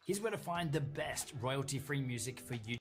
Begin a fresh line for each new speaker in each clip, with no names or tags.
Here's where to find the best royalty-free music for you.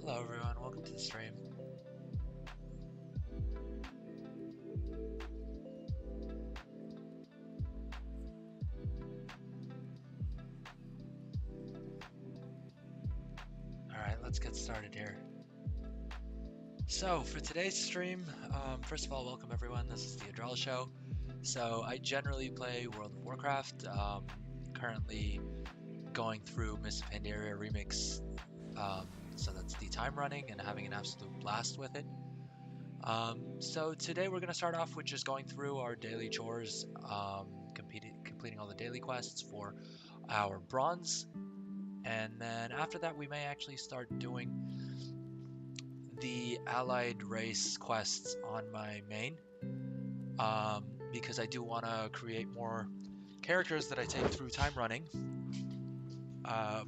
Hello everyone, welcome to the stream. Alright, let's get started here. So, for today's stream, first of all, welcome everyone, this is the Adral Show. So, I generally play World of Warcraft, currently going through Miss Pandaria Remix, so that's the Timerunning and having an absolute blast with it. So today we're going to start off with just going through our daily chores, completing all the daily quests for our bronze, and then after that we may actually start doing the allied race quests on my main, because I do want to create more characters that I take through Timerunning,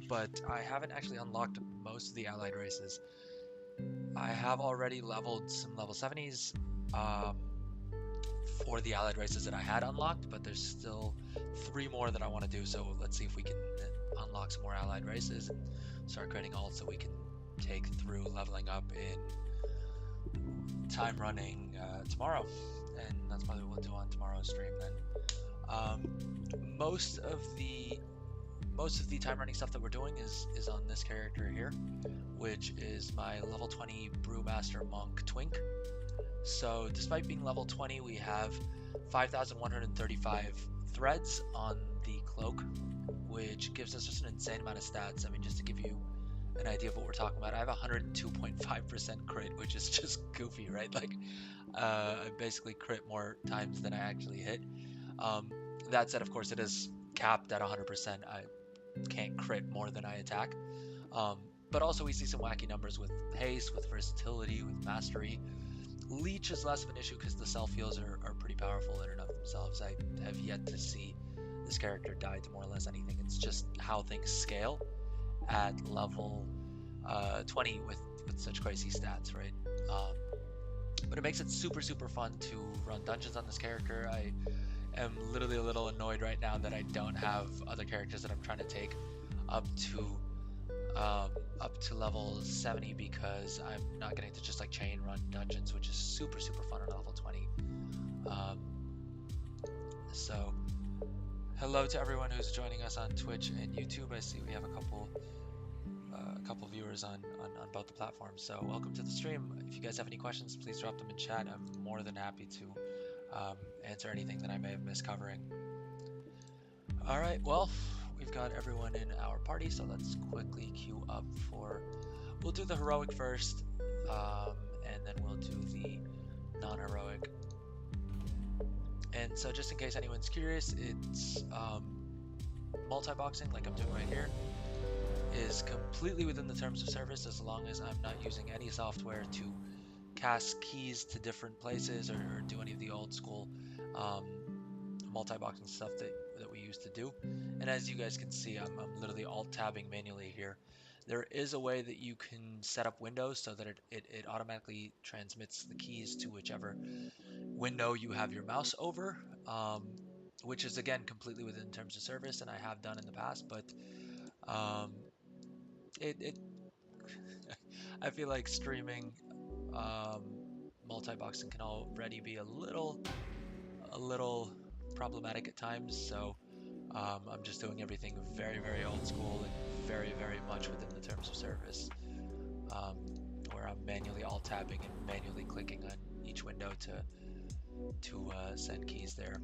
but I haven't actually unlocked most of the allied races. I have already leveled some level 70s for the allied races that I had unlocked, but there's still 3 more that I want to do, so let's see if we can unlock some more allied races and start creating alts so we can take through leveling up in Timerunning tomorrow, and that's probably what we'll do on tomorrow's stream then. Most of the Timerunning stuff that we're doing is on this character here, which is my level 20 Brewmaster Monk Twink. So despite being level 20, we have 5,135 threads on the cloak, which gives us just an insane amount of stats. I mean, just to give you an idea of what we're talking about, I have 102.5% crit, which is just goofy, right? Like, I basically crit more times than I actually hit. That said, of course, it is capped at 100%. I can't crit more than I attack. But also we see some wacky numbers with haste, with versatility, with mastery. Leech is less of an issue because the self-heals are pretty powerful in and of themselves. I have yet to see this character die to more or less anything. It's just how things scale at level 20 with such crazy stats, right? But it makes it super fun to run dungeons on this character. I am literally a little annoyed right now that I don't have other characters that I'm trying to take up to level 70 because I'm not getting to just like chain run dungeons, which is super fun on level 20. So hello to everyone who's joining us on Twitch and YouTube. I see we have a couple viewers on both the platforms, so welcome to the stream. If you guys have any questions, please drop them in chat. I'm more than happy to answer anything that I may have missed covering. All right, well, we've got everyone in our party, so let's quickly queue up for, we'll do the heroic first, and then we'll do the non-heroic. And so just in case anyone's curious, it's multi-boxing like I'm doing right here is completely within the terms of service as long as I'm not using any software to cast keys to different places or do any of the old school multi-boxing stuff that we used to do. And as you guys can see, I'm literally alt-tabbing manually here. There is a way that you can set up windows so that it automatically transmits the keys to whichever window you have your mouse over, which is again completely within terms of service, and I have done in the past, but it I feel like streaming multi-boxing can already be a little problematic at times, so I'm just doing everything very old school and very much within the terms of service, where I'm manually alt-tabbing and manually clicking on each window to send keys there.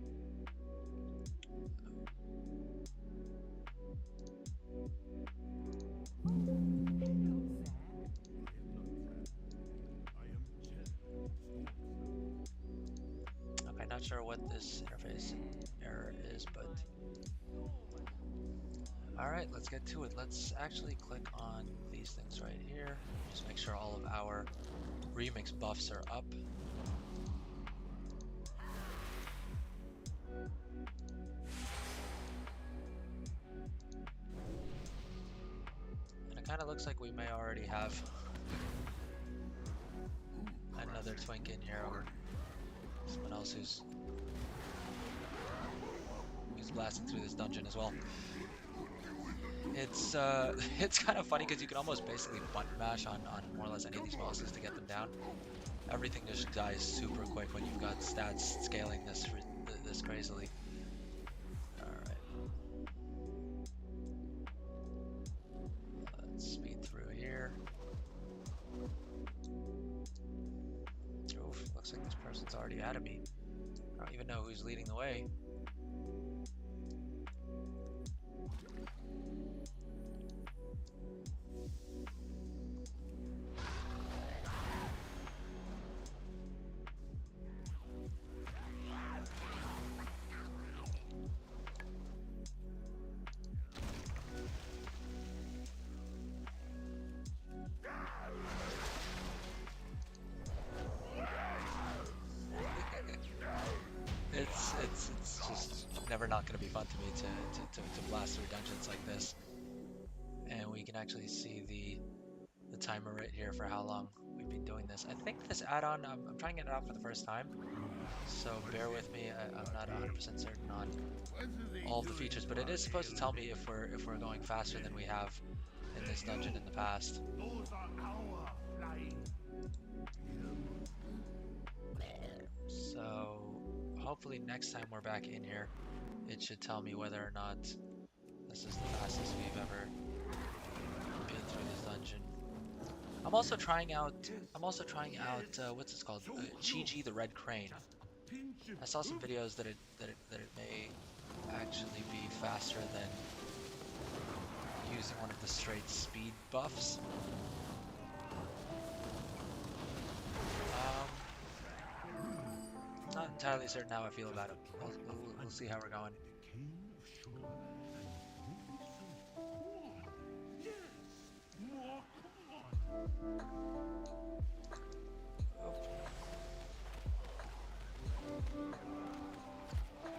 Okay, not sure what this interface error is, but all right, let's get to it. Let's actually click on these things right here. Just make sure all of our remix buffs are up. And it kind of looks like we may already have another twink in here, or someone else who's blasting through this dungeon as well. It's kind of funny because you can almost basically button mash on more or less any of these bosses to get them down. Everything just dies super quick when you've got stats scaling this crazily. Alright. Let's speed through here. Oof, looks like this person's already ahead of me. I don't even know who's leading the way. It's just never not going to be fun to me to blast through dungeons like this. And we can actually see the timer right here for how long we've been doing this. I think this add-on, I'm trying it out for the first time, so bear with me. I'm not 100% certain on all of the features, but it is supposed to tell me if we're going faster than we have in this dungeon in the past. So hopefully next time we're back in here, it should tell me whether or not this is the fastest we've ever been through this dungeon. I'm also trying out what's this called? Chi-Ji the Red Crane. I saw some videos that it may actually be faster than using one of the straight speed buffs. Not entirely certain how I feel about it. We'll see how we're going. Oh.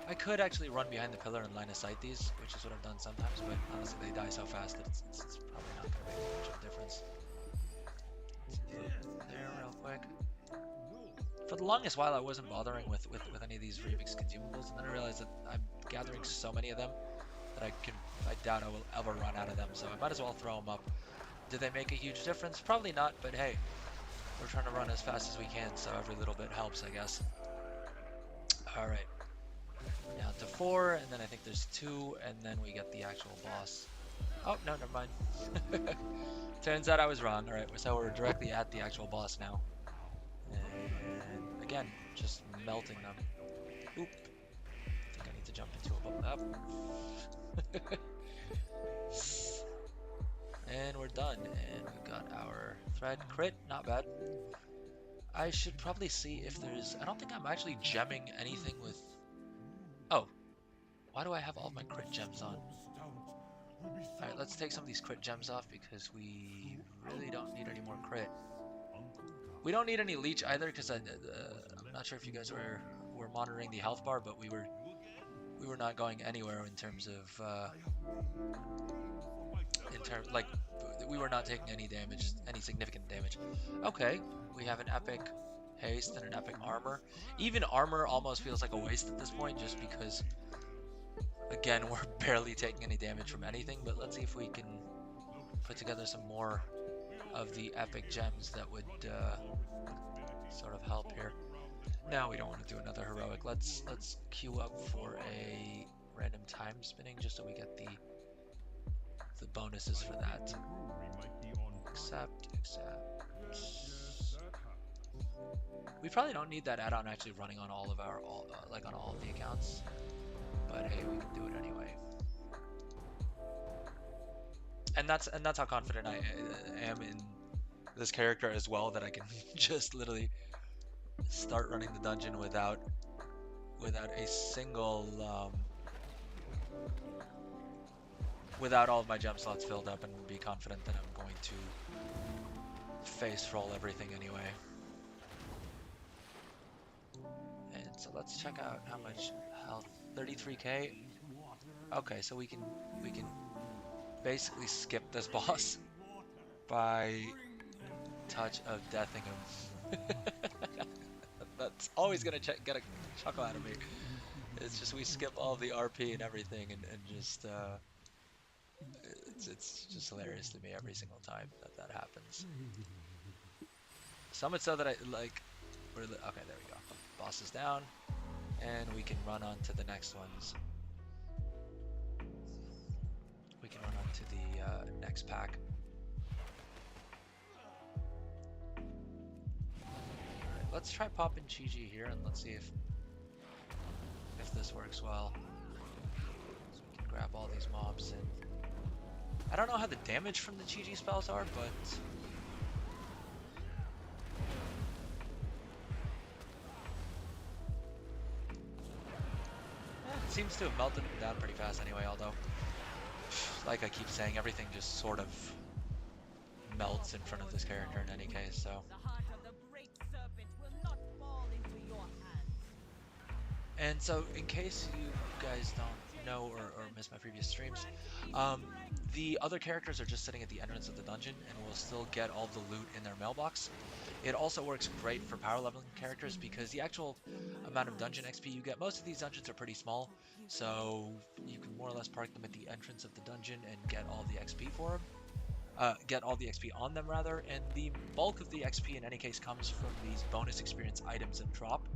I could actually run behind the pillar and line of sight these, which is what I've done sometimes, but honestly they die so fast that it's probably not going to make much of a difference. There real quick. For the longest while I wasn't bothering with any of these remix consumables, and then I realized that I'm gathering so many of them that I doubt I will ever run out of them, so I might as well throw them up. Do they make a huge difference? Probably not, but hey, we're trying to run as fast as we can, so every little bit helps, I guess. Alright. Down to 4, and then I think there's 2, and then we get the actual boss. Oh, no, never mind. Turns out I was wrong. Alright, so we're directly at the actual boss now. And again, just melting them. Oop. I think I need to jump into a bubble. And we're done. And we've got our thread crit. Not bad. I should probably see if there's... I don't think I'm actually gemming anything with... Oh. Why do I have all my crit gems on? Alright, let's take some of these crit gems off because we really don't need any more crit. We don't need any leech either because I'm not sure if you guys were monitoring the health bar, but we were not going anywhere in terms of like we were not taking any damage, any significant damage. Okay, we have an epic haste and an epic armor. Even armor almost feels like a waste at this point just because again we're barely taking any damage from anything, but let's see if we can put together some more of the epic gems that would sort of help here. Now we don't want to do another heroic. Let's queue up for a random time spinning just so we get the bonuses for that. Accept. We probably don't need that add-on actually running on all of our like on all of the accounts, but hey, we can do it anyway. And that's how confident I am in this character as well, that I can just literally start running the dungeon without a single without all of my gem slots filled up, and be confident that I'm going to face roll everything anyway. And so let's check out how much health. 33k. Okay, so we can basically skip this boss by touch of deathing him. That's always gonna get a chuckle out of me. It's just we skip all the RP and everything, and just it's just hilarious to me every single time that happens. So much so that I like. Okay, there we go. Boss is down, and we can run on to the next ones. We can run on to the next pack. Alright, let's try popping Chi-Ji here, and let's see if this works well. So we can grab all these mobs, and I don't know how the damage from the Chi-Ji spells are, but it seems to have melted them down pretty fast anyway, although, like I keep saying, everything just sort of melts in front of this character in any case, so. And so, in case you guys don't know or missed my previous streams, the other characters are just sitting at the entrance of the dungeon and will still get all the loot in their mailbox. It also works great for power leveling characters because the actual amount of dungeon XP you get, most of these dungeons are pretty small, so you can more or less park them at the entrance of the dungeon and get all the XP for them. Get all the XP on them rather, and the bulk of the XP in any case comes from these bonus experience items that drop.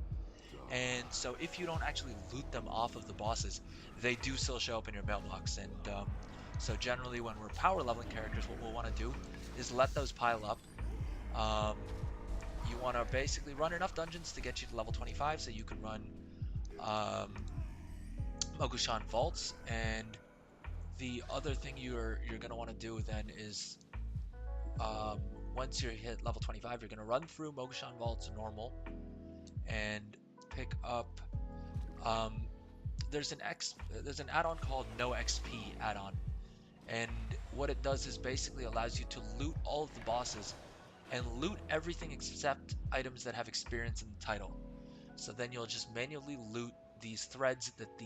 And so if you don't actually loot them off of the bosses, they do still show up in your mailbox. And so generally when we're power leveling characters, what we'll want to do is let those pile up. You want to basically run enough dungeons to get you to level 25 so you can run Mogushan Vaults. And the other thing you're going to want to do then is once you hit level 25, you're going to run through Mogushan Vaults normal and pick up there's an add-on called No XP add-on, and what it does is basically allows you to loot all of the bosses and loot everything except items that have experience in the title. So then you'll just manually loot these threads that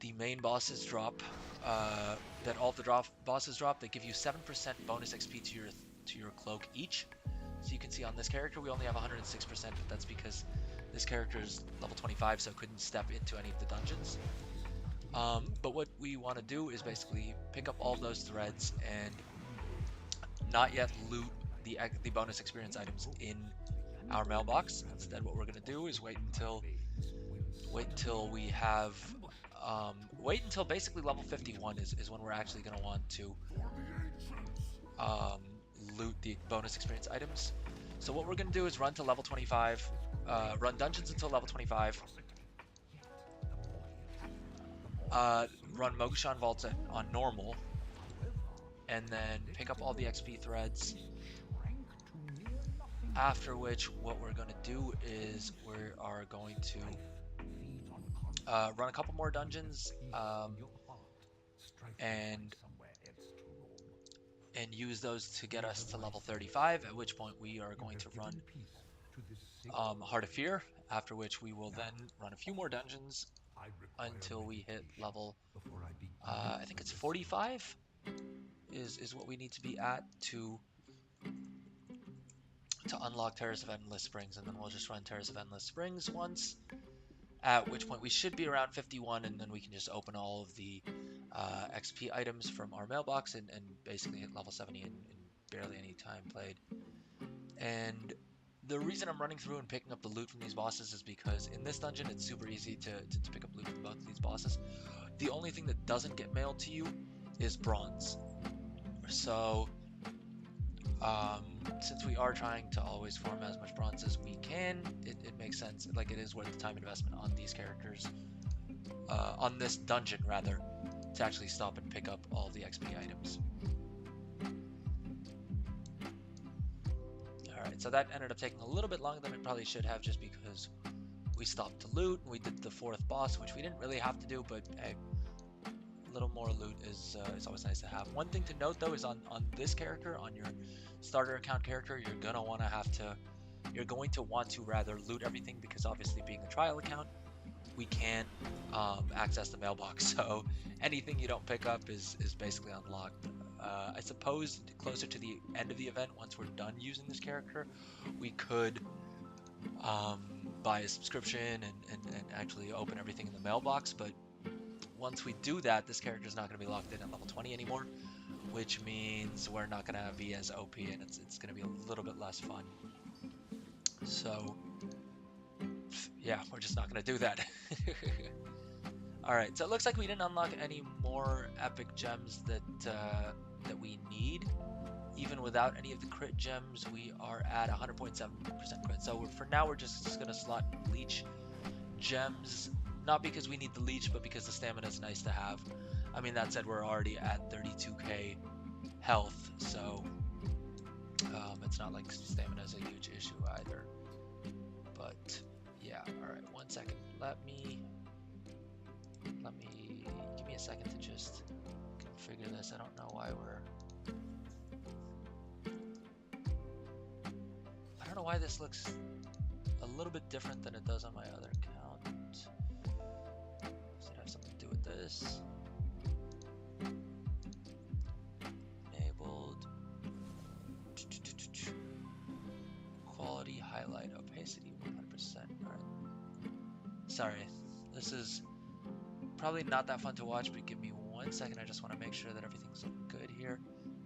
the main bosses drop, that all the bosses drop. They give you 7% bonus XP to your cloak each. So you can see on this character we only have 106%, but that's because this character is level 25, so couldn't step into any of the dungeons. But what we want to do is basically pick up all those threads and not yet loot the bonus experience items in our mailbox. Instead, what we're going to do is wait until we have wait until basically level 51 is when we're actually going to want to loot the bonus experience items. So what we're going to do is run to level 25, run dungeons until level 25, run Mokushan Vaults on normal, and then pick up all the XP threads. After which, what we're going to do is we are going to run a couple more dungeons and use those to get us to level 35, at which point we are going to run Heart of Fear, after which we will then run a few more dungeons until we hit level, I think it's 45 is what we need to be at to unlock Terrace of Endless Springs, and then we'll just run Terrace of Endless Springs once, at which point we should be around 51, and then we can just open all of the XP items from our mailbox and basically hit level 70 in barely any time played. And the reason I'm running through and picking up the loot from these bosses is because in this dungeon it's super easy to pick up loot from both of these bosses. The only thing that doesn't get mailed to you is bronze. So since we are trying to always farm as much bronze as we can, it makes sense, like it is worth the time investment on these characters, on this dungeon rather, to actually stop and pick up all the XP items. Alright, so that ended up taking a little bit longer than it probably should have, just because we stopped to loot, and we did the 4th boss, which we didn't really have to do, but hey, a little more loot is always nice to have. One thing to note though is on this character, on your starter account character, you're going to want to rather loot everything, because obviously being a trial account, we can't access the mailbox, so anything you don't pick up is basically unlocked. I suppose closer to the end of the event, once we're done using this character, we could buy a subscription and actually open everything in the mailbox, but once we do that, this character is not going to be locked in at level 20 anymore, which means we're not going to be as OP, and it's going to be a little bit less fun. So yeah, we're just not going to do that. Alright, so it looks like we didn't unlock any more epic gems that we need. Even without any of the crit gems, we are at 100.7% crit. So for now, we're just going to slot leech gems, not because we need the leech, but because the stamina is nice to have. I mean, that said, we're already at 32k health, so it's not like stamina is a huge issue either. But yeah, alright, 1 second. Let me give me a second to just configure this. I don't know why I don't know why this looks a little bit different than it does on my other account. Does it have something to do with this? Enabled. Quality, highlight, opacity, 100%. Alright. Sorry, this is probably not that fun to watch, but give me 1 second. I just want to make sure that everything's looking good here.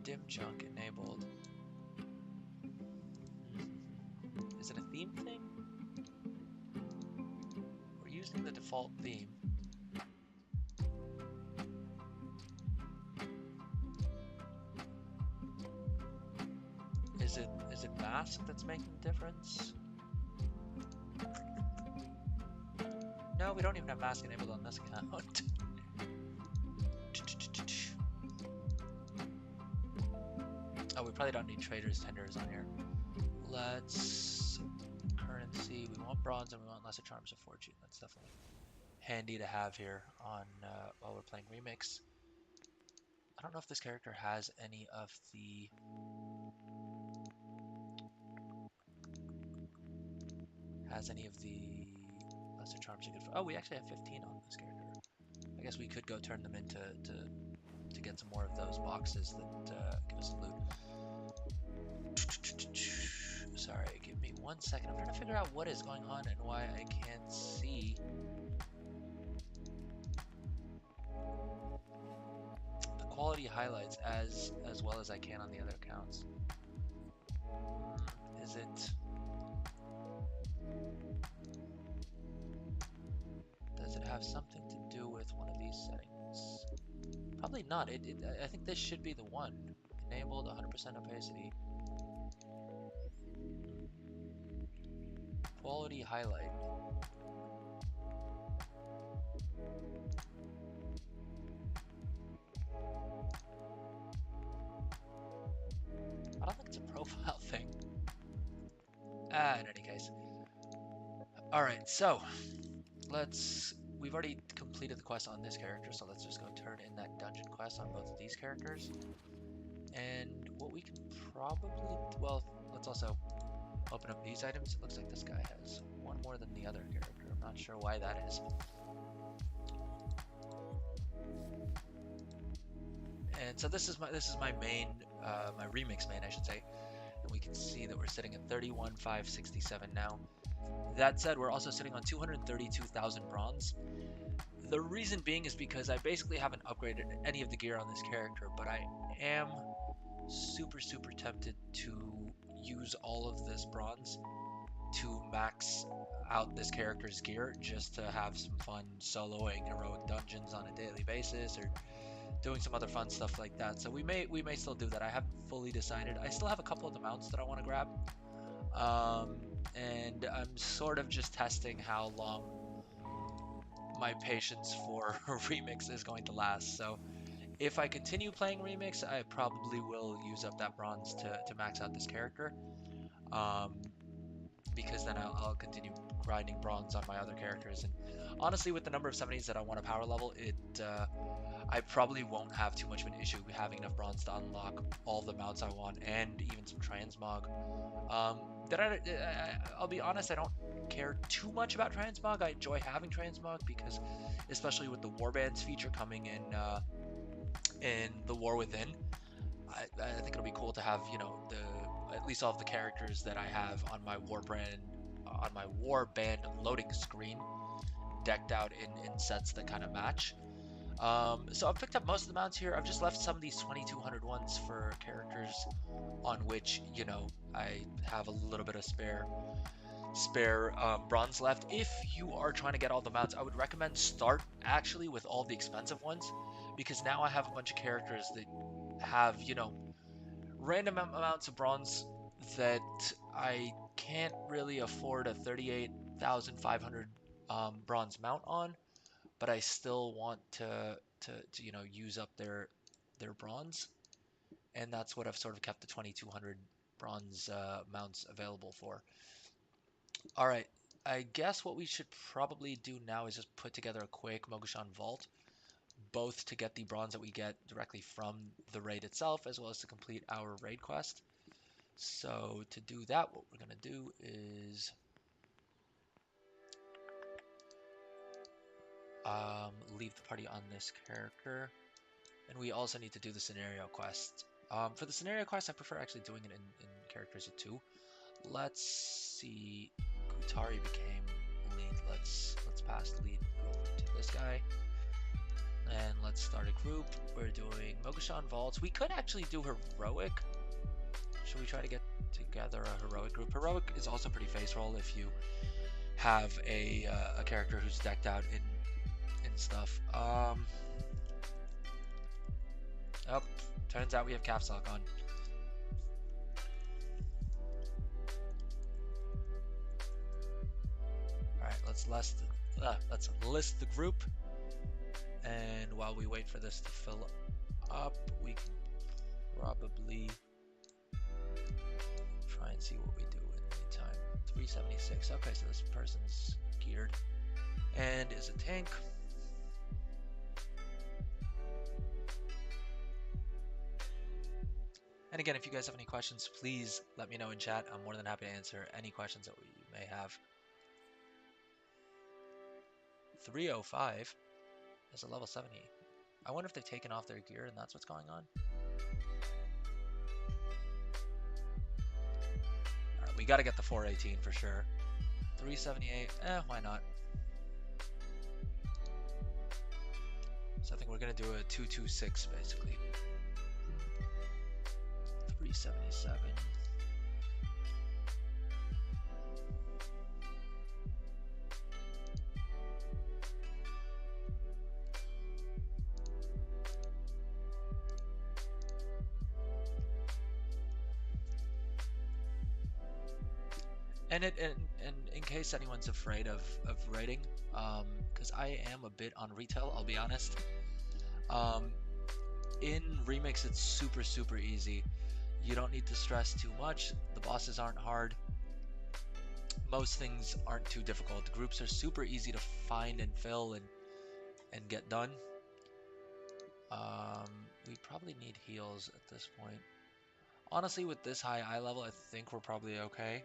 Dim junk enabled. Is it a theme thing? We're using the default theme. Is it mask that's making the difference? No, we don't even have mask enabled on this account. Oh, we probably don't need traders, tenders on here. Let's currency. We want bronze and we want lesser charms of fortune. That's definitely handy to have here on while we're playing Remix. I don't know if this character has any of the has any of the lesser charms are good for. Oh, we actually have 15 on this character. I guess we could go turn them into to get some more of those boxes that give us loot. Sorry, give me 1 second. I'm trying to figure out what is going on and why I can't see the quality highlights as well as I can on the other accounts. Is it? Does it have something to do with one of these settings? Probably not. I think this should be the one. Enabled 100% opacity. Quality highlight. I don't think it's a profile thing. In any case. Alright, so we've already completed the quest on this character, so let's just go turn in that dungeon quest on both of these characters. And what we can probably, well, let's also open up these items. It looks like this guy has one more than the other character. I'm not sure why that is. And so this is my main, my remix main, I should say. And we can see that we're sitting at 31,567 now. That said, we're also sitting on 232,000 bronze. The reason being is because I basically haven't upgraded any of the gear on this character, but I am super tempted to use all of this bronze to max out this character's gear just to have some fun soloing heroic dungeons on a daily basis or doing some other fun stuff like that. So we may still do that. I haven't fully decided. I still have a couple of the mounts that I want to grab. And I'm sort of just testing how long my patience for Remix is going to last. So if I continue playing Remix, I probably will use up that bronze to max out this character. Because then I'll continue grinding bronze on my other characters. And honestly, with the number of 70s that I want to power level, I probably won't have too much of an issue having enough bronze to unlock all the mounts I want and even some transmog. I'll be honest, I don't care too much about transmog. I enjoy having transmog because, especially with the warbands feature coming in the War Within, I think it'll be cool to have, you know, at least all of the characters that I have on my warband loading screen decked out in sets that kind of match. So I've picked up most of the mounts here. I've just left some of these 2200 ones for characters on which, you know, I have a little bit of spare bronze left. If you are trying to get all the mounts, I would recommend start actually with all the expensive ones, because now I have a bunch of characters that have, you know, random amounts of bronze that I can't really afford a 38,500 bronze mount on, but I still want to you know, use up their bronze, and that's what I've sort of kept the 2200 bronze mounts available for. All right, I guess what we should probably do now is just put together a quick Mogushan vault, both to get the bronze that we get directly from the raid itself, as well as to complete our raid quest. So to do that, what we're gonna do is leave the party on this character, and we also need to do the scenario quest. For the scenario quest, I prefer actually doing it in characters of 2. Let's see. Kutari became lead. Let's pass the lead over to this guy, and let's start a group. We're doing Mogushan vaults. We could actually do heroic. Should we try to get together a heroic group? Heroic is also pretty face roll if you have a character who's decked out in stuff. Oh, turns out we have Calf Sock on. Alright, let's list the group, and while we wait for this to fill up, we can probably try and see what we do in the meantime. 376. Okay, so this person's geared and is a tank. And again, if you guys have any questions, please let me know in chat. I'm more than happy to answer any questions that we may have. 305 is a level 70. I wonder if they've taken off their gear and that's what's going on. Alright, we gotta get the 418 for sure. 378, why not? So I think we're gonna do a 226 basically. 377. And in case anyone's afraid of raiding, because I am a bit on retail, I'll be honest. In Remix, it's super easy. You don't need to stress too much. The bosses aren't hard. Most things aren't too difficult. The groups are super easy to find and fill and get done. We probably need heals at this point. Honestly, with this high eye level, I think we're probably okay.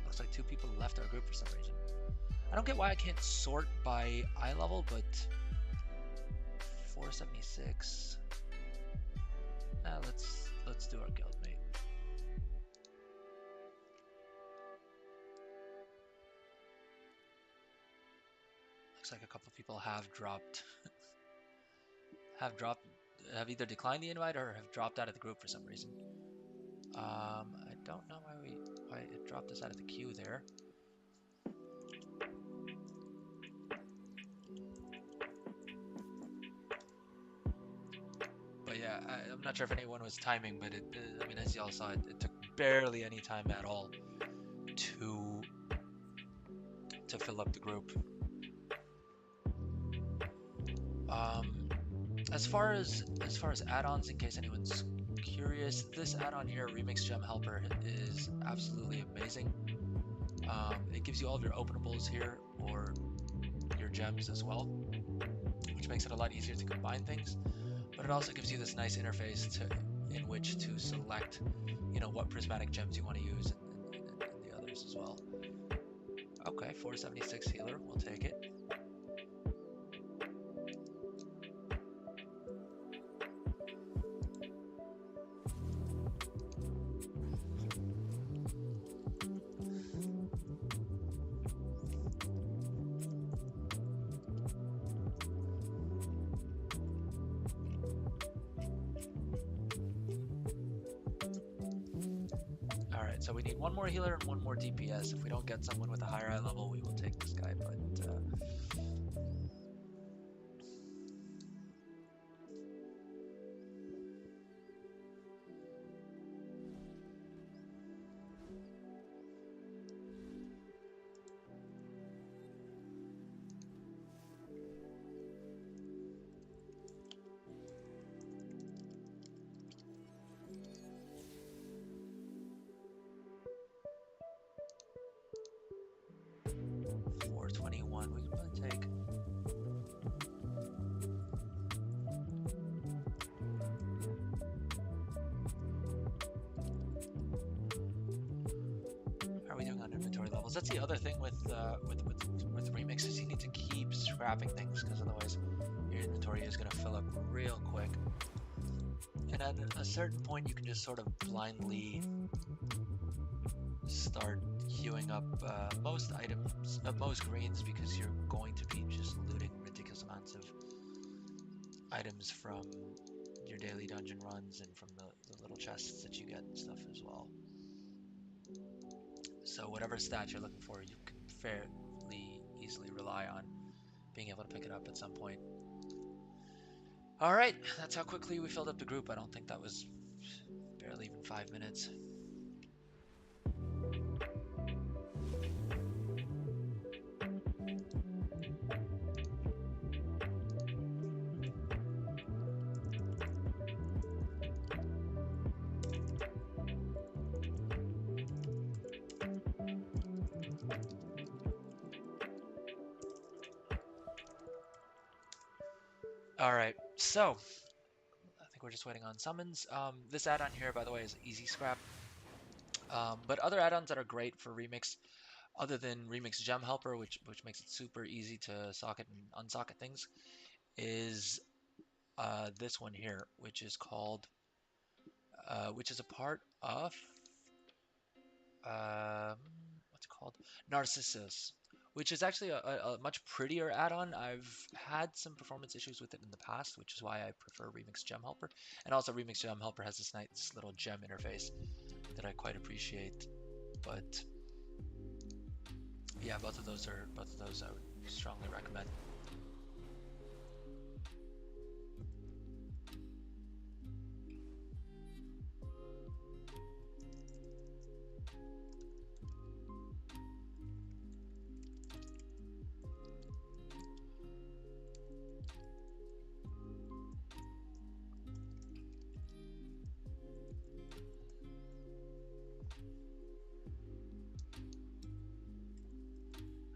Looks like 2 people left our group for some reason. I don't get why I can't sort by eye level, but 476. Let's do our guild mate. Looks like a couple people have dropped. have either declined the invite or have dropped out of the group for some reason. I don't know why it dropped us out of the queue there. But yeah, I'm not sure if anyone was timing, but I mean, as y'all saw, it took barely any time at all to fill up the group. As far as add-ons, in case anyone's curious, this add-on here, Remix Gem Helper, is absolutely amazing. It gives you all of your openables here, or your gems as well, which makes it a lot easier to combine things. But it also gives you this nice interface in which to select, what prismatic gems you want to use, and the others as well. Okay, 476 healer, we'll take it. So we need one more healer and one more DPS. If we don't get someone with a higher eye level, we will take this guy, but 421 we can probably take. How are we doing on inventory levels? That's the other thing with Remix, is you need to keep scrapping things, because otherwise your inventory is going to fill up real quick. And at a certain point, you can just sort of blindly start queuing up most items, most greens, because you're going to be just looting ridiculous amounts of items from your daily dungeon runs and from the little chests that you get and stuff as well. So whatever stat you're looking for, you can fairly easily rely on being able to pick it up at some point. Alright, that's how quickly we filled up the group. I don't think that was barely even 5 minutes. All right, so I think we're just waiting on summons. This add-on here, by the way, is easy scrap. But other add-ons that are great for Remix, other than Remix Gem Helper, which makes it super easy to socket and unsocket things, is this one here, which is called, which is a part of, what's it called? Narcissus, which is actually a much prettier add-on. I've had some performance issues with it in the past, which is why I prefer Remix Gem Helper. And also Remix Gem Helper has this nice little gem interface that I quite appreciate. But yeah, both of those I would strongly recommend.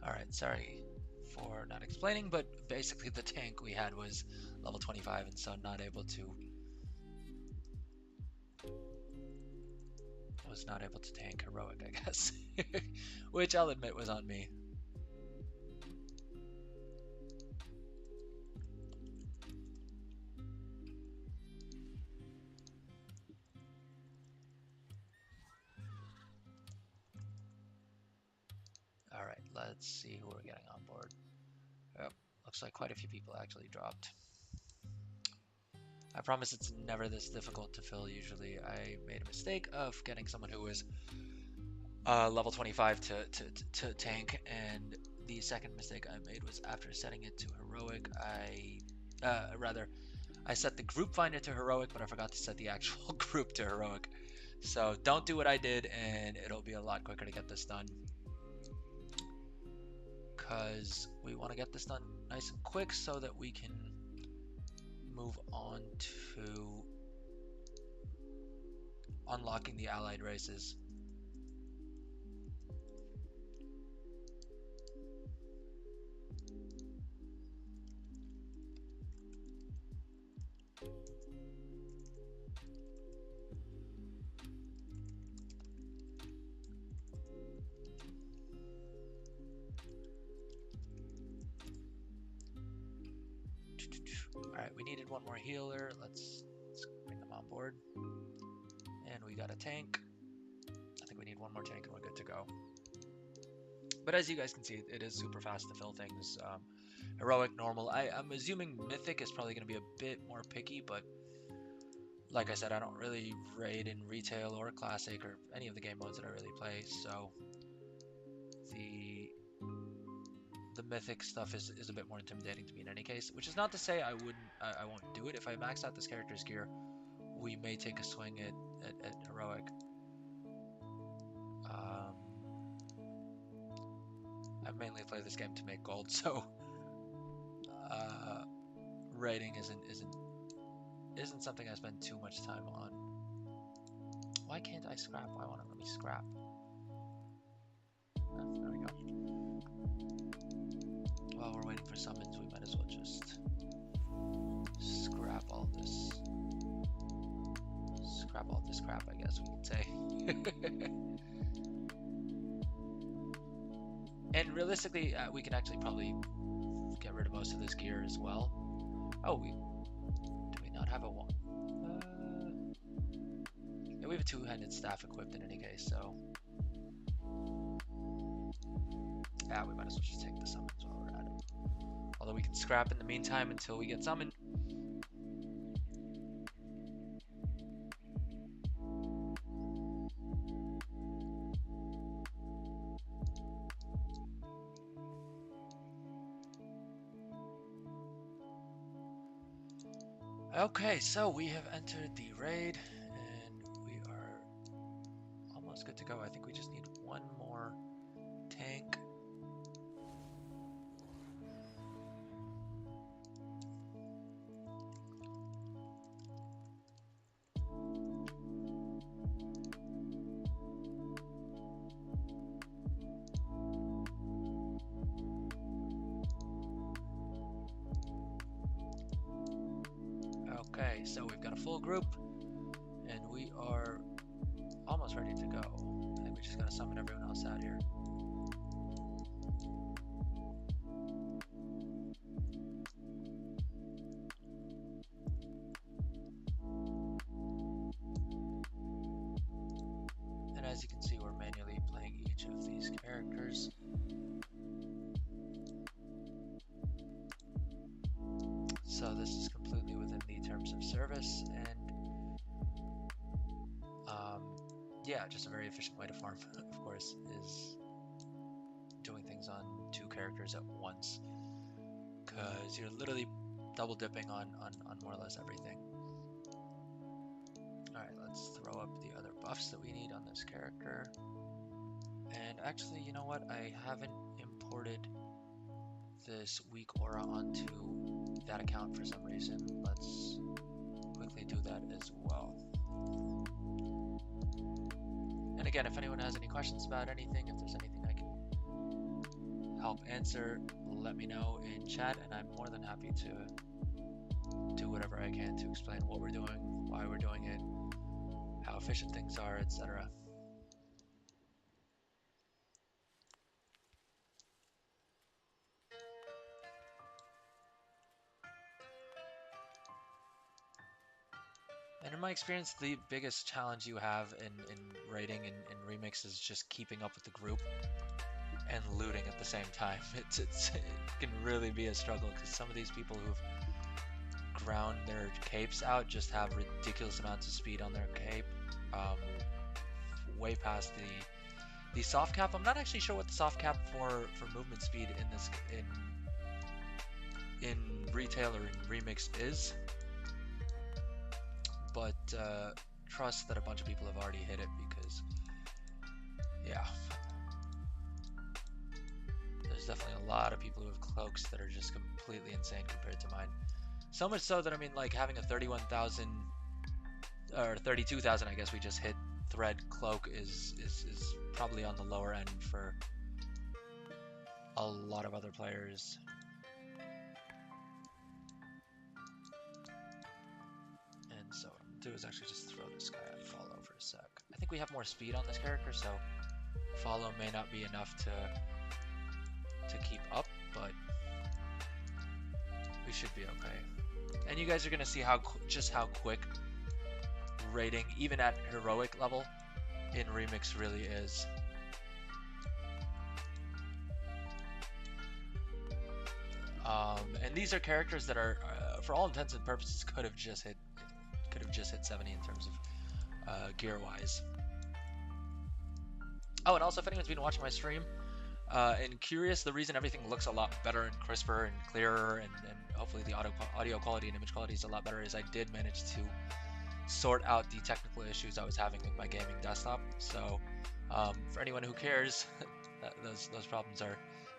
Alright, sorry for not explaining, but basically the tank we had was level 25 and so was not able to tank heroic, I guess. Which I'll admit was on me. Alright, let's see who we're getting on board. Yep, looks like quite a few people actually dropped. I promise it's never this difficult to fill usually. I made a mistake of getting someone who was level 25 to tank, and the second mistake I made was after setting it to heroic, I set the group finder to heroic, but I forgot to set the actual group to heroic. So don't do what I did, and it'll be a lot quicker to get this done. Because we want to get this done nice and quick so that we can move on to unlocking the allied races. Alright, we needed one more healer. Let's bring them on board. And we got a tank. I think we need one more tank and we're good to go. But as you guys can see, it is super fast to fill things. Heroic, normal. I'm assuming Mythic is probably going to be a bit more picky, but like I said, I don't really raid in Retail or Classic or any of the game modes that I really play, so the Mythic stuff is a bit more intimidating to me in any case, which is not to say I won't do it. If I max out this character's gear, we may take a swing at Heroic. I mainly play this game to make gold, so raiding isn't something I spend too much time on. Why can't I scrap? Why won't it let me scrap? Oh, there we go. While we're waiting for summons, we might as well just scrap all this. Scrap all this crap, I guess we could say. And realistically, we can actually probably get rid of most of this gear as well. Oh, do we not have a one? Yeah, we have a two-handed staff equipped in any case, so yeah, we might as well just take the summons while we're at it. Although we can scrap in the meantime until we get summoned. Okay, so we have entered the raid and we are almost good to go. I think we just need one more tank. Okay, so we've got a full group, and we are almost ready to go. I think we just gotta summon everyone else out here. And as you can see, we're manually playing each of these characters. So this is completely within the terms of service, and yeah, just a very efficient way to farm, of course, is doing things on 2 characters at once, because you're literally double dipping on more or less everything. Alright, let's throw up the other buffs that we need on this character. And actually, you know what? I haven't imported this weak aura onto that account for some reason. Let's quickly do that as well. And again, if anyone has any questions about anything, if there's anything I can help answer, let me know in chat, and I'm more than happy to do whatever I can to explain what we're doing, why we're doing it, how efficient things are, etc. And in my experience, the biggest challenge you have in raiding and remix is just keeping up with the group and looting at the same time. It can really be a struggle, because some of these people who've ground their capes out just have ridiculous amounts of speed on their cape, way past the soft cap. I'm not actually sure what the soft cap for movement speed in this in retail or in remix is. But trust that a bunch of people have already hit it, because yeah, there's definitely a lot of people who have cloaks that are just completely insane compared to mine. So much so that, I mean, like, having a 31,000 or 32,000, I guess we just hit thread cloak is probably on the lower end for a lot of other players. So what I'm gonna do is actually just throw this guy on follow for a sec. I think we have more speed on this character, so follow may not be enough to keep up, but we should be okay. And you guys are gonna see just how quick raiding, even at heroic level, in remix really is. And these are characters that are, for all intents and purposes, could have just hit 70 in terms of gear wise. Oh, and also, if anyone's been watching my stream and curious, the reason everything looks a lot better and crisper and clearer, and hopefully the audio quality and image quality is a lot better, is I did manage to sort out the technical issues I was having with my gaming desktop. So for anyone who cares, those problems are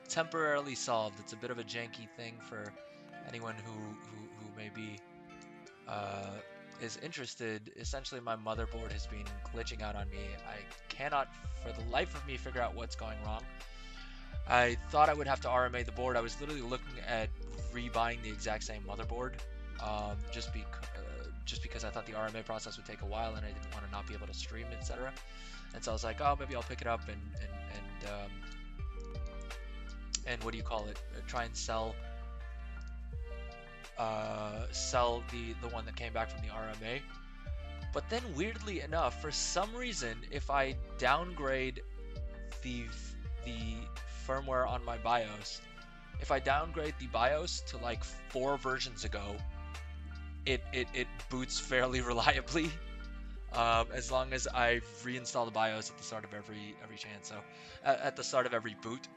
temporarily solved. It's a bit of a janky thing for anyone who may be is interested. Essentially, my motherboard has been glitching out on me. I cannot for the life of me figure out what's going wrong. I thought I would have to RMA the board. I was literally looking at rebuying the exact same motherboard, just because I thought the RMA process would take a while and I didn't want to not be able to stream, etc. And so I was like, oh, maybe I'll pick it up and what do you call it? Try and sell the one that came back from the RMA. But then, weirdly enough, for some reason, if I downgrade the firmware on my BIOS, if I downgrade the BIOS to like 4 versions ago, it boots fairly reliably, as long as I reinstall the BIOS at the start of every chance. So at the start of every boot.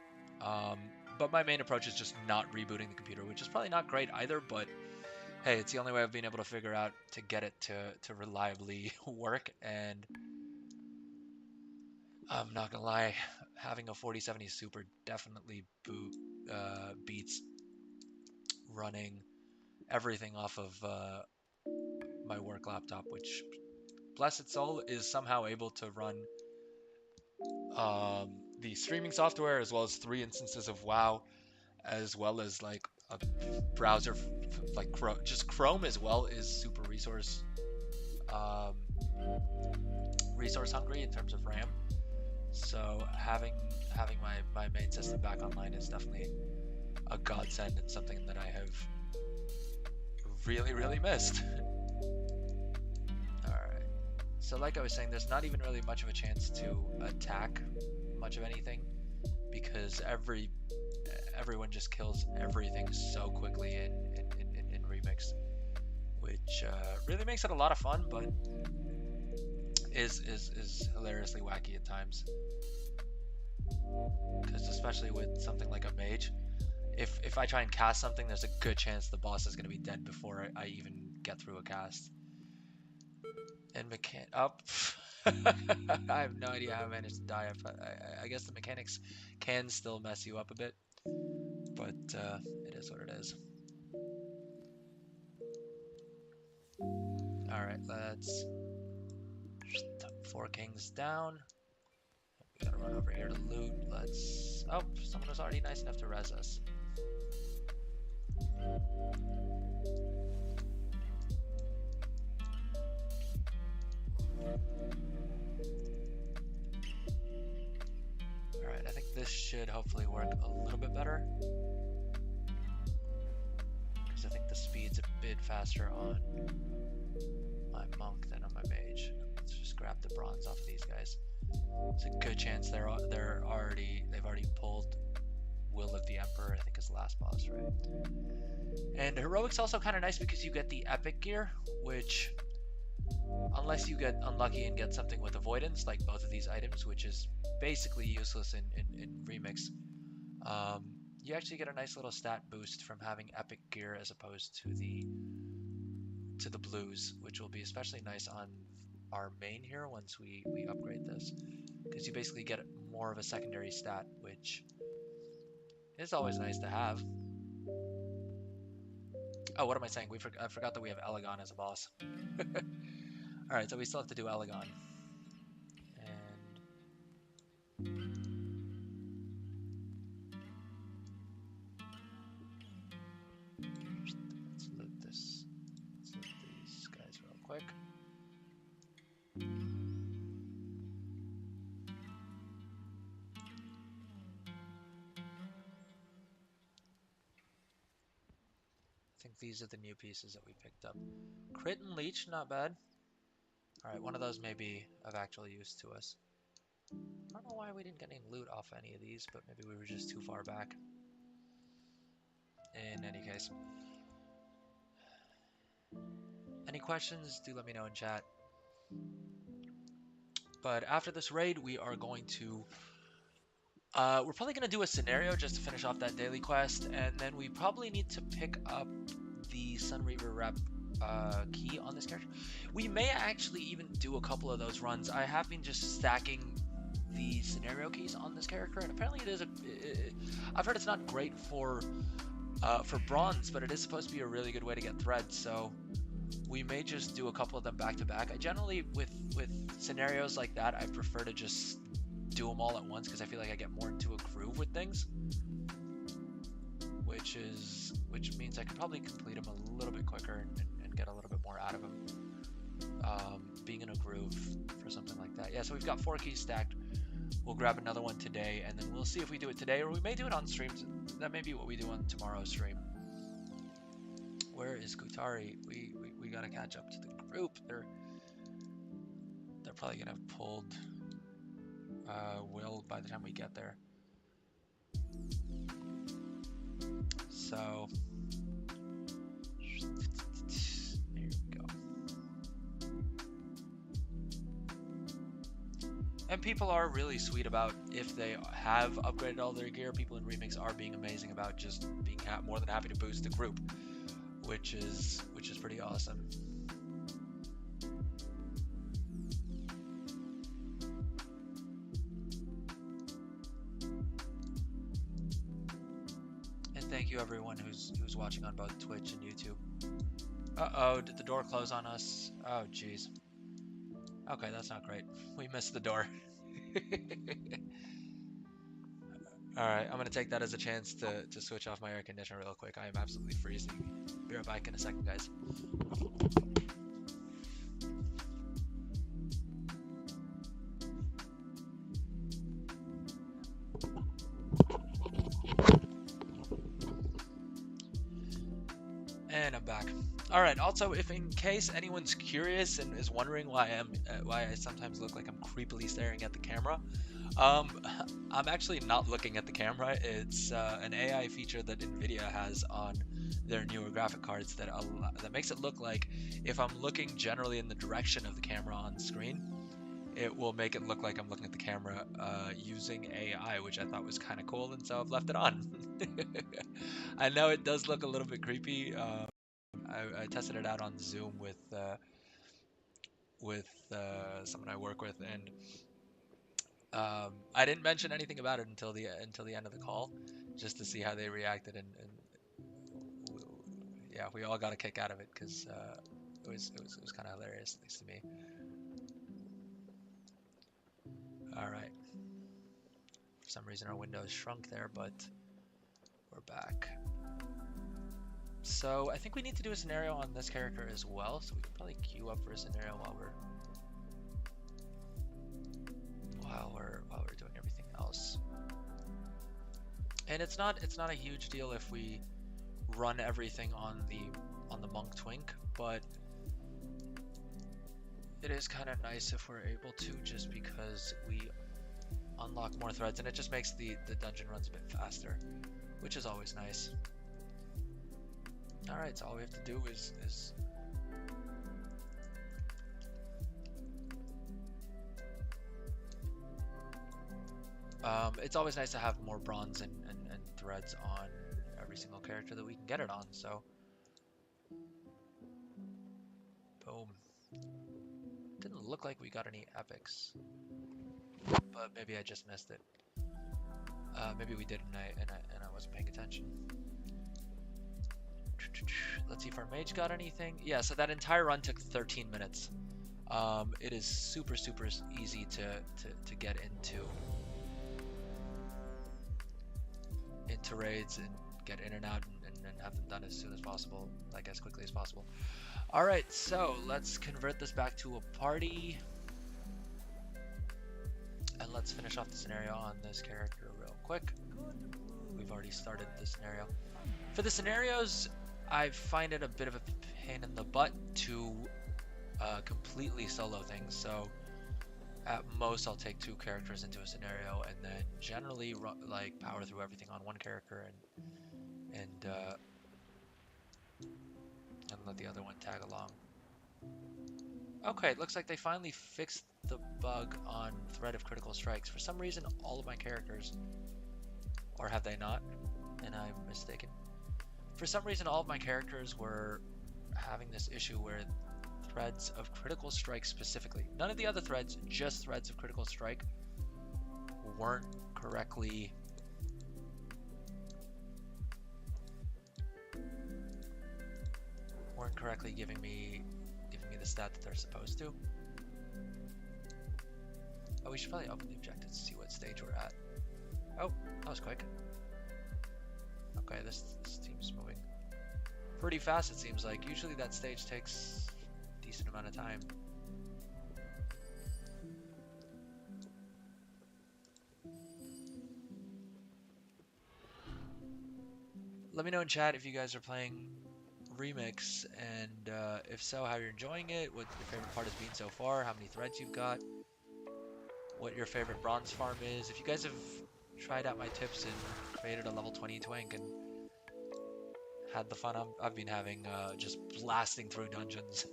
But my main approach is just not rebooting the computer, which is probably not great either, but hey, it's the only way I've been able to figure out to get it to reliably work. And I'm not gonna lie, having a 4070 Super definitely beats running everything off of my work laptop, which, bless its soul, is somehow able to run the streaming software, as well as 3 instances of WoW, as well as like a browser like just Chrome as well is super resource hungry in terms of RAM. So having my main system back online is definitely a godsend and something that I have really missed. Alright. So like I was saying, there's not even really much of a chance to attack much of anything because everyone just kills everything so quickly in Remix, which really makes it a lot of fun, but is hilariously wacky at times. Because especially with something like a mage, if I try and cast something, there's a good chance the boss is going to be dead before I even get through a cast. And I have no idea how I managed to die. I guess the mechanics can still mess you up a bit, but it is what it is. Alright, let's 4 kings down. We gotta run over here to loot. Let's... Oh, someone was already nice enough to res us. Alright, I think this should hopefully work a little bit better. Because I think the speed's a bit faster on my monk than on my mage. Let's just grab the bronze off of these guys. There's a good chance they've already pulled Will of the Emperor, I think is the last boss, right? And Heroic's also kind of nice because you get the epic gear, which, unless you get unlucky and get something with avoidance, like both of these items, which is basically useless in Remix, you actually get a nice little stat boost from having epic gear as opposed to the blues, which will be especially nice on our main here once we upgrade this, because you basically get more of a secondary stat, which is always nice to have. Oh, what am I saying? I forgot that we have Elegon as a boss. Alright, so we still have to do Elegon. And let's loot this. Let's loot these guys real quick. I think these are the new pieces that we picked up. Crit and Leech, not bad. Alright, one of those may be of actual use to us. I don't know why we didn't get any loot off any of these, but maybe we were just too far back. In any case. Any questions, do let me know in chat. But after this raid, we are going to... we're probably going to do a scenario just to finish off that daily quest, and then we probably need to pick up the Sunreaver rep key on this character. We may actually even do a couple of those runs. I have been just stacking the scenario keys on this character, and apparently it is I've heard it's not great for bronze, but it is supposed to be a really good way to get threads, so we may just do a couple of them back to back. I generally, with scenarios like that, I prefer to just do them all at once because I feel like I get more into a groove with things, which means I could probably complete them a little bit quicker and get a little bit more out of them, being in a groove for something like that. Yeah, so we've got 4 keys stacked. We'll grab another one today, and then we'll see if we do it today, or we may do it on stream. That may be what we do on tomorrow's stream. Where is Gutari? We gotta catch up to the group. They're probably gonna have pulled Will by the time we get there. So here we go. And people are really sweet about if they have upgraded all their gear. People in Remix are being amazing about just being more than happy to boost the group, which is pretty awesome. And thank you everyone who's watching on both Twitch and YouTube. Uh-oh, did the door close on us? Oh jeez. Okay, that's not great. We missed the door. All right, I'm gonna take that as a chance to switch off my air conditioner real quick. I am absolutely freezing. Be right back in a second, guys. And I'm back. All right. Also, if in case anyone's curious and is wondering why I sometimes look like I'm creepily staring at the camera, um, I'm actually not looking at the camera. It's an AI feature that NVIDIA has on their newer graphic cards that makes it look like if I'm looking generally in the direction of the camera on the screen, it will make it look like I'm looking at the camera using AI, which I thought was kind of cool, and so I've left it on. I know it does look a little bit creepy. I tested it out on Zoom with someone I work with, and I didn't mention anything about it until the end of the call, just to see how they reacted, and yeah, we all got a kick out of it because it was kind of hilarious, at least to me. All right. For some reason, our window shrunk there, but we're back. So I think we need to do a scenario on this character as well, so we can probably queue up for a scenario while we're doing everything else. And it's not a huge deal if we run everything on the monk twink, but it is kind of nice if we're able to, just because we unlock more threads, and it just makes the dungeon runs a bit faster, which is always nice. All right, so all we have to do is it's always nice to have more bronze and threads on every single character that we can get it on. So boom. Didn't look like we got any epics, but maybe I just missed it. Maybe we did, and I wasn't paying attention. Let's see if our mage got anything. Yeah, so that entire run took 13 minutes. It is super easy to get into raids and get in and out and have them done as soon as possible, like as quickly as possible. All right, so let's convert this back to a party, and let's finish off the scenario on this character real quick. We've already started the scenario. For the scenarios, I find it a bit of a pain in the butt to completely solo things. So at most, I'll take 2 characters into a scenario, and then generally like power through everything on 1 character and let the other one tag along. Okay, it looks like they finally fixed the bug on threat of critical strikes. For some reason, all of my characters, or have they not? And I'm mistaken. For some reason, all of my characters were having this issue where threads of critical strike specifically, none of the other threads, just threads of critical strike, weren't correctly giving me the stat that they're supposed to. Oh, we should probably open the objective to see what stage we're at. Oh, that was quick. Okay, this team's moving pretty fast, it seems like. Usually that stage takes a decent amount of time. Let me know in chat if you guys are playing Remix, and if so, how you're enjoying it, what your favorite part has been so far, how many threads you've got, what your favorite bronze farm is. If you guys have tried out my tips and created a level 20 twink and had the fun I've been having just blasting through dungeons,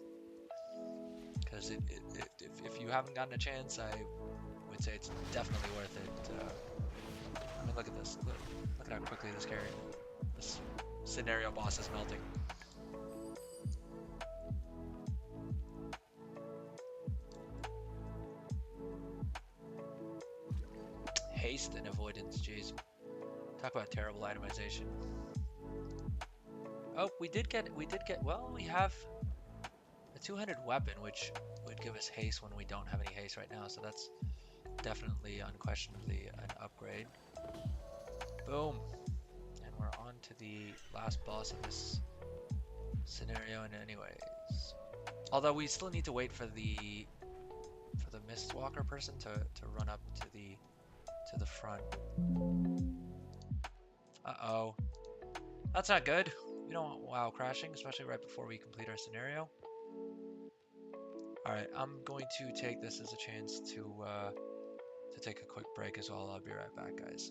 because if you haven't gotten a chance, I would say it's definitely worth it. I mean, look at this. Look at how quickly this scenario boss is melting. Haste and avoidance, jeez. Talk about terrible itemization. Oh, we did get, well, we have a 200 weapon, which would give us haste when we don't have any haste right now, so that's definitely, unquestionably, an upgrade. Boom. And we're on to the last boss of this scenario in anyways. Although we still need to wait for the Mistwalker person to run up to the front. Uh-oh. That's not good. We don't want WoW crashing, especially right before we complete our scenario. Alright, I'm going to take this as a chance to take a quick break as well. I'll be right back, guys.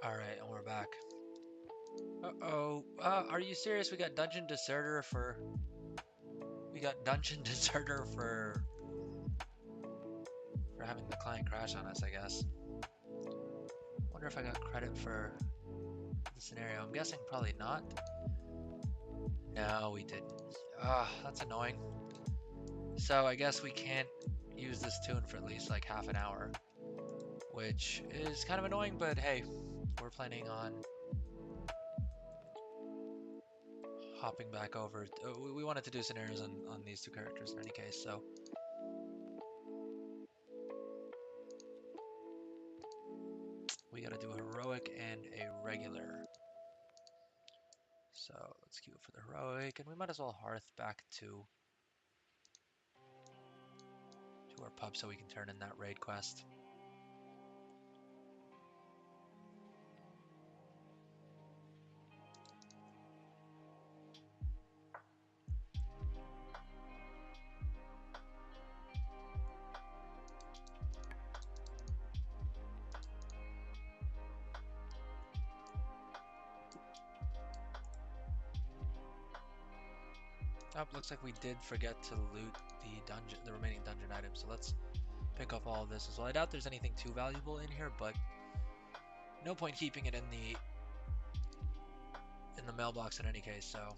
Alright, and we're back. Uh-oh. Are you serious? We got Dungeon Deserter for having the client crash on us, I guess. Wonder if I got credit for the scenario. I'm guessing probably not. No, we didn't. That's annoying. So I guess we can't use this tune for at least like half an hour, which is kind of annoying, but hey, we're planning on hopping back over. We wanted to do scenarios on these two characters in any case, so. We gotta do a heroic and a regular. So let's queue for the heroic, and we might as well hearth back to our pub so we can turn in that raid quest. Oh, looks like we did forget to loot the remaining dungeon items, so let's pick up all of this as well. I doubt there's anything too valuable in here, but no point keeping it in the mailbox in any case, so.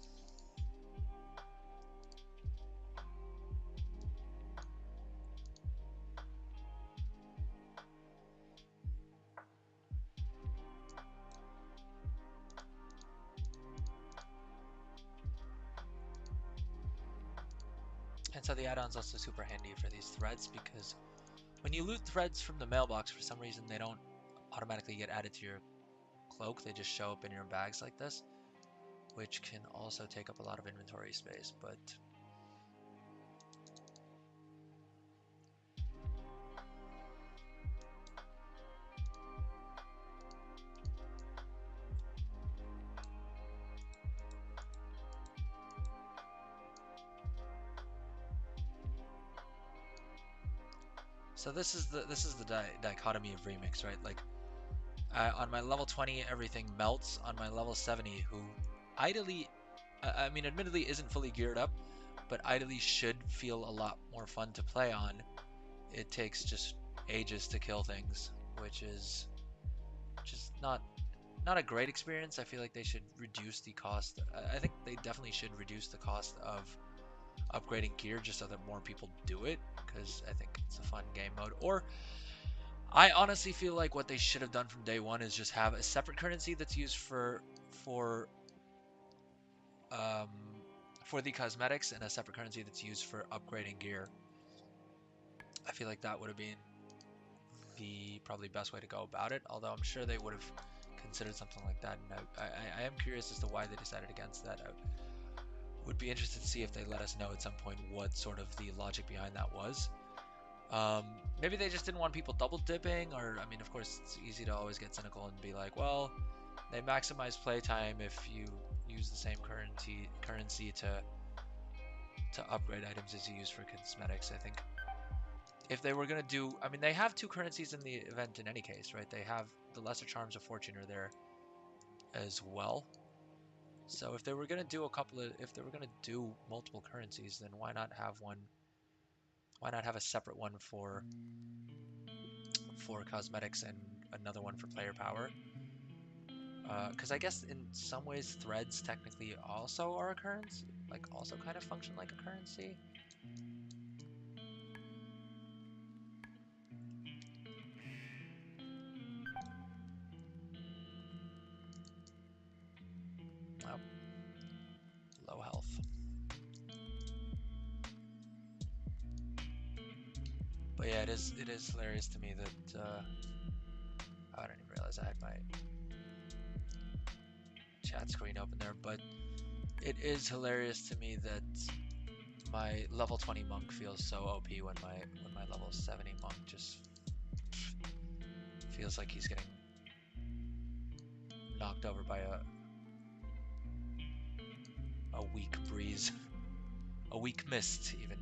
And so the add-on's also super handy for these threads, because when you loot threads from the mailbox, for some reason they don't automatically get added to your cloak, they just show up in your bags like this, which can also take up a lot of inventory space, but so this is the dichotomy of remix, right? Like on my level 20 everything melts. On my level 70, who idly, I mean admittedly isn't fully geared up, but idly should feel a lot more fun to play on, it takes just ages to kill things, which is not a great experience. I feel like they should reduce the cost. I think they definitely should reduce the cost of upgrading gear just so that more people do it, because I think it's a fun game mode. Or I honestly feel like what they should have done from day one is just have a separate currency that's used for the cosmetics, and a separate currency that's used for upgrading gear. I feel like that would have been the probably best way to go about it, although I'm sure they would have considered something like that, and I am curious as to why they decided against that. I would be interested to see if they let us know at some point what sort of the logic behind that was. Maybe they just didn't want people double dipping, or I mean, of course, it's easy to always get cynical and be like, well, they maximize playtime if you use the same currency to upgrade items as you use for cosmetics. I think if they were gonna do, I mean, they have two currencies in the event in any case, right? They have the Lesser Charms of Fortune are there as well. So if they were gonna do if they were gonna do multiple currencies, then why not have one? Why not have a separate one for cosmetics and another one for player power? Because I guess in some ways threads technically also are a currency, like also kind of function like a currency. Oh, low health. But yeah, it is hilarious to me that I didn't even realize I had my chat screen open there, but it is hilarious to me that my level 20 monk feels so OP when my level 70 monk just feels like he's getting knocked over by a weak breeze, a weak mist even.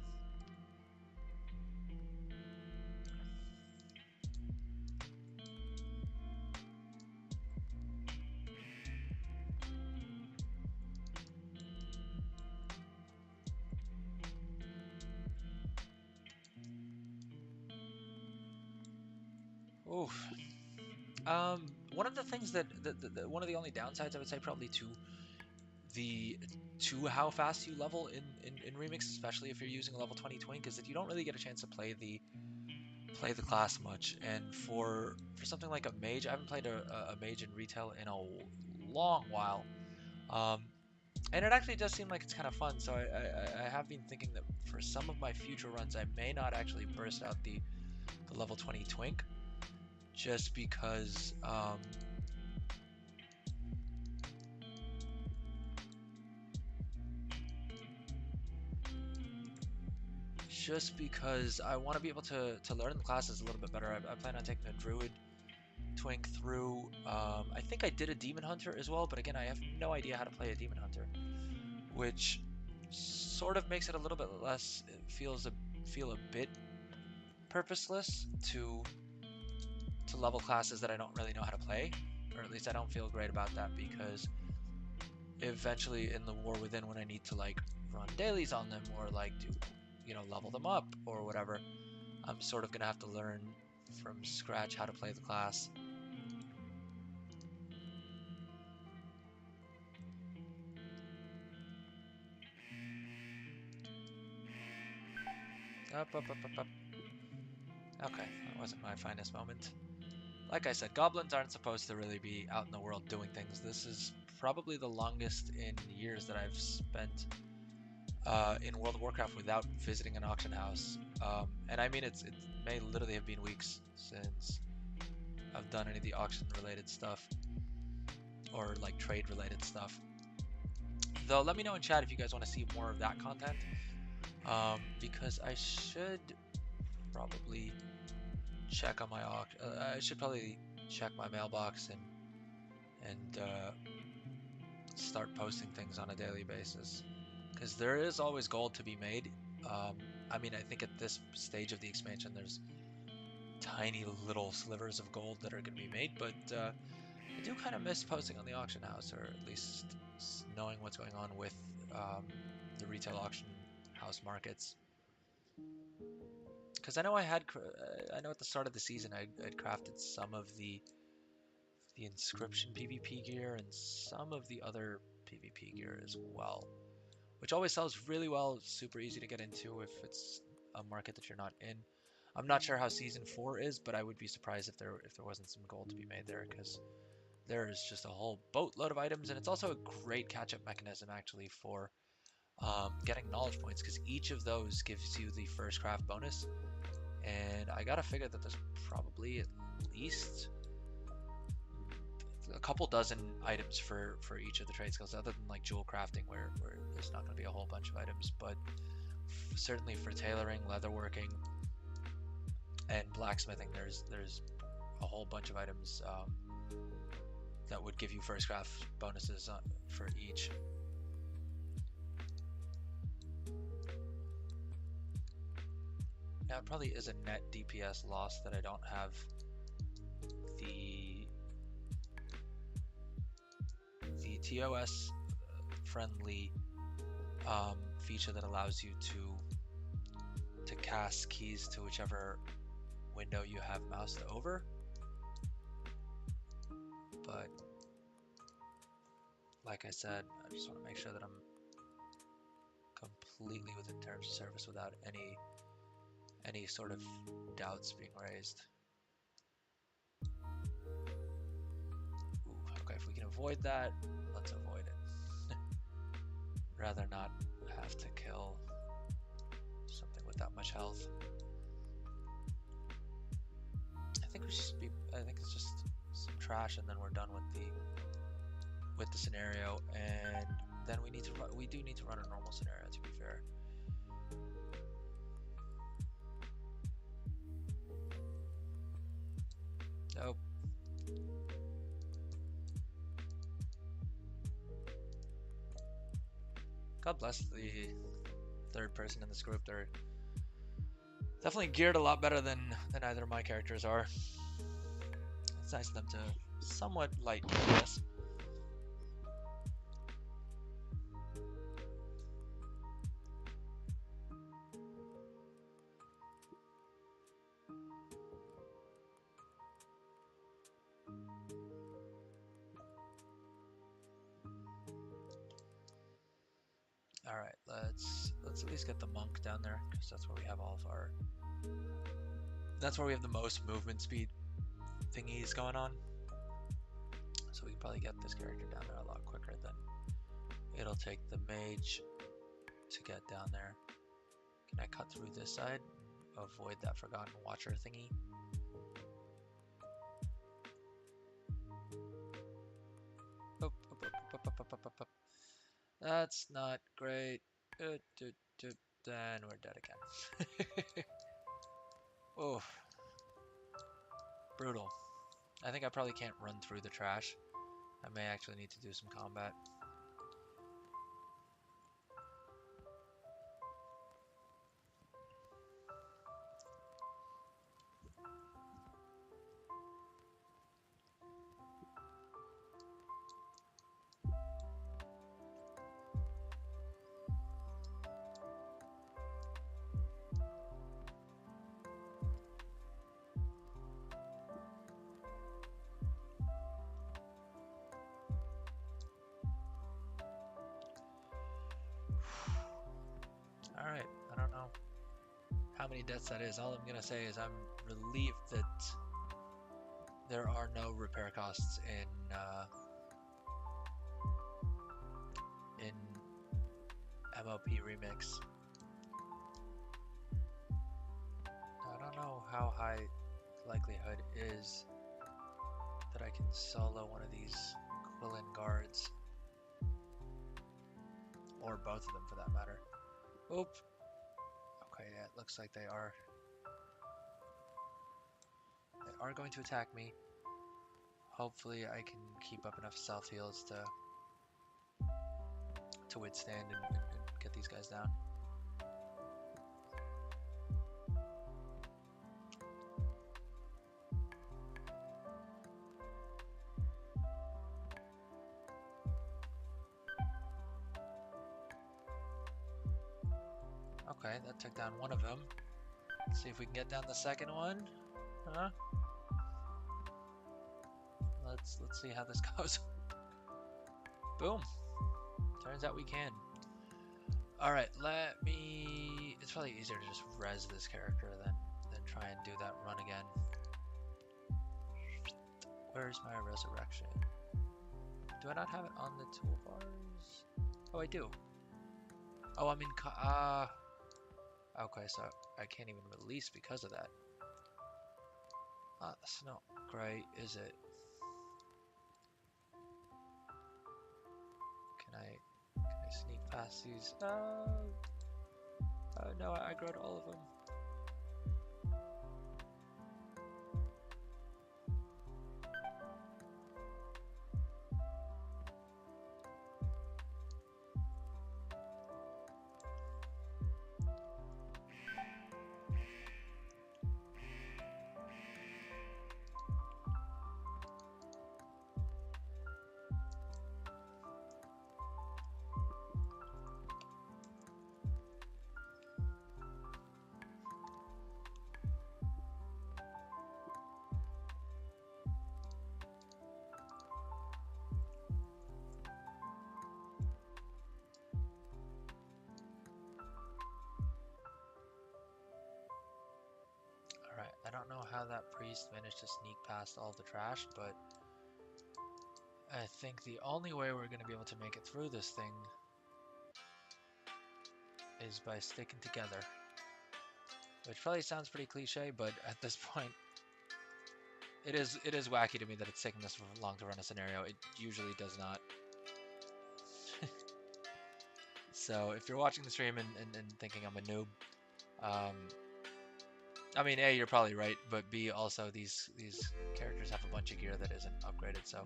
Oof. One of the things that one of the only downsides I would say probably to how fast you level in Remix, especially if you're using a level 20 twink, is that you don't really get a chance to play the class much. And for something like a mage, I haven't played a mage in retail in a long while. And it actually does seem like it's kind of fun. So I have been thinking that for some of my future runs, I may not actually burst out the level 20 twink, just because I want to be able to learn the classes a little bit better. I plan on taking a druid twink through. I think I did a demon hunter as well, but again, I have no idea how to play a demon hunter, which sort of makes it a little bit less. It feel a bit purposeless to level classes that I don't really know how to play, or at least I don't feel great about that, because eventually in the War Within, when I need to like run dailies on them or like do, you know, level them up or whatever, I'm sort of gonna have to learn from scratch how to play the class. Up. Okay, that wasn't my finest moment. Like I said, goblins aren't supposed to really be out in the world doing things. This is probably the longest in years that I've spent in World of Warcraft without visiting an auction house. And I mean, it may literally have been weeks since I've done any of the auction related stuff or like trade related stuff. Though let me know in chat if you guys want to see more of that content, because I should probably check on my I should probably check my mailbox and start posting things on a daily basis, because there is always gold to be made. I mean, I think at this stage of the expansion, there's tiny little slivers of gold that are going to be made, but I do kind of miss posting on the auction house, or at least knowing what's going on with the retail auction house markets. Because I know I know at the start of the season I'd crafted some of the inscription PvP gear and some of the other PvP gear as well, which always sells really well. It's super easy to get into if it's a market that you're not in. I'm not sure how season 4 is, but I would be surprised if there wasn't some gold to be made there, because there is just a whole boatload of items, and it's also a great catch-up mechanism actually for getting knowledge points, because each of those gives you the first craft bonus, and I gotta figure that there's probably at least a couple dozen items for each of the trade skills, other than like jewel crafting where there's not going to be a whole bunch of items, but certainly for tailoring, leatherworking, And blacksmithing, there's a whole bunch of items that would give you first craft bonuses for each. Now it probably is a net DPS loss that I don't have the TOS friendly feature that allows you to cast keys to whichever window you have moused over. But like I said, I just want to make sure that I'm completely within terms of service without any sort of doubts being raised. Ooh, okay, if we can avoid that, let's avoid it. Rather not have to kill something with that much health. I think it's just some trash, and then we're done with the scenario, and then we do need to run a normal scenario, to be fair. Nope. God bless the third person in this group. They're definitely geared a lot better than either of my characters are. It's nice of them to somewhat lighten this. All right, let's at least get the monk down there, because that's where we have all of our. That's where we have the most movement speed thingies going on. So we can probably get this character down there a lot quicker than it'll take the mage to get down there. Can I cut through this side? Avoid that forgotten watcher thingy. Up, up, up, up, up, up, up, up, up. That's not great. Then we're dead again. Oh, brutal. I think I probably can't run through the trash. I may actually need to do some combat. Alright, I don't know how many deaths that is. All I'm gonna say is I'm relieved that there are no repair costs in MoP Remix. I don't know how high the likelihood is that I can solo one of these Quillen guards, or both of them for that matter. Oop. Okay, yeah, it looks like they are going to attack me. Hopefully I can keep up enough self heals to withstand and get these guys down. Okay, that took down one of them. Let's see if we can get down the second one. Huh? Let's see how this goes. Boom. Turns out we can. Alright, it's probably easier to just res this character than try and do that run again. Where's my resurrection? Do I not have it on the toolbars? Oh, I do. Oh, I'm in okay, so I can't even release because of that. That's not great, is it? Can I sneak past these? Oh no, I aggroed all of them. how that priest managed to sneak past all the trash, but I think the only way we're going to be able to make it through this thing is by sticking together. Which probably sounds pretty cliche, but at this point, it is wacky to me that it's taking this long to run a scenario. It usually does not. So if you're watching the stream and thinking I'm a noob, I mean, A, you're probably right, but B, also these characters have a bunch of gear that isn't upgraded, so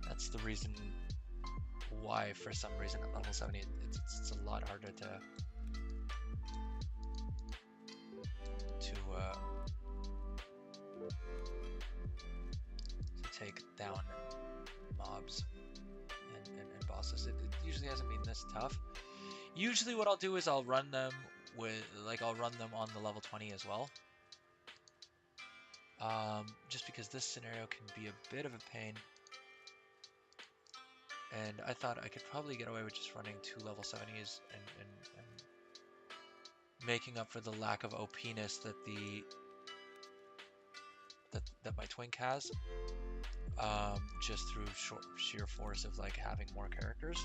that's the reason why, for some reason, at level 70, it's a lot harder to take down mobs and bosses. It usually hasn't been this tough. Usually what I'll do is I'll run them on the level 20 as well. Just because this scenario can be a bit of a pain. And I thought I could probably get away with just running 2 level 70s and making up for the lack of OP-ness that that my twink has, just through sheer force of like having more characters.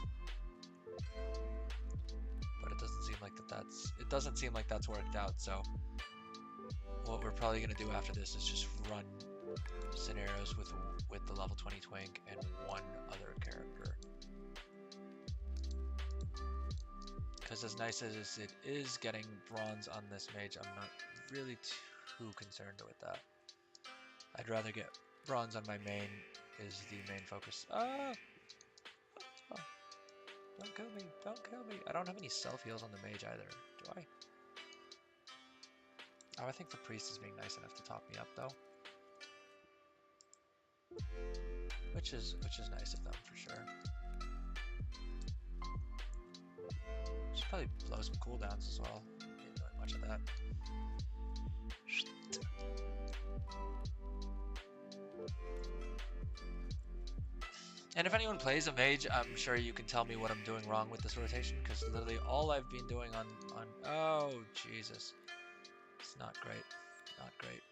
But it doesn't seem like that's worked out. So what we're probably gonna do after this is just run scenarios with the level 20 twink and one other character. Because as nice as it is getting bronze on this mage, I'm not really too concerned with that. I'd rather get bronze on my main, is the main focus. Ah! Oh. Don't kill me, don't kill me. I don't have any self-heals on the mage either, do I? Oh, I think the priest is being nice enough to top me up though. Which is nice of them for sure. Should probably blow some cooldowns as well. Didn't doing much of that. And if anyone plays a mage, I'm sure you can tell me what I'm doing wrong with this rotation, because literally all I've been doing on oh Jesus, it's not great, not great.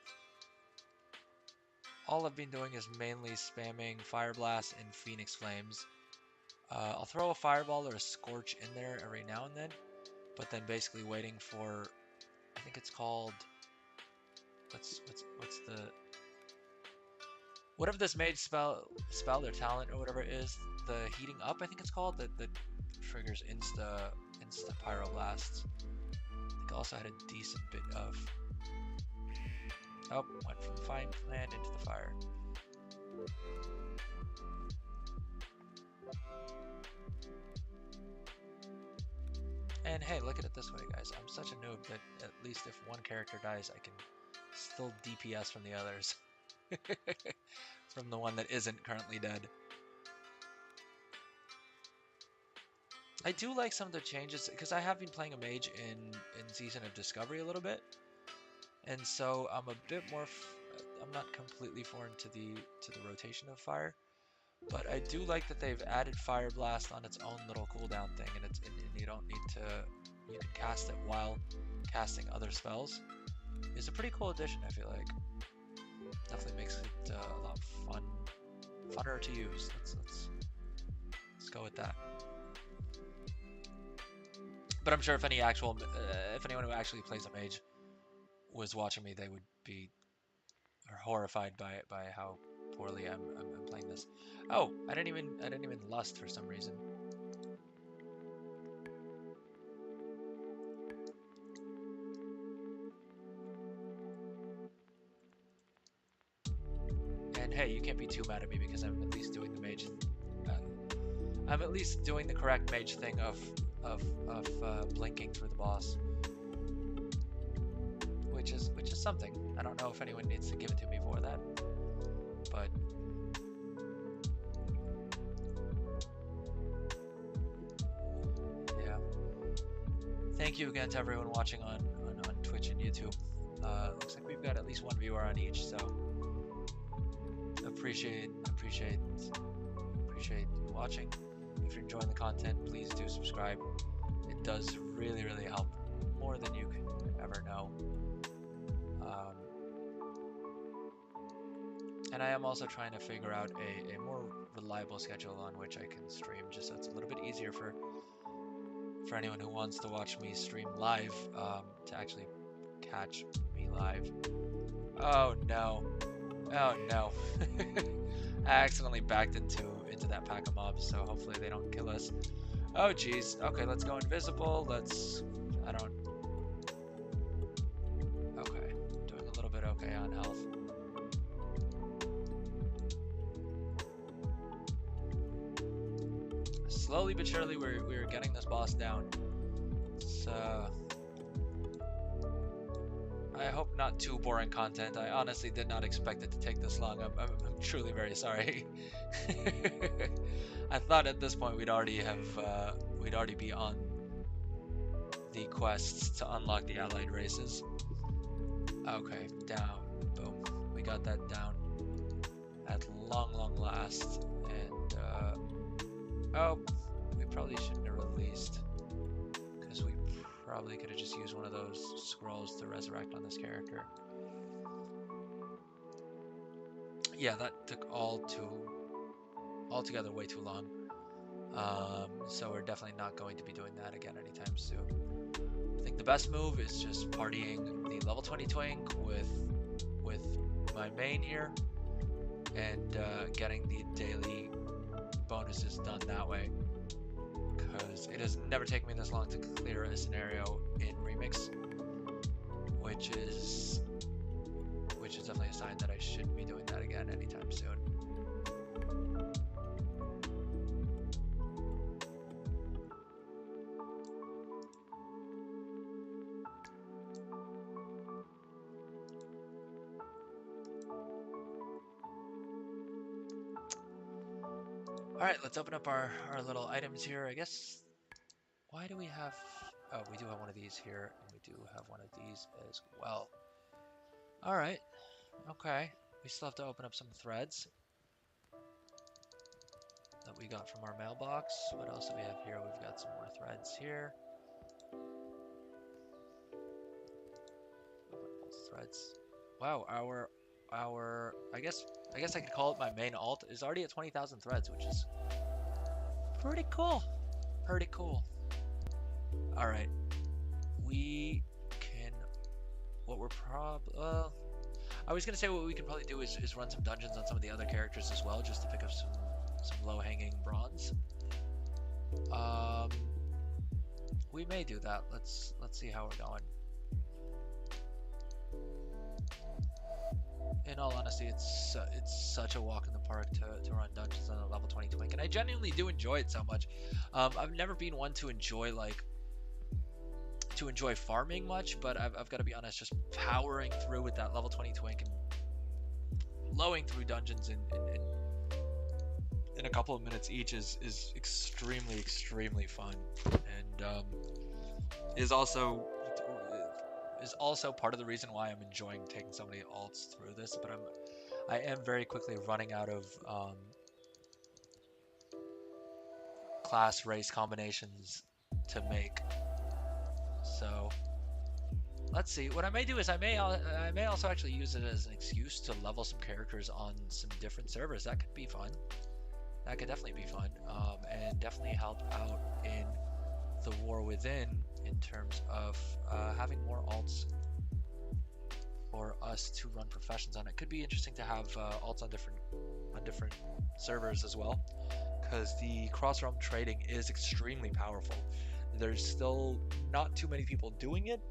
All I've been doing is mainly spamming Fire Blast and Phoenix Flames. I'll throw a Fireball or a Scorch in there every now and then, but then basically waiting for, I think it's called, what's the, whatever this mage spell or talent or whatever it is, the heating up, I think it's called, that triggers insta Pyroblasts. I think I also had a decent bit of, oh, went from fine land into the fire. And hey, look at it this way, guys. I'm such a noob that at least if one character dies, I can still DPS from the others. From the one that isn't currently dead. I do like some of the changes, because I have been playing a mage in Season of Discovery a little bit. And so I'm a bit more, I'm not completely foreign to the rotation of fire. But I do like that they've added Fire Blast on its own little cooldown thing, and you don't need to, you can cast it while casting other spells. It's a pretty cool addition, I feel like. Definitely makes it a lot funner to use. Let's go with that. But I'm sure if anyone who actually plays a mage was watching me, they would be horrified by how poorly I'm playing this. Oh, I didn't even lust for some reason. And hey, you can't be too mad at me because I'm at least doing the mage. I'm at least doing the correct mage thing of blinking through the boss, which is something. I don't know if anyone needs to give it to me for that, but yeah. Thank you again to everyone watching on Twitch and YouTube. Looks like we've got at least one viewer on each, so appreciate you watching. If you're enjoying the content, please do subscribe. It does really really help, more than you can ever know. And I am also trying to figure out a more reliable schedule on which I can stream, just so it's a little bit easier for anyone who wants to watch me stream live, to actually catch me live. Oh no. Oh no. I accidentally backed into that pack of mobs, so hopefully they don't kill us. Oh geez. Okay, let's go invisible. Okay. Doing a little bit okay on health. Slowly but surely we're getting this boss down. So I hope not too boring content. I honestly did not expect it to take this long. I'm truly very sorry. I thought at this point we'd already be on the quests to unlock the allied races. Okay, down. Boom. We got that down at long last. And oh, we probably shouldn't have released, because we probably could have just used one of those scrolls to resurrect on this character. Yeah, that took altogether way too long. So we're definitely not going to be doing that again anytime soon. I think the best move is just partying the level 20 twink with my main here, and getting the daily bonuses done that way. Because it has never taken me this long to clear a scenario in Remix, which is definitely a sign that I shouldn't be doing that again anytime soon. Alright, let's open up our little items here, I guess. Why do we have... Oh, we do have one of these here, and we do have one of these as well. Alright, okay. We still have to open up some threads that we got from our mailbox. What else do we have here? We've got some more threads here. Open up those threads. Wow, our I guess I could call it my main alt is already at 20,000 threads, which is pretty cool. Pretty cool. All right, we can. What we're I was gonna say what we can probably do is run some dungeons on some of the other characters as well, just to pick up some low-hanging bronze. We may do that. Let's see how we're going. In all honesty, it's such a walk in the park to run dungeons on a level 20 twink, and I genuinely do enjoy it so much. I've never been one to enjoy farming much, but I've got to be honest, just powering through with that level 20 twink and blowing through dungeons in a couple of minutes each is extremely fun, and is also part of the reason why I'm enjoying taking so many alts through this. But I am very quickly running out of class race combinations to make. So let's see. What I may do is I may also actually use it as an excuse to level some characters on some different servers. That could be fun. That could definitely be fun, and definitely help out in the war within in terms of having more alts for us to run professions on. It could be interesting to have alts on different servers as well, because the cross-realm trading is extremely powerful. There's still not too many people doing it.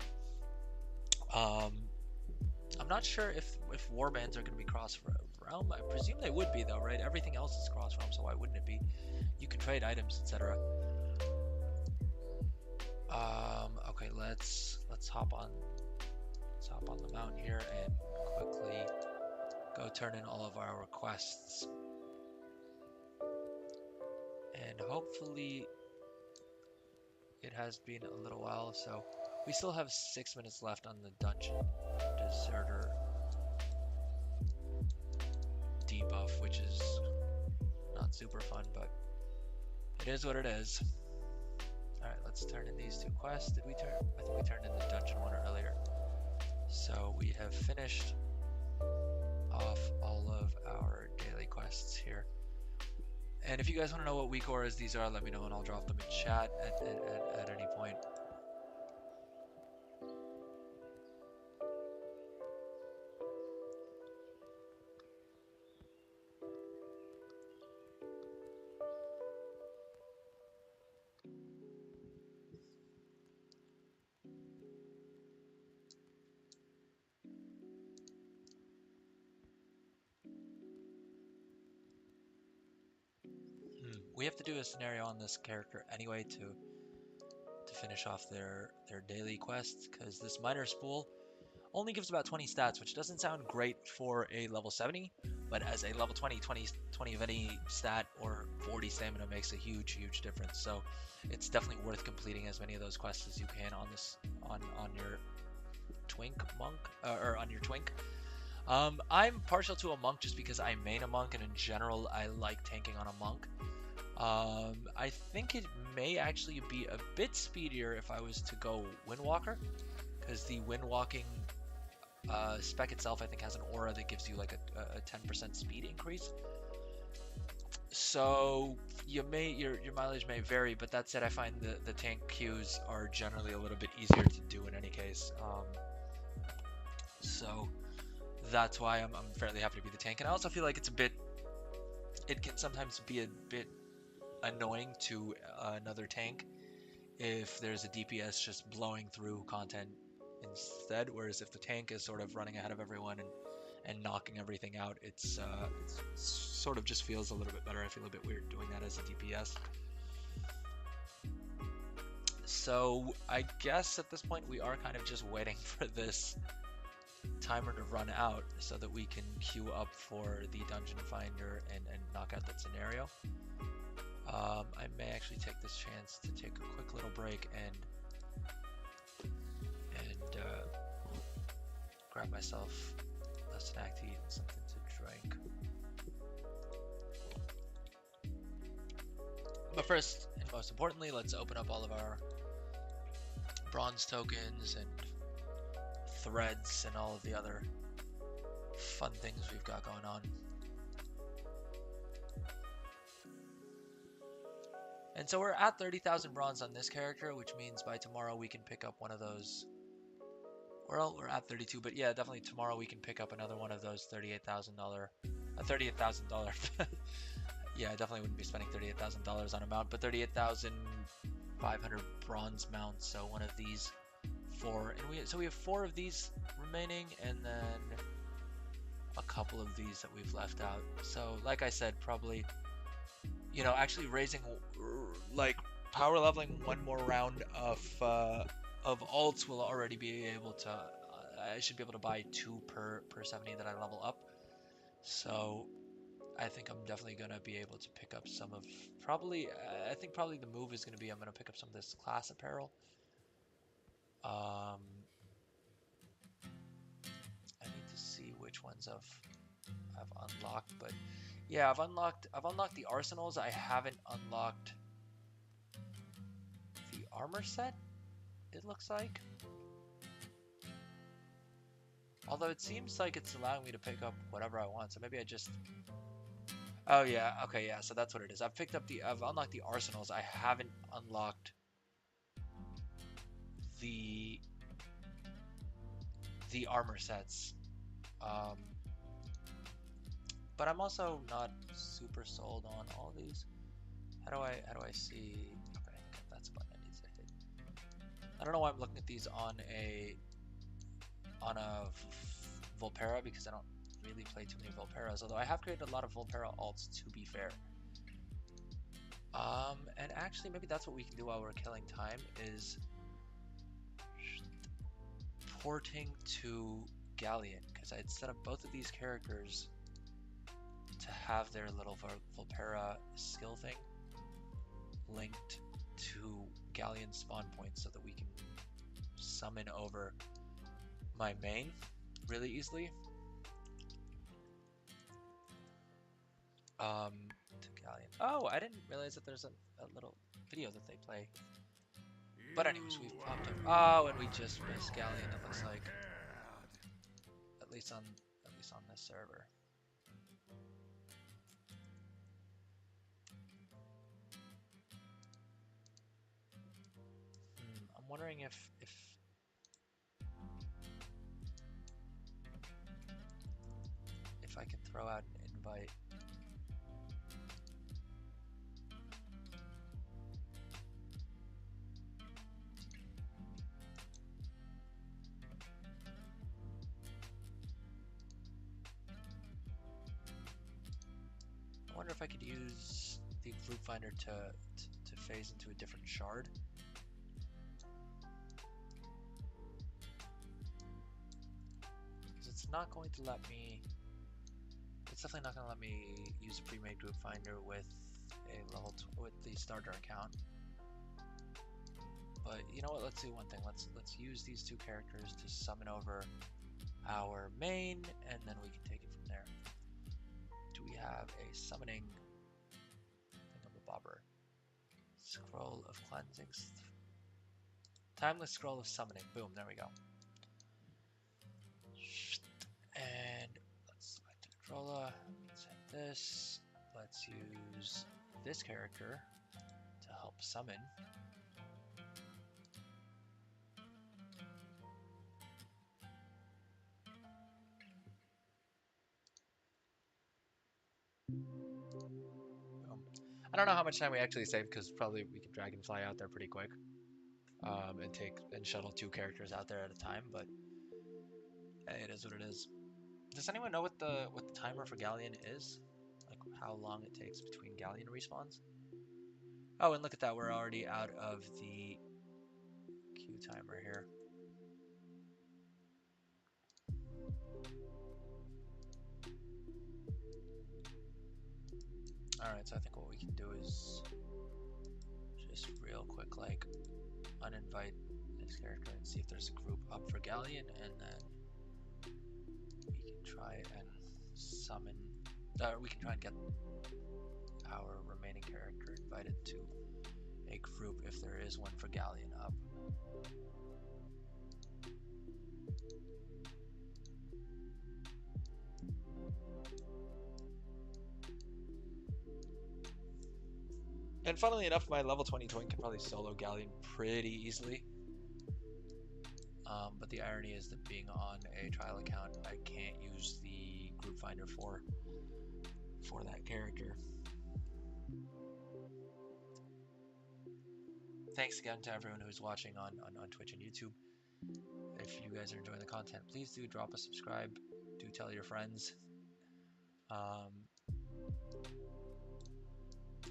I'm not sure if warbands are going to be cross-realm. I presume they would be though, right? Everything else is cross-realm, so why wouldn't it be? You can trade items, etc. Okay, let's hop on the mountain here and quickly go turn in all of our requests, and hopefully it has been a little while, so we still have 6 minutes left on the dungeon deserter debuff, which is not super fun, but it is what it is. Alright, let's turn in these 2 quests. Did we turn? I think we turned in the dungeon one earlier. So we have finished off all of our daily quests here. And if you guys want to know what weak auras these are, let me know and I'll drop them in chat at any point. We have to do a scenario on this character anyway to finish off their daily quests, because this minor spool only gives about 20 stats, which doesn't sound great for a level 70, but as a level 20 of any stat or 40 stamina makes a huge difference. So it's definitely worth completing as many of those quests as you can on this on your twink monk or on your twink. I'm partial to a monk just because I main a monk, and in general I like tanking on a monk. I think it may actually be a bit speedier if I was to go Windwalker, because the Windwalking spec itself I think has an aura that gives you like a 10% speed increase. So your mileage may vary, but that said, I find the tank queues are generally a little bit easier to do in any case. So that's why I'm fairly happy to be the tank, and I also feel like it can sometimes be a bit annoying to another tank if there's a DPS just blowing through content instead, whereas if the tank is sort of running ahead of everyone and knocking everything out, it's sort of just feels a little bit better. I feel a bit weird doing that as a DPS. So I guess at this point we are kind of just waiting for this timer to run out so that we can queue up for the dungeon finder and knock out that scenario. I may actually take this chance to take a quick little break and grab myself a snack to eat and something to drink. But first and most importantly, let's open up all of our bronze tokens and threads and all of the other fun things we've got going on. And so we're at 30,000 bronze on this character, which means by tomorrow we can pick up one of those. Well, we're at 32, but yeah, definitely tomorrow we can pick up another one of those $38,000. Yeah, I definitely wouldn't be spending $38,000 on a mount, but 38,500 bronze mounts. So one of these four, and we have 4 of these remaining, and then a couple of these that we've left out. So like I said, probably, you know, actually raising, like, power leveling one more round of alts will already be able to, I should be able to buy 2 per 70 that I level up. So I think I'm definitely going to be able to pick up some of, I think probably the move is going to be, I'm going to pick up some of this class apparel. I need to see which ones I've unlocked, but yeah, I've unlocked the arsenals. I haven't unlocked the armor set, it looks like. Although it seems like it's allowing me to pick up whatever I want, so maybe I just... Oh yeah, okay, yeah, so that's what it is. I've unlocked the arsenals. I haven't unlocked the armor sets. But I'm also not super sold on all these. How do I see? Okay, that's a button I need to hit. I don't know why I'm looking at these on a Volpera, because I don't really play too many Volperas, although I have created a lot of Volpera alts, to be fair. And actually maybe that's what we can do while we're killing time, is porting to Galleon, because I had set up both of these characters to have their little Volpera skill thing linked to Galleon spawn points so that we can summon over my main really easily. To Galleon. Oh, I didn't realize that there's a little video that they play. But anyways, we've popped up. Oh, and we just missed Galleon, it looks like. At least on least on this server. I'm wondering if I can throw out an invite. I wonder if I could use the group finder to phase into a different shard. Because it's not going to let me. It's definitely not going to let me use a pre-made group finder with a with the starter account. But you know what? Let's do one thing. Let's use these two characters to summon over our main, and then we can take it from there. Do we have a summoning thingamabobber? Scroll of cleansing. Timeless scroll of summoning. Boom. There we go. And let's select a controller. Let's hit this. Let's use this character to help summon. I don't know how much time we actually saved because probably we could Dragonfly out there pretty quick, and shuttle 2 characters out there at a time. But hey, it is what it is. Does anyone know what the timer for Galleon is? Like how long it takes between Galleon respawns? Oh, and look at that, we're already out of the queue timer here. Alright, so I think what we can do is just real quick, like, uninvite this character and see if there's a group up for Galleon, and then we can try and summon, we can try and get our remaining character invited to a group if there is one for Galleon up. And funnily enough, my level 20 twink can probably solo Galleon pretty easily. But the irony is that being on a trial account, I can't use the group finder for that character. Thanks again to everyone who's watching on Twitch and YouTube. If you guys are enjoying the content, please do drop a subscribe. Do tell your friends.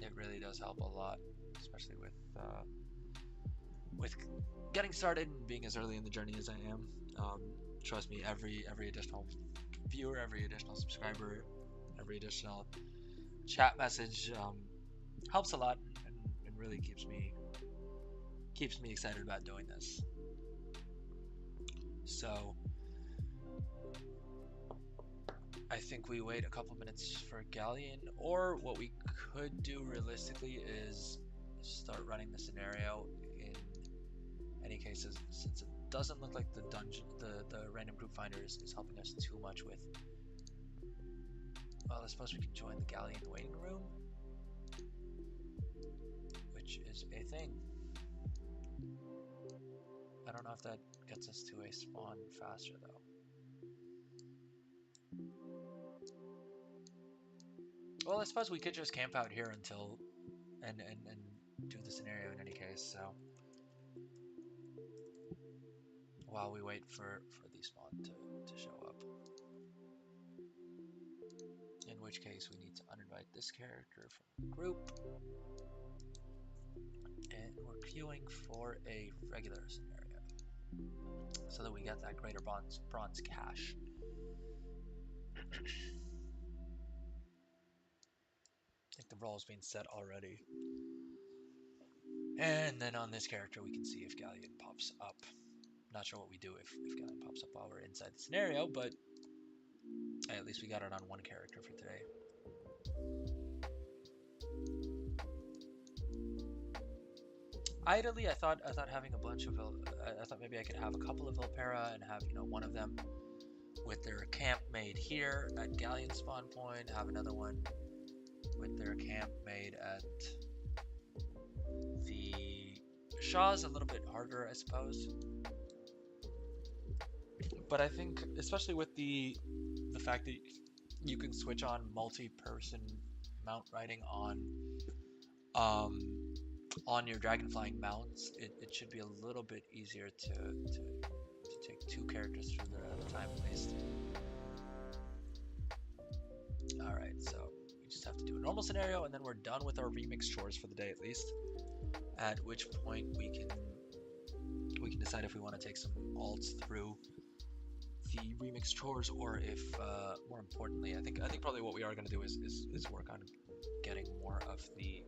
It really does help a lot, especially with getting started and being as early in the journey as I am. Trust me, every additional viewer, every additional subscriber, every additional chat message helps a lot, and really keeps me excited about doing this. So I think we wait a couple minutes for Galleon, or what we could do realistically is start running the scenario in any cases, since it doesn't look like the dungeon, the random group finder is helping us too much with. Well, I suppose we can join the Galleon waiting room, which is a thing. I don't know if that gets us to a spawn faster though. Well, I suppose we could just camp out here until and do the scenario in any case. So while we wait for the spawn to show up, in which case we need to uninvite this character from the group, and we're queuing for a regular scenario so that we get that greater bronze cache. I think the role's been set already. And then on this character we can see if Galleon pops up. Not sure what we do if Galleon pops up while we're inside the scenario, but hey, at least we got it on one character for today. Ideally, I thought having a bunch of I thought maybe I could have a couple of Vilpera and have, you know, one of them with their camp made here at Galleon spawn point, have another one with their camp made at the Shaw's. A little bit harder, I suppose. But I think, especially with the fact that you can switch on multi-person mount riding on your Dragonflying mounts, it should be a little bit easier to take two characters through there at a time at least. Alright, so we just have to do a normal scenario and then we're done with our remix chores for the day at least. At which point we can decide if we want to take some alts through the remix chores, or if more importantly, I think probably what we are going to do is work on getting more of the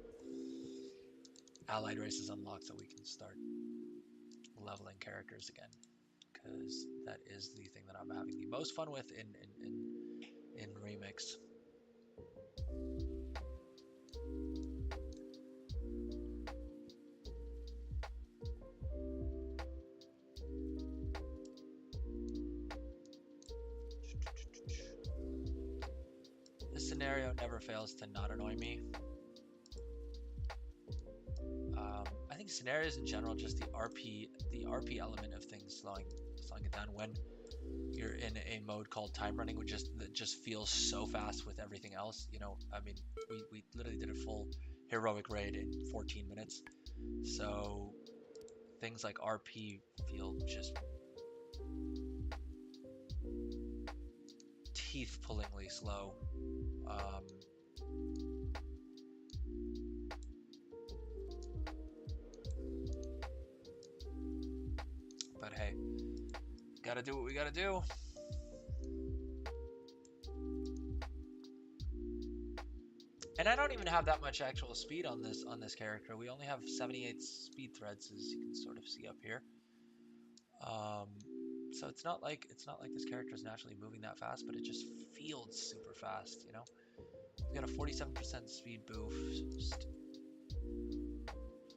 allied races unlocked so we can start leveling characters again, because that is the thing that I'm having the most fun with in remix. This scenario never fails to not annoy me. I think scenarios in general, just the RP element of things slowing it down when you're in a mode called Timerunning, that just feels so fast with everything else. You know, I mean, we literally did a full heroic raid in 14 minutes, so things like RP feel just teeth-pullingly slow. But hey, gotta do what we gotta do. And I don't even have that much actual speed on this character. We only have 78 speed threads, as you can sort of see up here. So it's not like this character is naturally moving that fast, but it just feels super fast, you know? We got a 47% speed boost.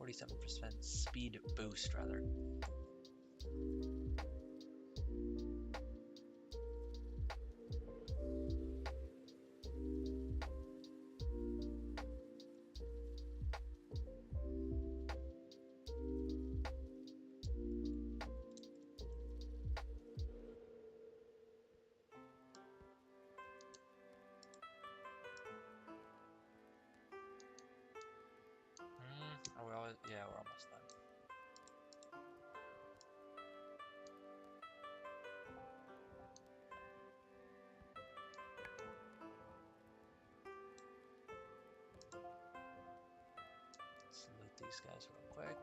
47% speed boost, rather. Yeah, we're almost done. Let's loot these guys real quick.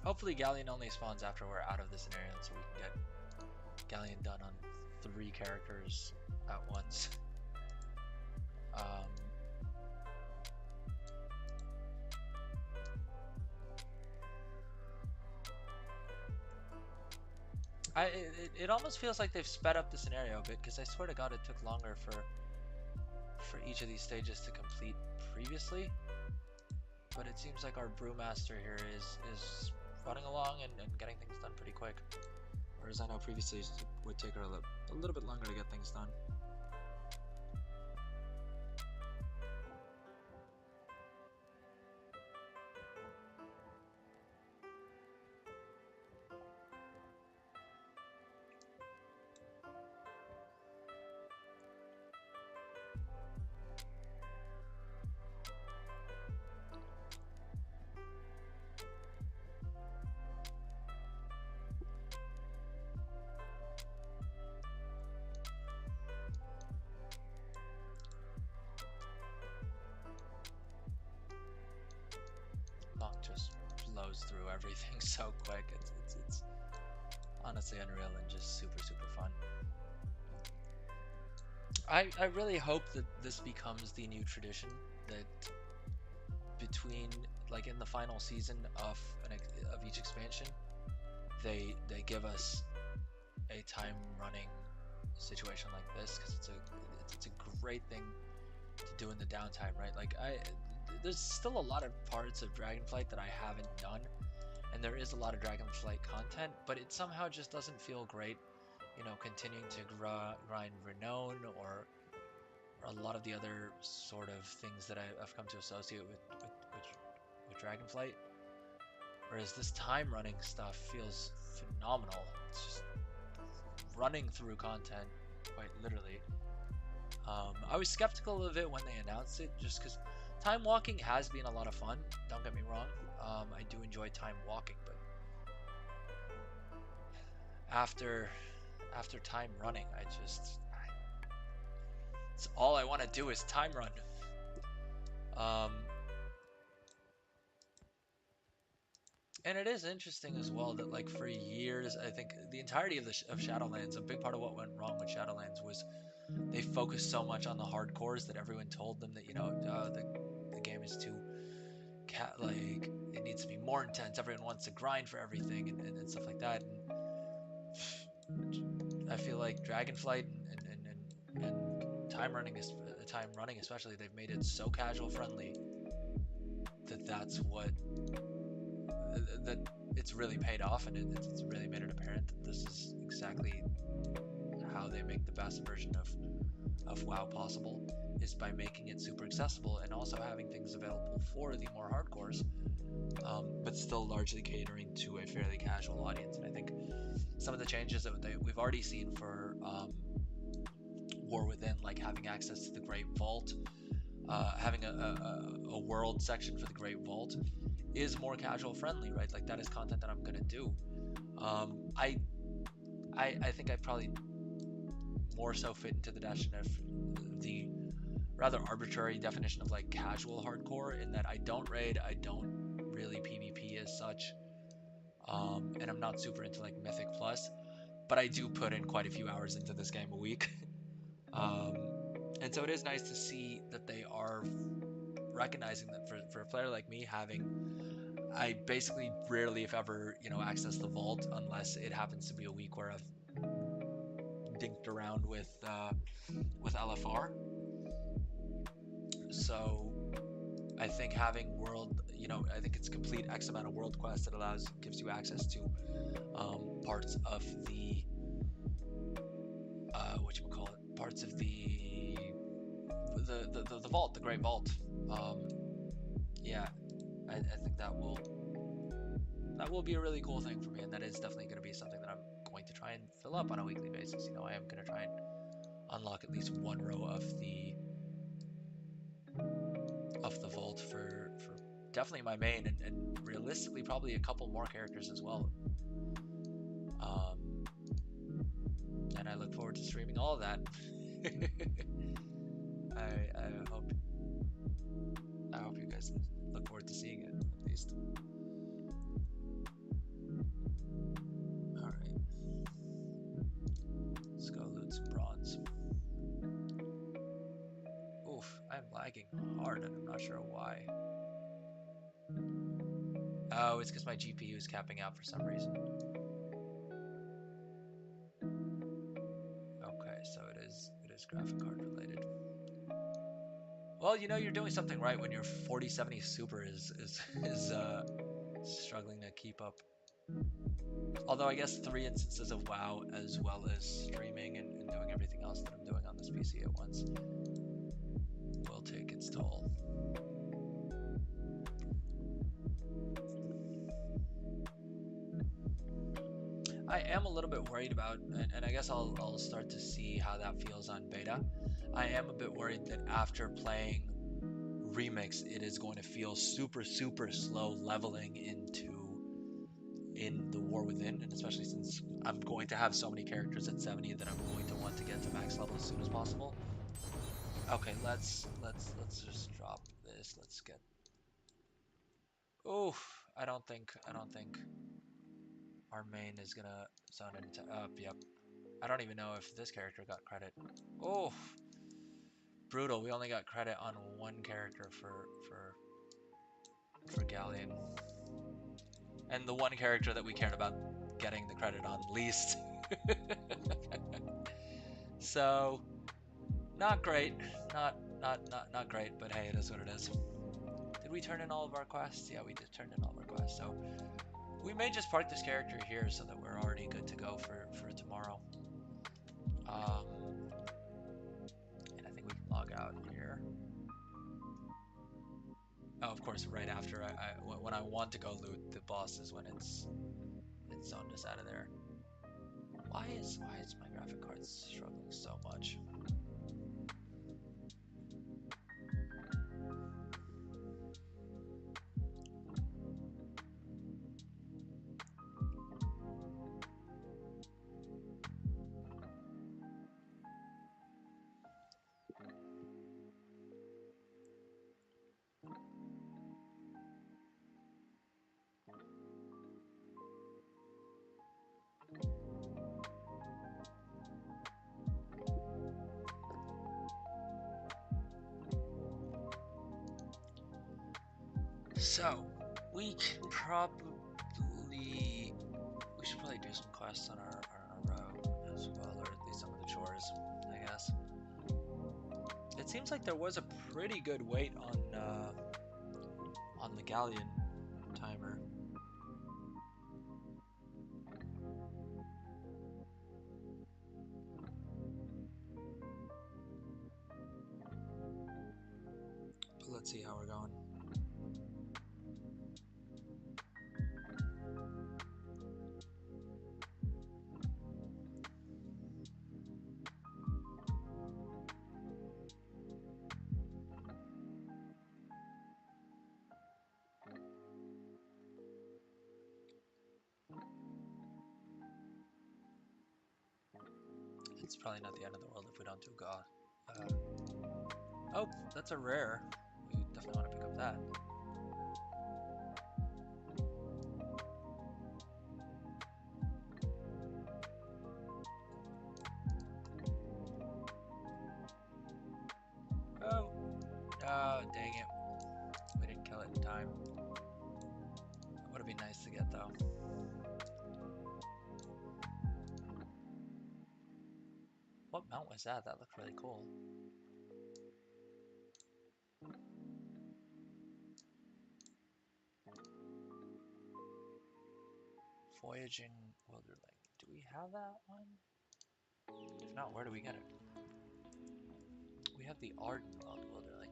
Hopefully Galleon only spawns after we're out of the scenario, so we can get Galleon done on 3 characters at once. It almost feels like they've sped up the scenario a bit, because I swear to God it took longer for each of these stages to complete previously. But it seems like our brewmaster here is running along and getting things done pretty quick. Whereas I know previously it would take her a little bit longer to get things done. Just blows through everything so quick. It's honestly unreal and just super fun. I really hope that this becomes the new tradition, that between, like, in the final season of each expansion, they give us a time running situation like this, because it's a great thing to do in the downtime, right? Like there's still a lot of parts of Dragonflight that I haven't done, and there is a lot of Dragonflight content, but it somehow just doesn't feel great, you know, continuing to grind renown or a lot of the other sort of things that I've come to associate with Dragonflight. Whereas this time running stuff feels phenomenal. It's just running through content, quite literally. I was skeptical of it when they announced it, just because time walking has been a lot of fun. Don't get me wrong. I do enjoy time walking, but after time running, it's all I want to do is time run. And it is interesting as well that, like, for years, I think the entirety of of Shadowlands, a big part of what went wrong with Shadowlands was they focused so much on the hardcores that everyone told them that, you know, the game is too like, it needs to be more intense. Everyone wants to grind for everything and stuff like that. And I feel like Dragonflight and time running especially, they've made it so casual friendly that's what that it's really paid off, and it's really made it apparent that this is exactly how they make the best version of WoW possible, is by making it super accessible and also having things available for the more hardcores, but still largely catering to a fairly casual audience. And I think some of the changes that we've already seen for War Within, like having access to the Great Vault, having a world section for the Great Vault, is more casual friendly, right? Like, that is content that I'm gonna do. I think I probably more so fit into the definition of the rather arbitrary definition of like casual hardcore, in that I don't raid, I don't really PvP as such, and I'm not super into like Mythic Plus, but I do put in quite a few hours into this game a week. And so it is nice to see that they are recognizing that for a player like me, I basically rarely, if ever, you know, access the vault unless it happens to be a week where I've dinked around with LFR. So I think having world, you know, I think it's complete X amount of world quests that gives you access to parts of the parts of the vault, the Great Vault. Yeah, I think that will be a really cool thing for me, and that is definitely going to be something that I'm going to try and fill up on a weekly basis. You know, I am going to try and unlock at least one row of the vault for definitely my main, and realistically probably a couple more characters as well. And I look forward to streaming all of that. I hope you guys look forward to seeing it, at least. Alright. Let's go loot some bronze. Oof, I'm lagging hard and I'm not sure why. Oh, it's because my GPU is capping out for some reason. Okay, so it is graphic card related. Well, you know, you're doing something right when your 4070 Super is struggling to keep up. Although I guess 3 instances of WoW, as well as streaming and doing everything else that I'm doing on this PC at once, will take its toll. I am a little bit worried about, and I guess I'll start to see how that feels on beta. I am a bit worried that after playing Remix, it is going to feel super slow leveling in the War Within, and especially since I'm going to have so many characters at 70 that I'm going to want to get to max level as soon as possible. Okay, let's just drop this. Let's get. Oof, I don't think our main is gonna sound into up. Yep. I don't even know if this character got credit. Oh, brutal. We only got credit on one character for Galleon, and the one character that we cared about getting the credit on least. So not great, not great, but hey, it is what it is. Did we turn in all of our quests? Yeah, we did turn in all of our quests. So we may just park this character here so that we're already good to go for tomorrow. And I think we can log out here. Oh, of course, right after when I want to go loot the bosses, when it's zoned us out of there. Why is my graphic card struggling so much? So we should probably do some quests on our route as well, or at least some of the chores, I guess. It seems like there was a pretty good wait on the galleon timer. But let's see how we're going. It's probably not the end of the world if we don't do God. Oh, that's a rare. We definitely want to pick up that. Oh, dang it. We didn't kill it in time. That would have been nice to get though. What mount was that? That looked really cool. Voyaging Wilderling. Do we have that one? If not, where do we get it? We have the Ardent Wilderling.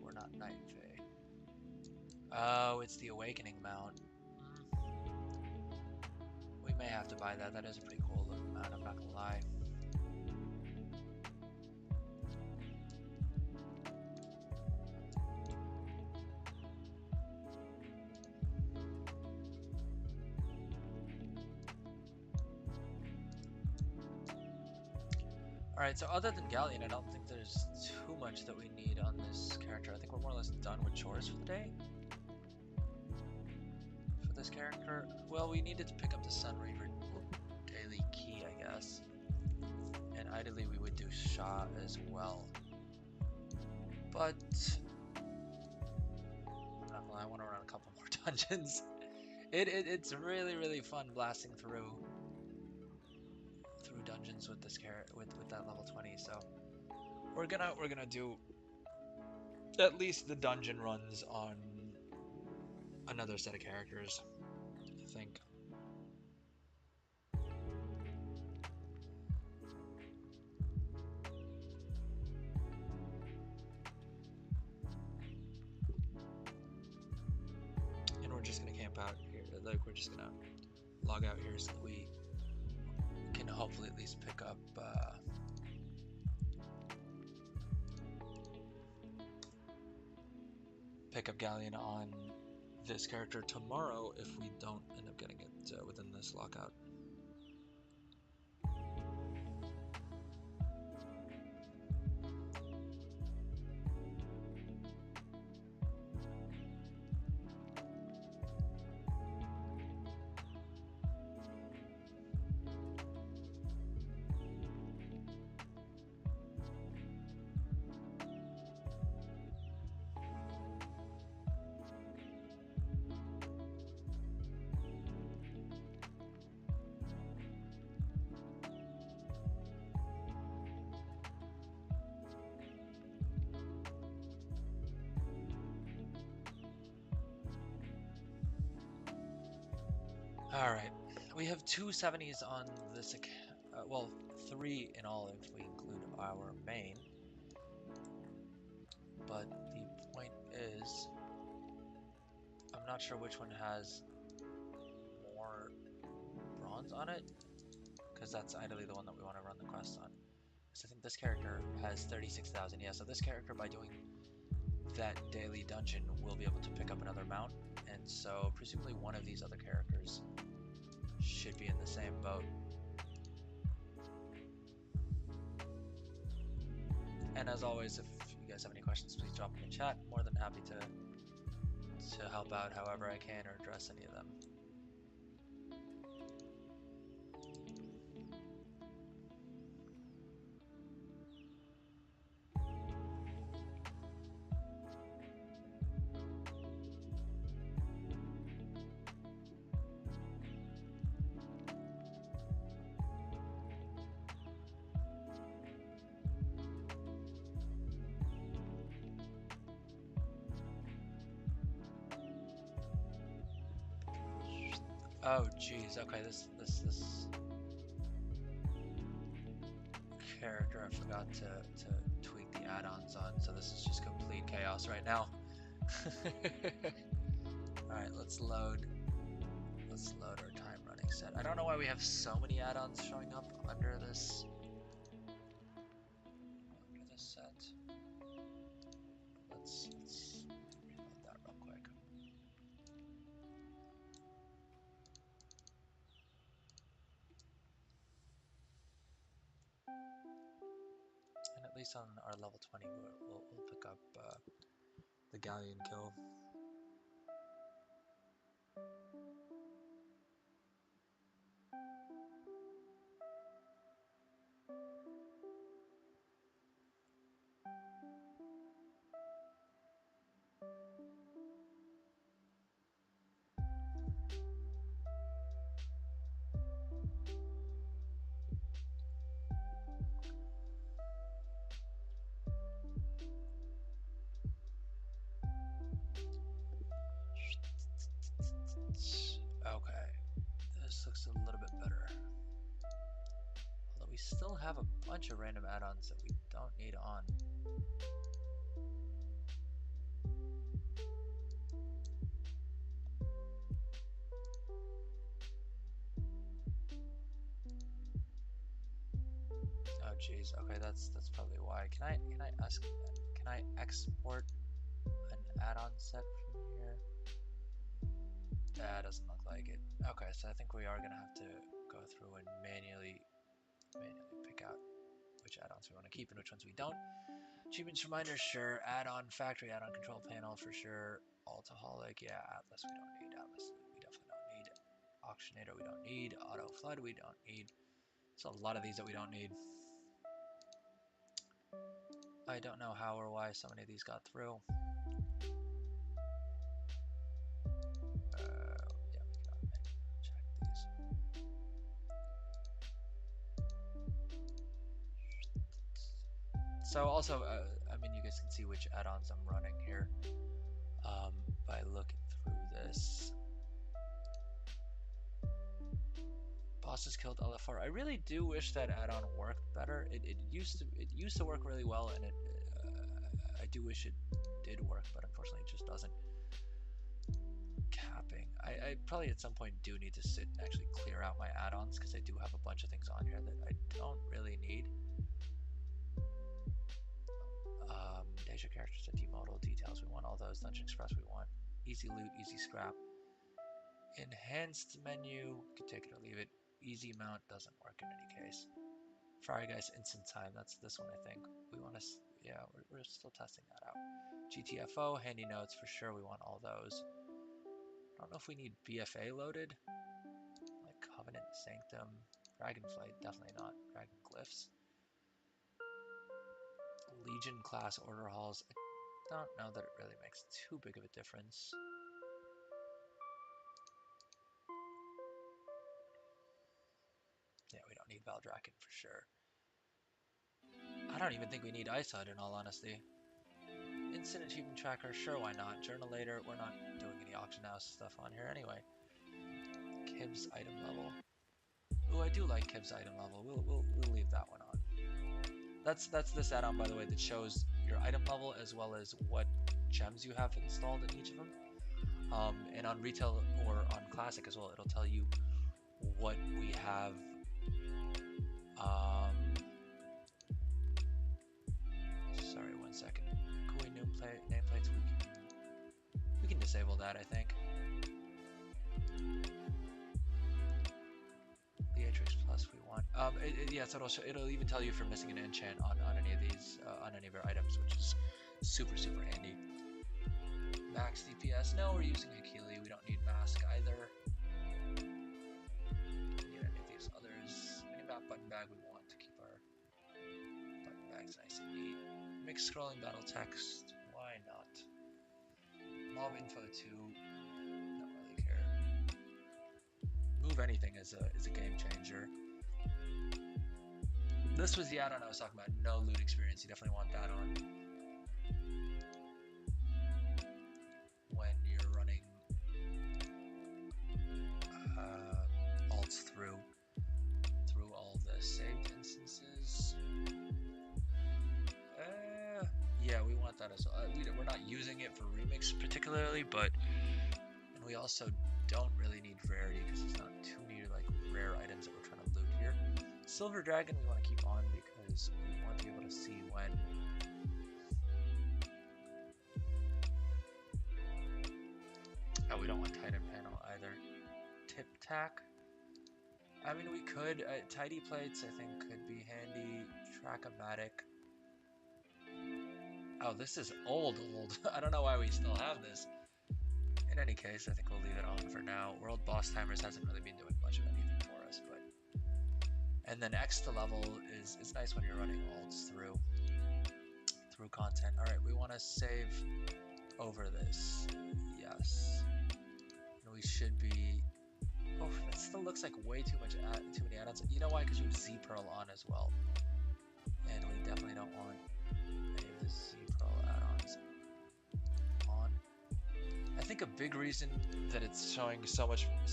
We're not Night Fae. Oh, it's the Awakening mount. We may have to buy that. That is a pretty cool looking mount, I'm not gonna lie. Alright, so other than Galleon, I don't think there's too much that we need on this character. I think we're more or less done with chores for the day. For this character. Well, we needed to pick up the Sunreaver daily key, I guess. And ideally we would do Shah as well. But I'm not gonna lie, I want to run a couple more dungeons. It's really fun blasting through dungeons with this with that level 20. So we're gonna do at least the dungeon runs on another set of characters, I think. And we're just gonna camp out here, like we're just gonna log out here so that we can hopefully at least pick up Galleon on this character tomorrow if we don't end up getting it within this lockout. Alright, we have 270s on this account. Well, 3 in all if we include our main. But the point is, I'm not sure which one has more bronze on it, because that's ideally the one that we want to run the quest on. So I think this character has 36,000. Yeah, so this character, by doing that daily dungeon, will be able to pick up another mount, and so presumably one of these other characters should be in the same boat. And as always, if you guys have any questions, please drop them in chat. More than happy to help out however I can or address any of them. Oh geez, okay, this character I forgot to tweak the add-ons on, so this is just complete chaos right now. Alright, let's load our time running set. I don't know why we have so many add-ons showing up under this set. Let's reload that real quick. And at least on our level 20, we'll pick up the galleon kill. Okay, this looks a little bit better. Although we still have a bunch of random add-ons that we don't need on. Oh geez, okay, that's probably why. Can I export an add-on set from here? That doesn't look like it. Okay, so I think we are gonna have to go through and manually pick out which add-ons we want to keep and which ones we don't. Achievements reminder, sure. Add-on factory, add-on control panel for sure. Altaholic, yeah. Atlas we don't need. Atlas we definitely don't need. Auctionator we don't need. Auto flood we don't need. There's a lot of these that we don't need. I don't know how or why so many of these got through. Yeah, we can check these. So also, I mean, you guys can see which add-ons I'm running here by looking through this. Bosses killed LFR. I really do wish that add-on worked better. It used to work really well, and I do wish it did work, but unfortunately it just doesn't. Capping. I probably at some point do need to sit and actually clear out my add-ons because I do have a bunch of things on here that I don't really need. Deja characters at T-modal details. We want all those. Dungeon Express we want. Easy loot, easy scrap. Enhanced menu, you can take it or leave it. Easy mount doesn't work in any case. Fry Guys instant time, that's this one I think. We want to, yeah, we're still testing that out. GTFO, handy notes for sure, we want all those. I don't know if we need BFA loaded. Like Covenant, Sanctum, Dragonflight, definitely not. Dragon Glyphs. Legion class order halls, I don't know that it really makes too big of a difference. Yeah, we don't need Valdraken for sure. I don't even think we need Ice Hut in all honesty. Instant achievement tracker, sure, why not? Journalator, we're not doing any auction house stuff on here anyway. Kiv's item level. Oh, I do like Kiv's item level. We'll leave that one on. That's this add-on, by the way, that shows your item level as well as what gems you have installed in each of them. And on retail or on classic as well, it'll tell you what we have. Sorry, 1 second. Cool nameplates. We can disable that, I think. Beatrix Plus we want. Yeah, so it'll even tell you if you're missing an enchant on any of these on any of your items, which is super handy. Max DPS. No, we're using Hakili. We don't need Mask either. Don't need any of these others. Minimap button bag we want to keep our button bags nice and neat. Mixed scrolling battle text. Why not? Mob info too. Don't really care. Move anything is a game changer. This was the add-on I was talking about. No loot experience. You definitely want that on when you're running alts through all the saved instances. Yeah, we want that as well. We're not using it for remix particularly, and we also don't really need rarity because there's not too many like rare items that we're trying to loot here. Silver Dragon we want to keep on because we want to be able to see when we don't want Titan Panel either. Tip Tack. I mean, we could. Tidy Plates, I think, could be handy. Track-O-Matic. Oh, this is old. I don't know why we still have this. In any case, I think we'll leave it on for now. World Boss Timers hasn't really been doing much of anything for us, but... And then X to level is nice when you're running alts through content. Alright, we want to save over this. Yes. And we should be... Oh, that still looks like way too many add-ons. You know why? Because we have Z Pearl on as well. And we definitely don't want any of the Z Pearl add-ons on. I think a big reason that it's showing so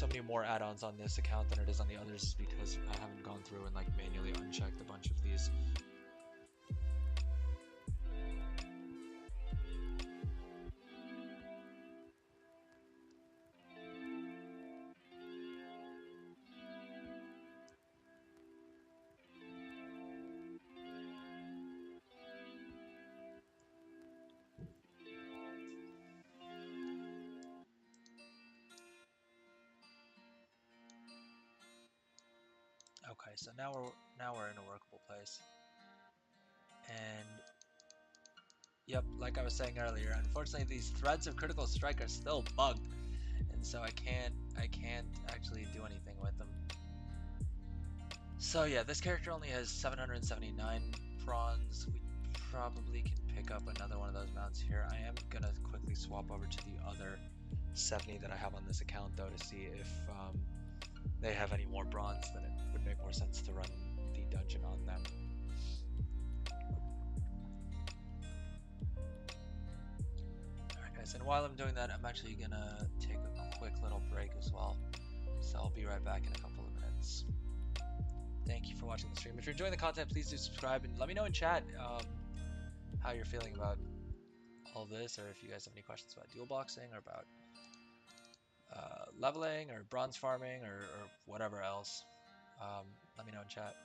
many more add-ons on this account than it is on the others is because I haven't gone through and like manually unchecked a bunch of these. Okay, so now we're in a workable place. And yep, like I was saying earlier, unfortunately these threads of critical strike are still bugged. And so I can't actually do anything with them. So yeah, this character only has 779 bronze. We probably can pick up another one of those mounts here. I am gonna quickly swap over to the other 70 that I have on this account though to see if they have any more bronze, then it would make more sense to run the dungeon on them. Alright guys, and while I'm doing that, I'm actually gonna take a quick little break as well. So I'll be right back in a couple of minutes. Thank you for watching the stream. If you're enjoying the content, please do subscribe and let me know in chat how you're feeling about all this, or if you guys have any questions about dual boxing or about leveling or bronze farming or whatever else. Let me know in chat.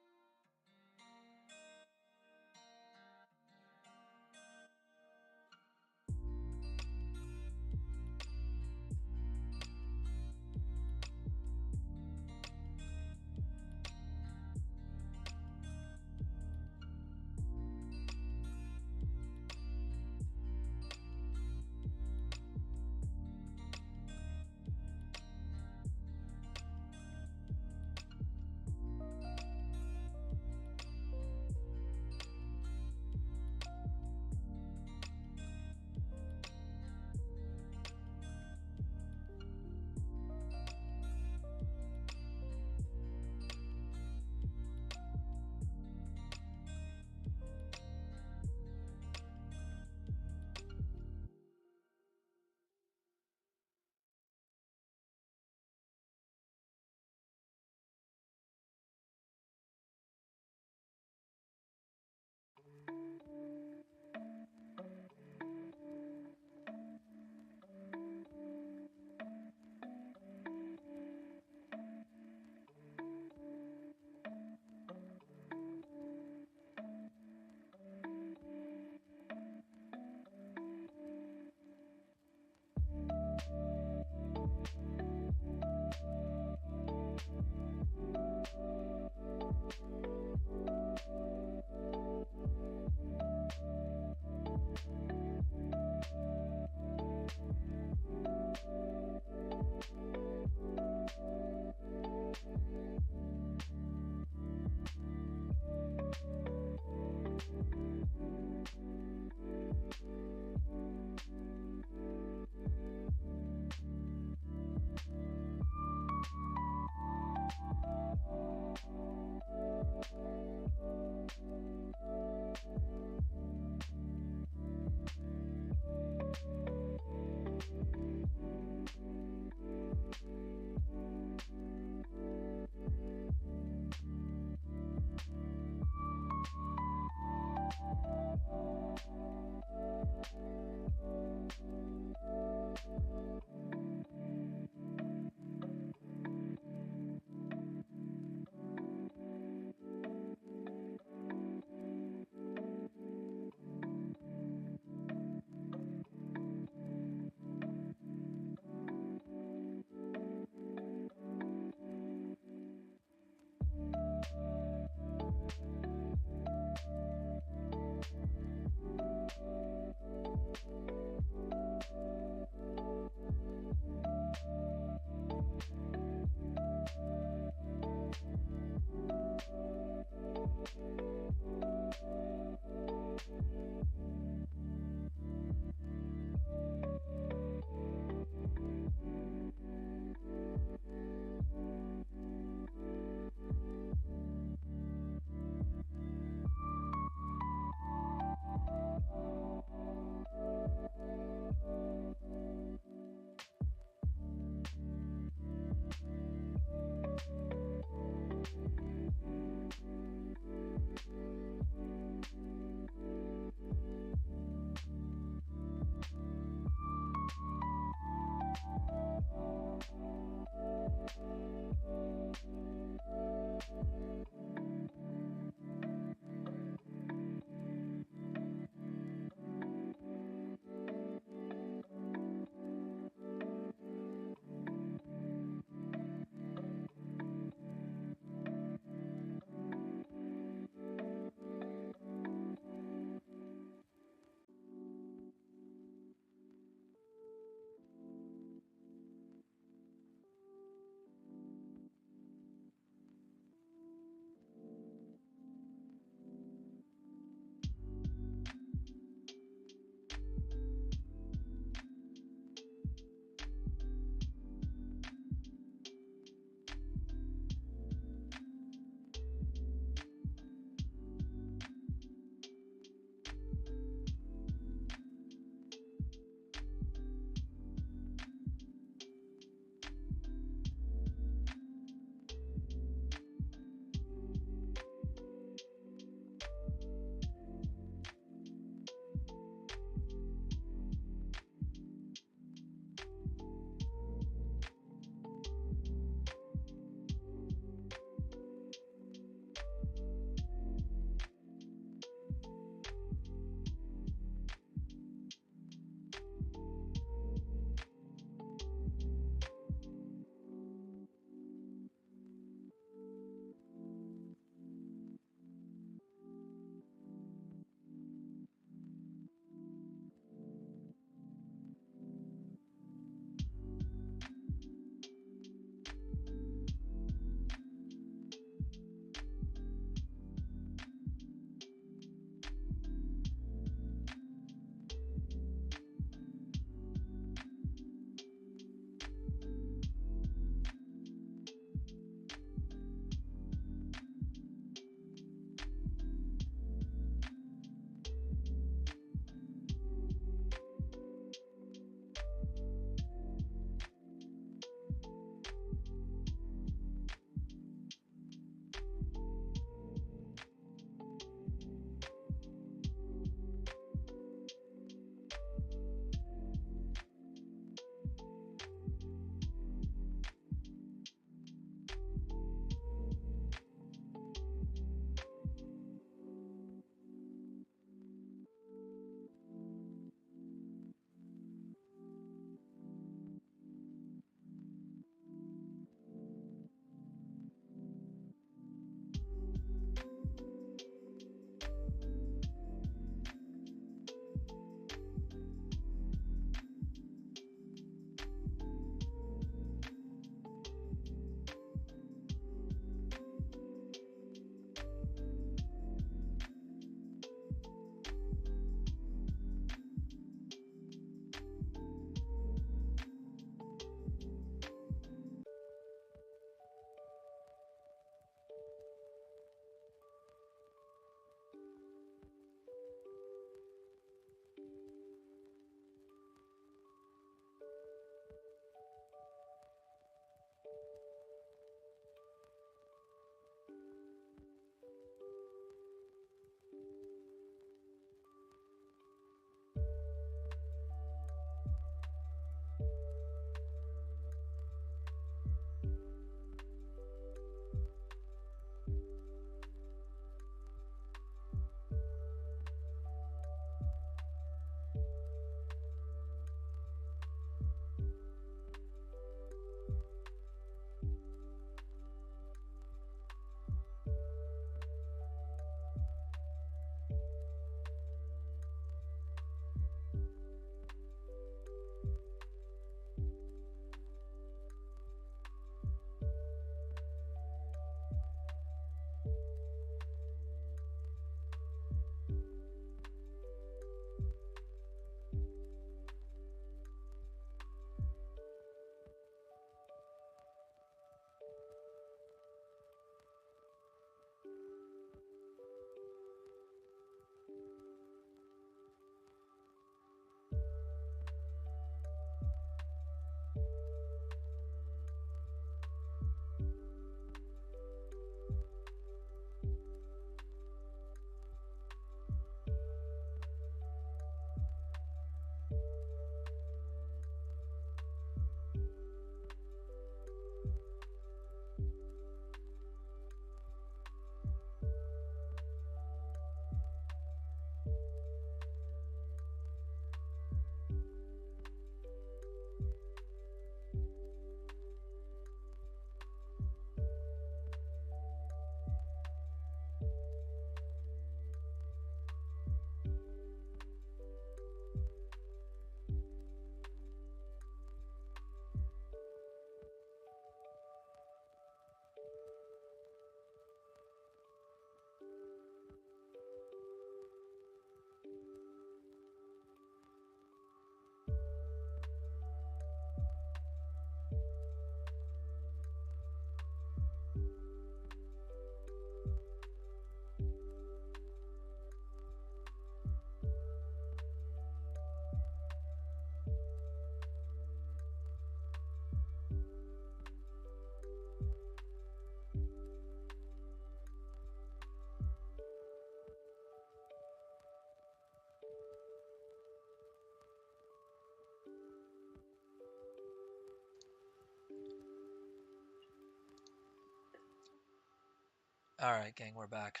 Alright, gang, we're back.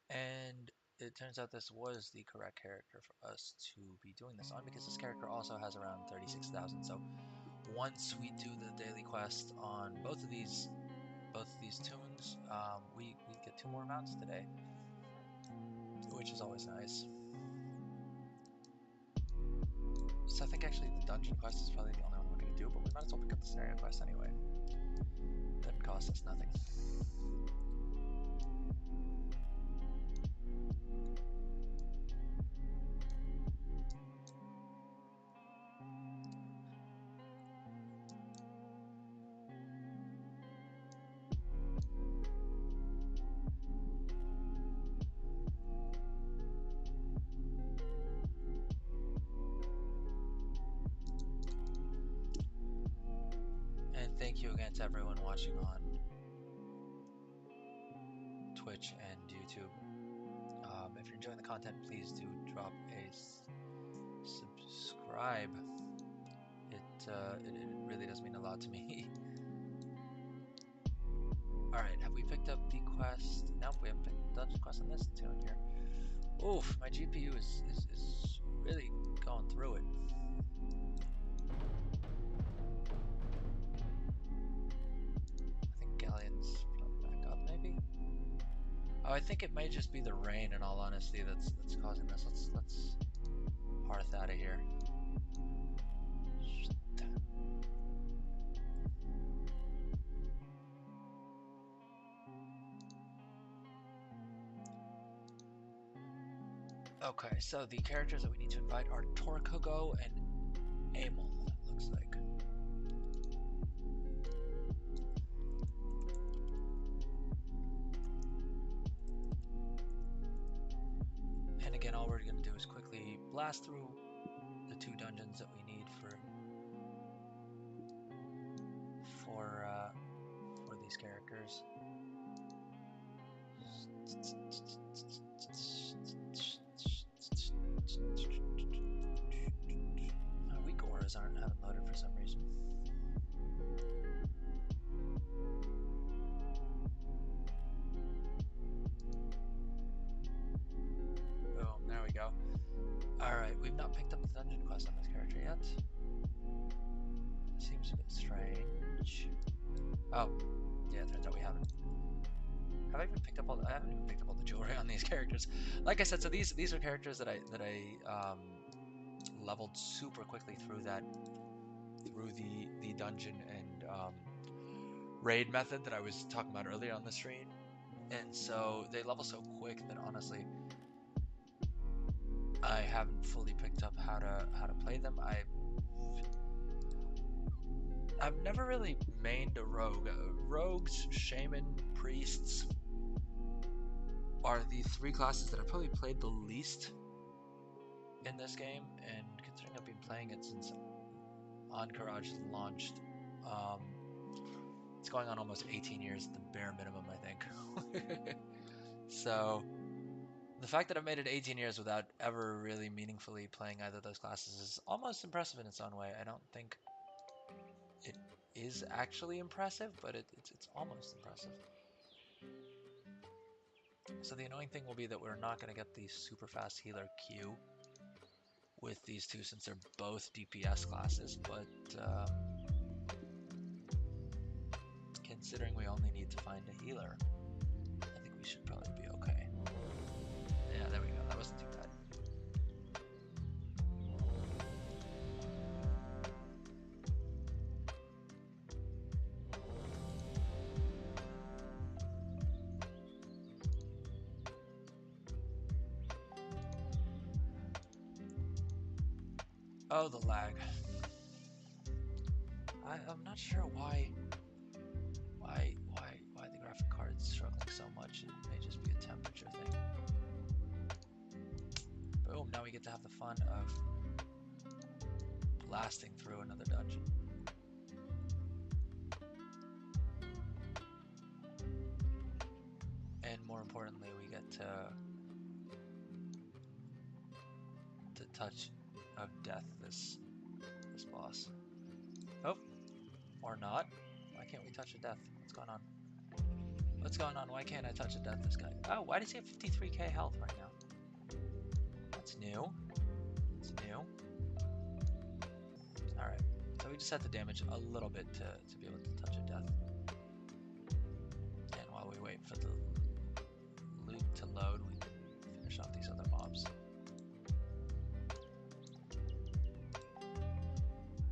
And it turns out this was the correct character for us to be doing this on, because this character also has around 36,000. So one sweet to the daily quest on both of these tunes. We get 2 more mounts today, which is always nice. So I think actually the dungeon quest is probably the only one we're going to do, but we might as well pick up the scenario quest anyway. Doesn't cost us nothing. And thank you again to everyone watching on Twitch and YouTube. If you're enjoying the content, please do drop a subscribe. It really does mean a lot to me. Alright, have we picked up the quest? Nope, we haven't picked the dungeon quest on this tune here. Oof, my GPU is really going through it. I think Galleon's back up, maybe? Oh, I think it might just be the rain, in all honesty, that's causing this. Let's hearth out of here. Okay, so the characters that we need to invite are Torkogo and Amel, it looks like. And again, all we're going to do is quickly blast through the 2 dungeons that we need for these characters. Weak auras haven't loaded for some reason. Boom, there we go. Alright, we've not picked up the dungeon quest on this character yet. Seems a bit strange. Oh, yeah, it turns out we haven't. Have I even picked up all? I haven't even picked up all the jewelry on these characters. Like I said, so these are characters that I leveled super quickly through the dungeon and raid method that I was talking about earlier on the stream. And so they level so quick that honestly, I haven't fully picked up how to play them. I've never really mained a rogue. Rogues, shaman, priests are the 3 classes that I've probably played the least in this game, and considering I've been playing it since Encourage launched, it's going on almost 18 years at the bare minimum, I think. So the fact that I've made it 18 years without ever really meaningfully playing either of those classes is almost impressive in its own way. I don't think it is actually impressive, but it's almost impressive. So the annoying thing will be that we're not going to get the super fast healer Q with these 2 since they're both DPS classes, but considering we only need to find a healer, I think we should probably be okay. Yeah, there we go. That wasn't too bad. Oh, the lag. I'm not sure why the graphic card's struggling so much. It may just be a temperature thing. Boom, now we get to have the fun of blasting through another dungeon. And more importantly, we get to touch of death this boss. Oh, or not. Why can't we touch a death? What's going on? What's going on? Why can't I touch a death this guy? Oh, why does he have 53k health right now? That's new. That's new. Alright, so we just have to damage a little bit to be able to touch a death. And while we wait for the loot to load, we can finish off these other mobs.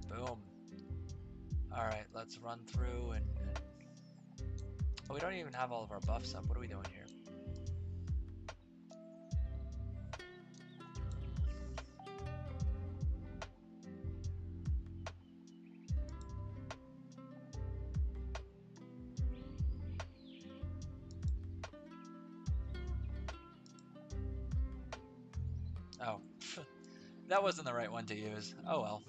Boom. Alright, let's run through and... Oh, we don't even have all of our buffs up. What are we doing here? Oh, that wasn't the right one to use. Oh well.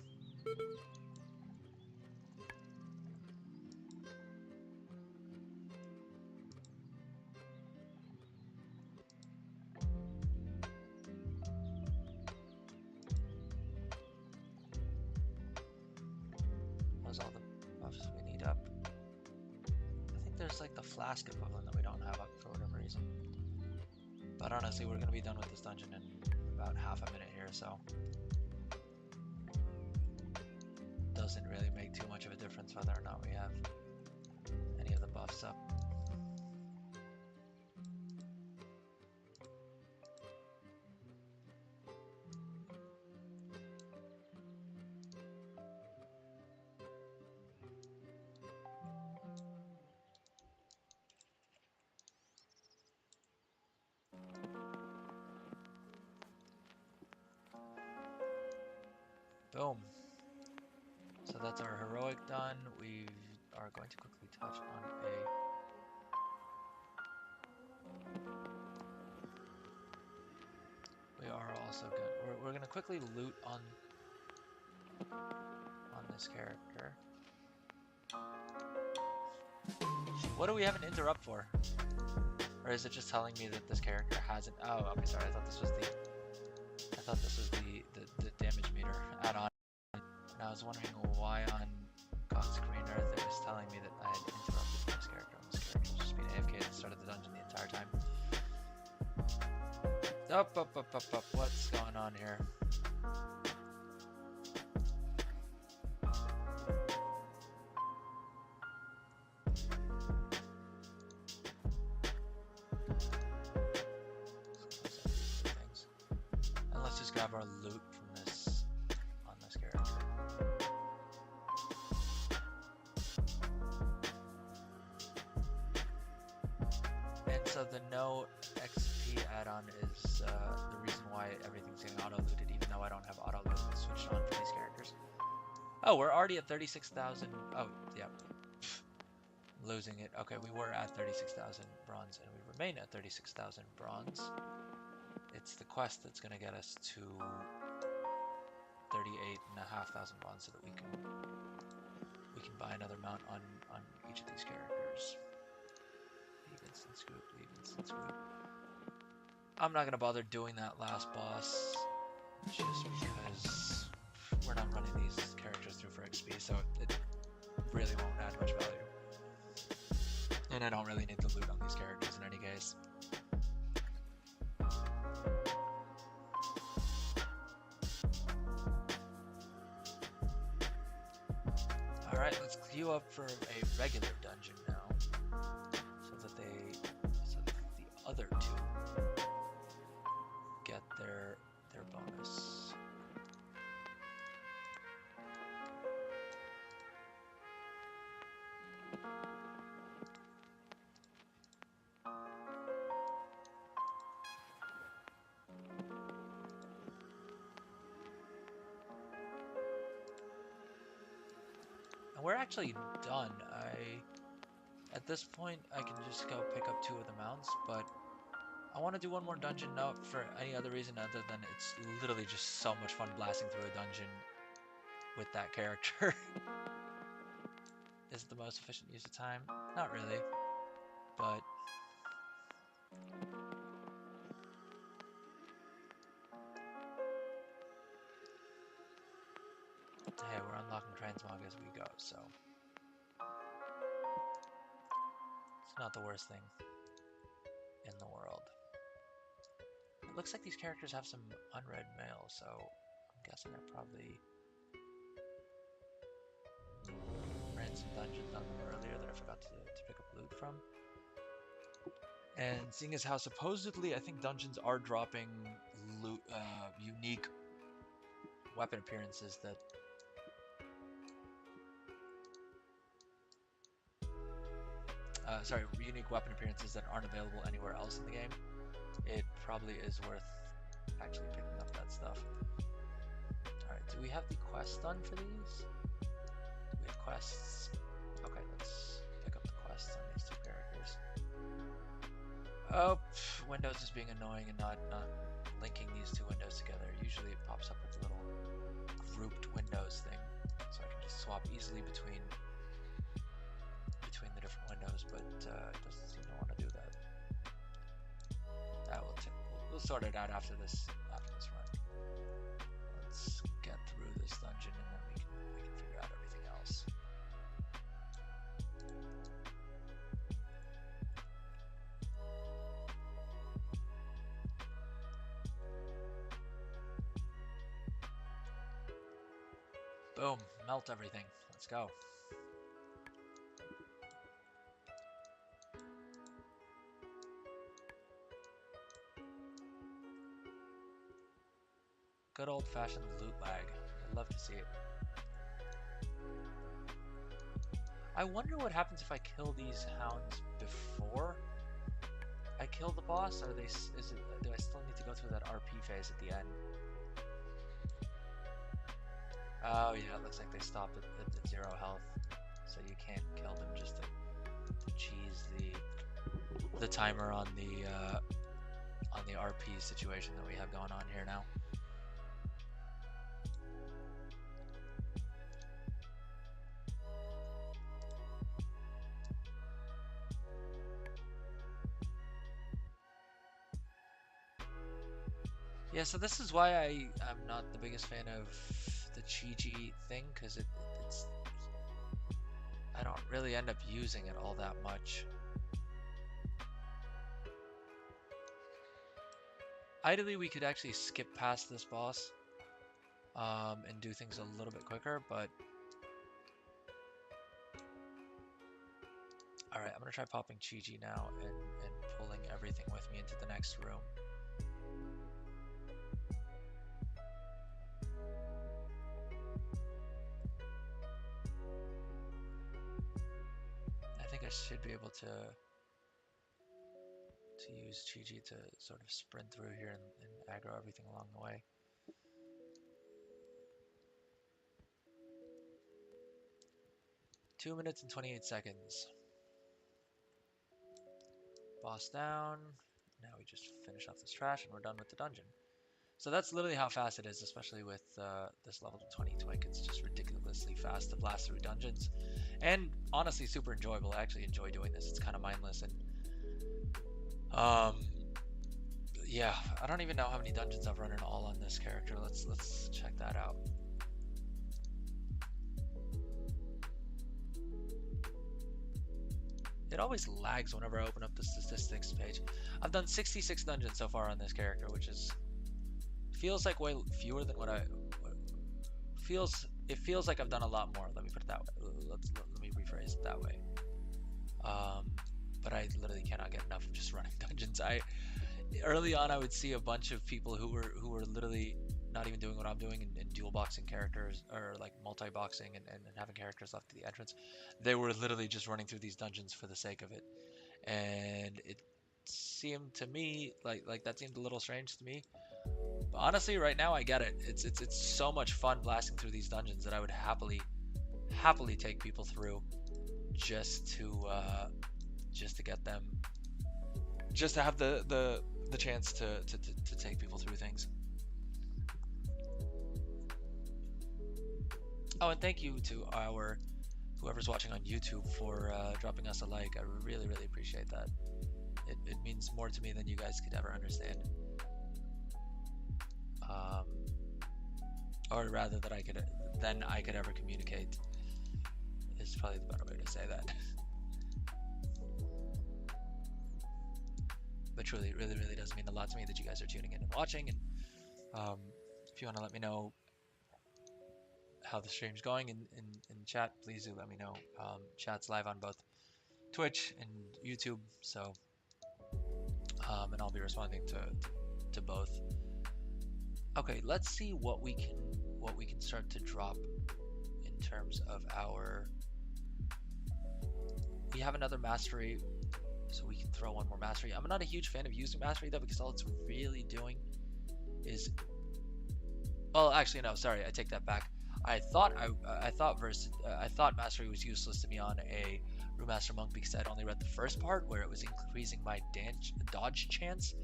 Those all the buffs we need up. I think there's like the flask equivalent that we don't have up for whatever reason. But honestly, we're gonna be done with this dungeon in about half a minute here, so doesn't really make too much of a difference whether or not we have any of the buffs up. Boom. So that's our heroic done. We are going to quickly touch on a... We are also good. We're going to quickly loot on this character. What do we have an interrupt for? Or is it just telling me that this character hasn't... Oh, okay, sorry. I thought this was the damage meter add-on. And I was wondering why on God's Green Earth it was telling me that I had interrupted this character. And this character was just being AFK at the start of the dungeon the entire time. Up. What's going on here? And let's just grab our loot from this on this character. And so the no XP add-on is the reason why everything's getting auto-looted, even though I don't have auto-loot switched on for these characters. Oh, we're already at 36,000. Oh, yeah. Losing it. Okay, we were at 36,000 bronze, and we remain at 36,000 bronze. It's the quest that's going to get us to 38,500 bronze so that we can buy another mount on each of these characters. Leave instance group, leave instance group. I'm not going to bother doing that last boss just because we're not running these characters through for XP, so it really won't add much value. And I don't really need the loot on these characters in any case. Alright, let's queue up for a regular dungeon now. So that the other two get their bonus. And we're actually done. At this point, I can just go pick up 2 of the mounts, but I want to do one more dungeon, not for any other reason other than it's literally just so much fun blasting through a dungeon with that character. Is it the most efficient use of time? Not really, but hey, we're unlocking transmog as we go, so not the worst thing in the world. It looks like these characters have some unread mail, so I'm guessing I probably ran some dungeons on them earlier that I forgot to pick up loot from. And seeing as how supposedly I think dungeons are dropping loot, unique weapon appearances that unique weapon appearances that aren't available anywhere else in the game, it probably is worth actually picking up that stuff. Alright, do we have the quest done for these? Do we have quests? Okay, let's pick up the quests on these two characters. Oh, Windows is being annoying and not linking these two windows together. Usually it pops up with a little grouped windows thing, so I can just swap easily between the different windows, but it doesn't seem to want to do that. We'll sort it out after this run. Let's get through this dungeon and then we can figure out everything else. Boom, melt everything. Let's go. Good old-fashioned loot lag. I'd love to see it. I wonder what happens if I kill these hounds before I kill the boss, or do I still need to go through that RP phase at the end? Oh yeah, it looks like they stop at 0 health, so you can't kill them just to cheese the timer on the RP situation that we have going on here now. Yeah, so this is why I'm not the biggest fan of the Chi-Ji thing, because it's I don't really end up using it all that much. Ideally, we could actually skip past this boss and do things a little bit quicker, but alright, I'm gonna try popping Chi-Ji now and pulling everything with me into the next room. I should be able to use Chi-Ji to sort of sprint through here and aggro everything along the way. Two minutes and 28 seconds. Boss down. Now we just finish off this trash and we're done with the dungeon. So that's literally how fast it is, especially with this level 20 twink. It's just ridiculously fast to blast through dungeons. And honestly, super enjoyable. I actually enjoy doing this. It's kind of mindless. And yeah, I don't even know how many dungeons I've run in all on this character. Let's check that out. It always lags whenever I open up the statistics page. I've done 66 dungeons so far on this character, which is feels like way fewer than what it feels like I've done a lot more. Let me put it that way. Let me rephrase it that way. But I literally cannot get enough of just running dungeons. Early on I would see a bunch of people who were literally not even doing what I'm doing and dual boxing characters, or like multi-boxing and having characters left at the entrance. They were literally just running through these dungeons for the sake of it. And it seemed to me like that seemed a little strange to me. But honestly, right now I get it. It's so much fun blasting through these dungeons that I would happily take people through just to get them, just to have the chance to take people through things. Oh, and thank you to whoever's watching on YouTube for dropping us a like. I really appreciate that. It means more to me than you guys could ever understand. Or rather that I could ever communicate is probably the better way to say that. but truly, it really, really does mean a lot to me that you guys are tuning in and watching. And if you want to let me know how the stream's going in chat, please do let me know. Chat's live on both Twitch and YouTube, so and I'll be responding to both. Okay, let's see what we can start to drop in terms of our. We have another mastery, so we can throw one more mastery. I'm not a huge fan of using mastery though, because all it's really doing is. Well, actually, no. Sorry, I take that back. I thought mastery was useless to me on a Brewmaster Monk because I'd only read the first part where it was increasing my dodge chance,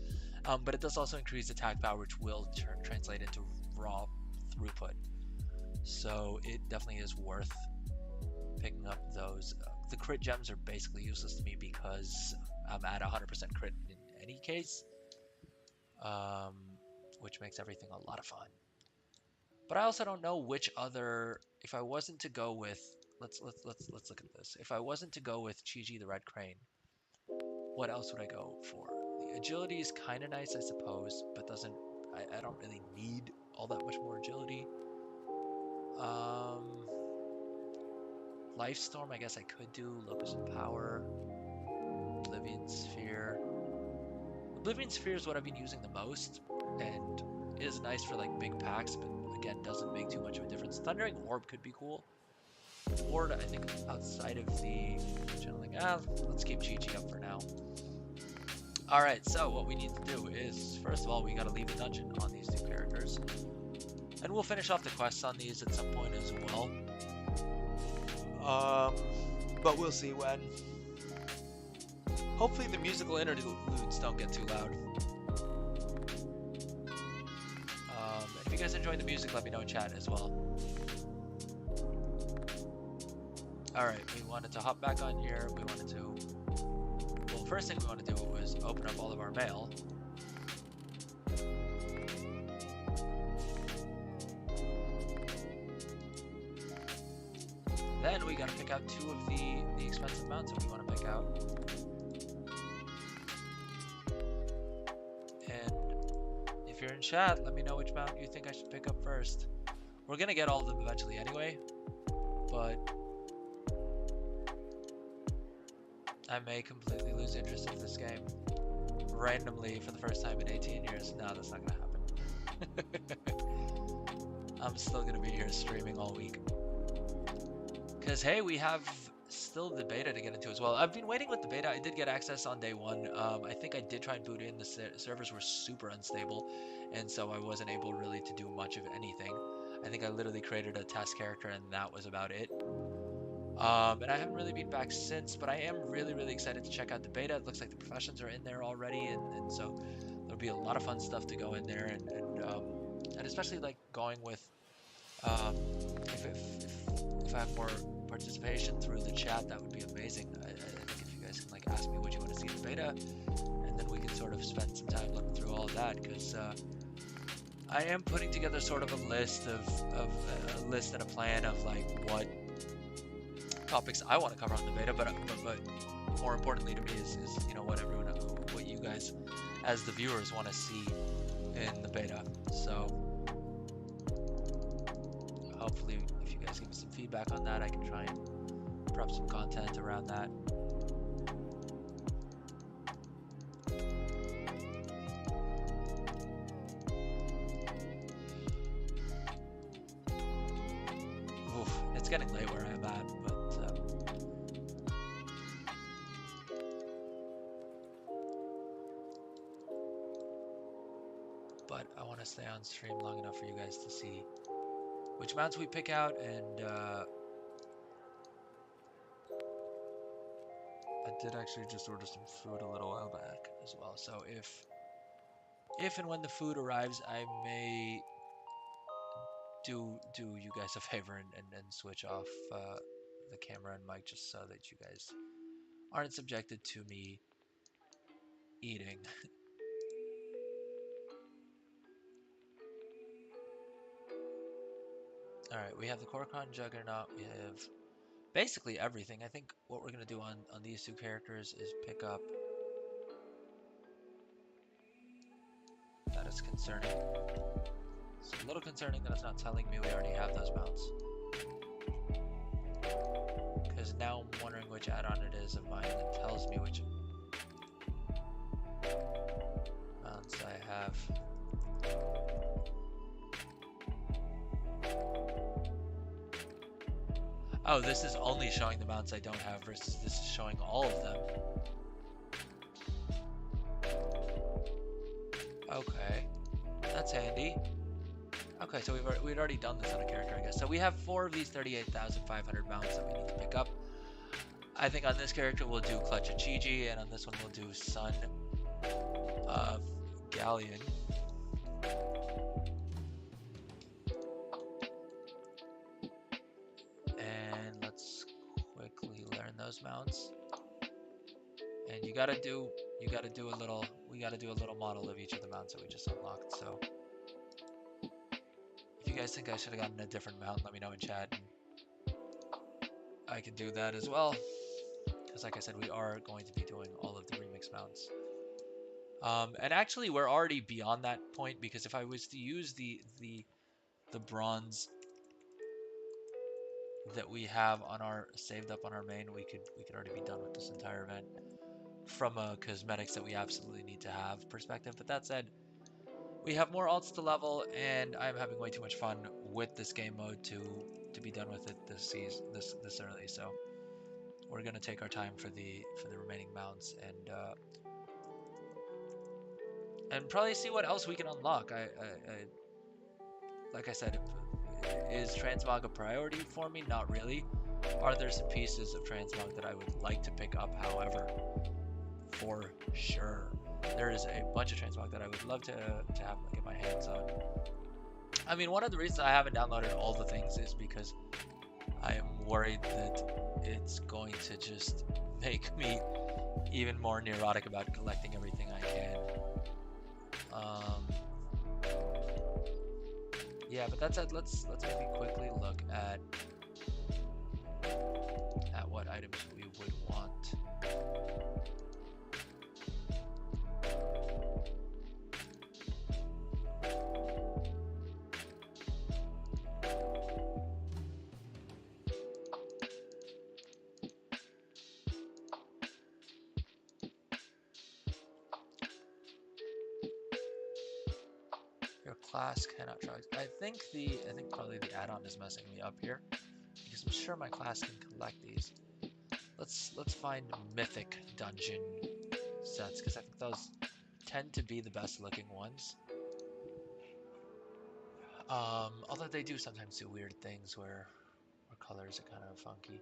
but it does also increase attack power, which will translate into raw throughput. So it definitely is worth picking up those. The crit gems are basically useless to me because I'm at 100% crit in any case, which makes everything a lot of fun. But I also don't know which other. If I wasn't to go with, let's look at this. If I wasn't to go with Chi-Chi the Red Crane, what else would I go for? The agility is kind of nice, I suppose, but doesn't. I don't really need all that much more agility. Lifestorm, I guess I could do. Locus of Power, Oblivion Sphere. Oblivion Sphere is what I've been using the most, and it is nice for like big packs, but again, doesn't make too much of a difference. Thundering Orb could be cool. Ward, I think, outside of the channeling. Let's keep Chi-Chi up for now. Alright, so what we need to do is, first of all, we gotta leave the dungeon on these two characters. And we'll finish off the quests on these at some point as well. But we'll see when. Hopefully the musical interludes don't get too loud. If you guys enjoy the music, let me know in chat as well. Alright, we wanted to hop back on here. We wanted to... Well, first thing we want to do was open up all of our mail. Then we gotta pick out two of the expensive mounts that we want to pick out. And if you're in chat, let me know which mount you think I should pick up first. We're gonna get all of them eventually anyway, but I may completely lose interest in this game randomly for the first time in 18 years. No, that's not gonna happen. I'm still gonna be here streaming all week. Because, hey, we have still the beta to get into as well. I've been waiting with the beta. I did get access on day one. I think I did try and boot in. The servers were super unstable, and so I wasn't able really to do much of anything. I think I literally created a test character, and that was about it. And I haven't really been back since, but I am really, really excited to check out the beta. It looks like the professions are in there already, and so there'll be a lot of fun stuff to go in there, and especially like going with if I have more participation through the chat, that would be amazing. I think if you guys can like ask me what you want to see in the beta, and then we can sort of spend some time looking through all of that, because I am putting together sort of a list a list and a plan of like what topics I want to cover on the beta, but more importantly to me is you know what you guys as the viewers want to see in the beta. So hopefully if you guys give me some feedback on that, I can try and prep some content around that. Oof, it's getting late where I'm at, but I want to stay on stream long enough for you guys to see which mounts we pick out, and I did actually just order some food a little while back as well, so if and when the food arrives, I may do you guys a favor and switch off the camera and mic, just so that you guys aren't subjected to me eating. Alright, we have the Korkon Juggernaut, we have basically everything. I think what we're going to do on these two characters is pick up That's concerning. It's a little concerning that it's not telling me we already have those mounts. Because now I'm wondering which add-on it is of mine that tells me which mounts I have. Oh, this is only showing the mounts I don't have versus this is showing all of them. Okay, that's handy. Okay, so we'd already done this on a character, I guess. So we have 4 of these 38,500 mounts that we need to pick up. I think on this character we'll do Clutch of Chi-Ji, and on this one we'll do Son of Galleon. And let's quickly learn those mounts. And we gotta do a little model of each of the mounts that we just unlocked. So if you guys think I should have gotten a different mount, let me know in chat. And I can do that as well. Because like I said, we are going to be doing all of the remix mounts. And actually we're already beyond that point, because if I was to use the bronze that we have on our saved up on our main, we could already be done with this entire event from a cosmetics that we absolutely need to have perspective. But that said, we have more alts to level, and I'm having way too much fun with this game mode to be done with it this early. So we're gonna take our time for the remaining mounts and probably see what else we can unlock. I like I said, is transmog a priority for me? Not really. Are there some pieces of transmog that I would like to pick up? However, for sure, there is a bunch of transmog that I would love to have get my hands on. I mean, one of the reasons I haven't downloaded all the things is because I am worried that it's going to just make me even more neurotic about collecting everything I can. Yeah, but that said, let's maybe quickly look at what items we would want. Your class cannot try. I think probably the add-on is messing me up here, because I'm sure my class can collect these. Let's find mythic dungeon sets, because I think those tend to be the best looking ones. Although they do sometimes do weird things where colors are kind of funky.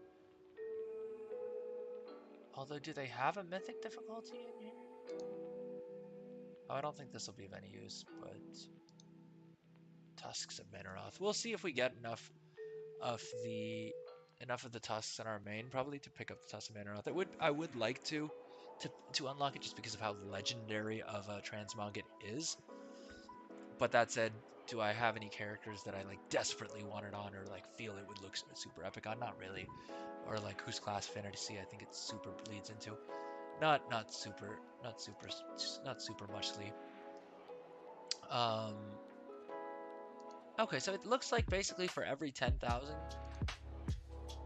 Although, do they have a mythic difficulty in here? Oh, I don't think this will be of any use, but Tusks of Manaroth. We'll see if we get enough of the tusks in our main, probably, to pick up the Tusks of Manaroth. I would like to unlock it just because of how legendary of a transmog it is. But that said, do I have any characters that I like desperately want it on, or like feel it would look super epic on? Not really. Or like whose class fantasy I think it super bleeds into. Not super muchly. Okay, so it looks like basically for every 10,000.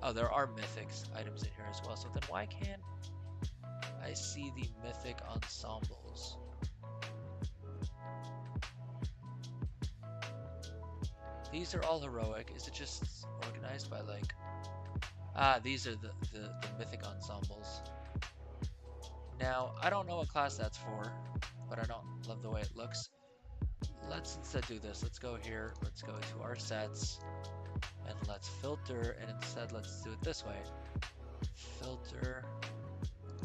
Oh, there are mythics items in here as well. So then why can't I see the mythic ensembles? These are all heroic. Is it just organized by like... Ah, these are the mythic ensembles. Now, I don't know what class that's for, but I don't love the way it looks. Let's instead do this. Let's go here. Let's go to our sets. And let's filter. And instead, let's do it this way. Filter.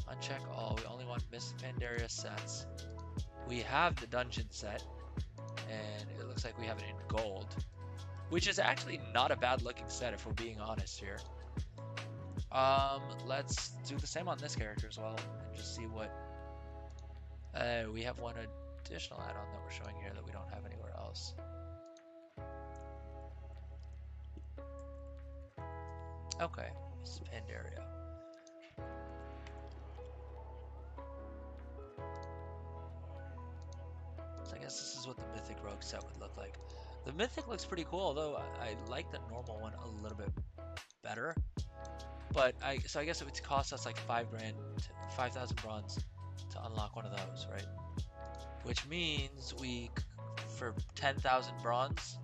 Uncheck all. We only want Miss Pandaria sets. We have the dungeon set. And it looks like we have it in gold. Which is actually not a bad looking set if we're being honest here. Let's do the same on this character as well. And just see what... we have one additional add-on that we're showing here that we don't have anywhere else. Okay, this is Pandaria. It's like guess this is what the Mythic Rogue set would look like. The Mythic looks pretty cool, although I like the normal one a little bit better. But so I guess it would cost us like 5,000 bronze to unlock one of those, right? Which means for 10,000 bronze,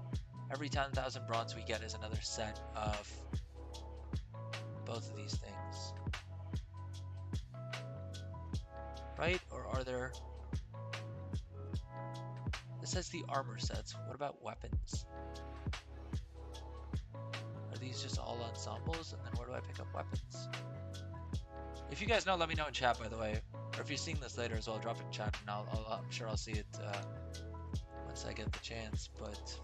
every 10,000 bronze we get is another set of both of these things. Right? Or are there... This says the armor sets. What about weapons? Are these just all ensembles? And then where do I pick up weapons? If you guys know, let me know in chat, by the way. Or if you're seeing this later as well, drop it in chat, and I'm sure I'll see it once I get the chance. But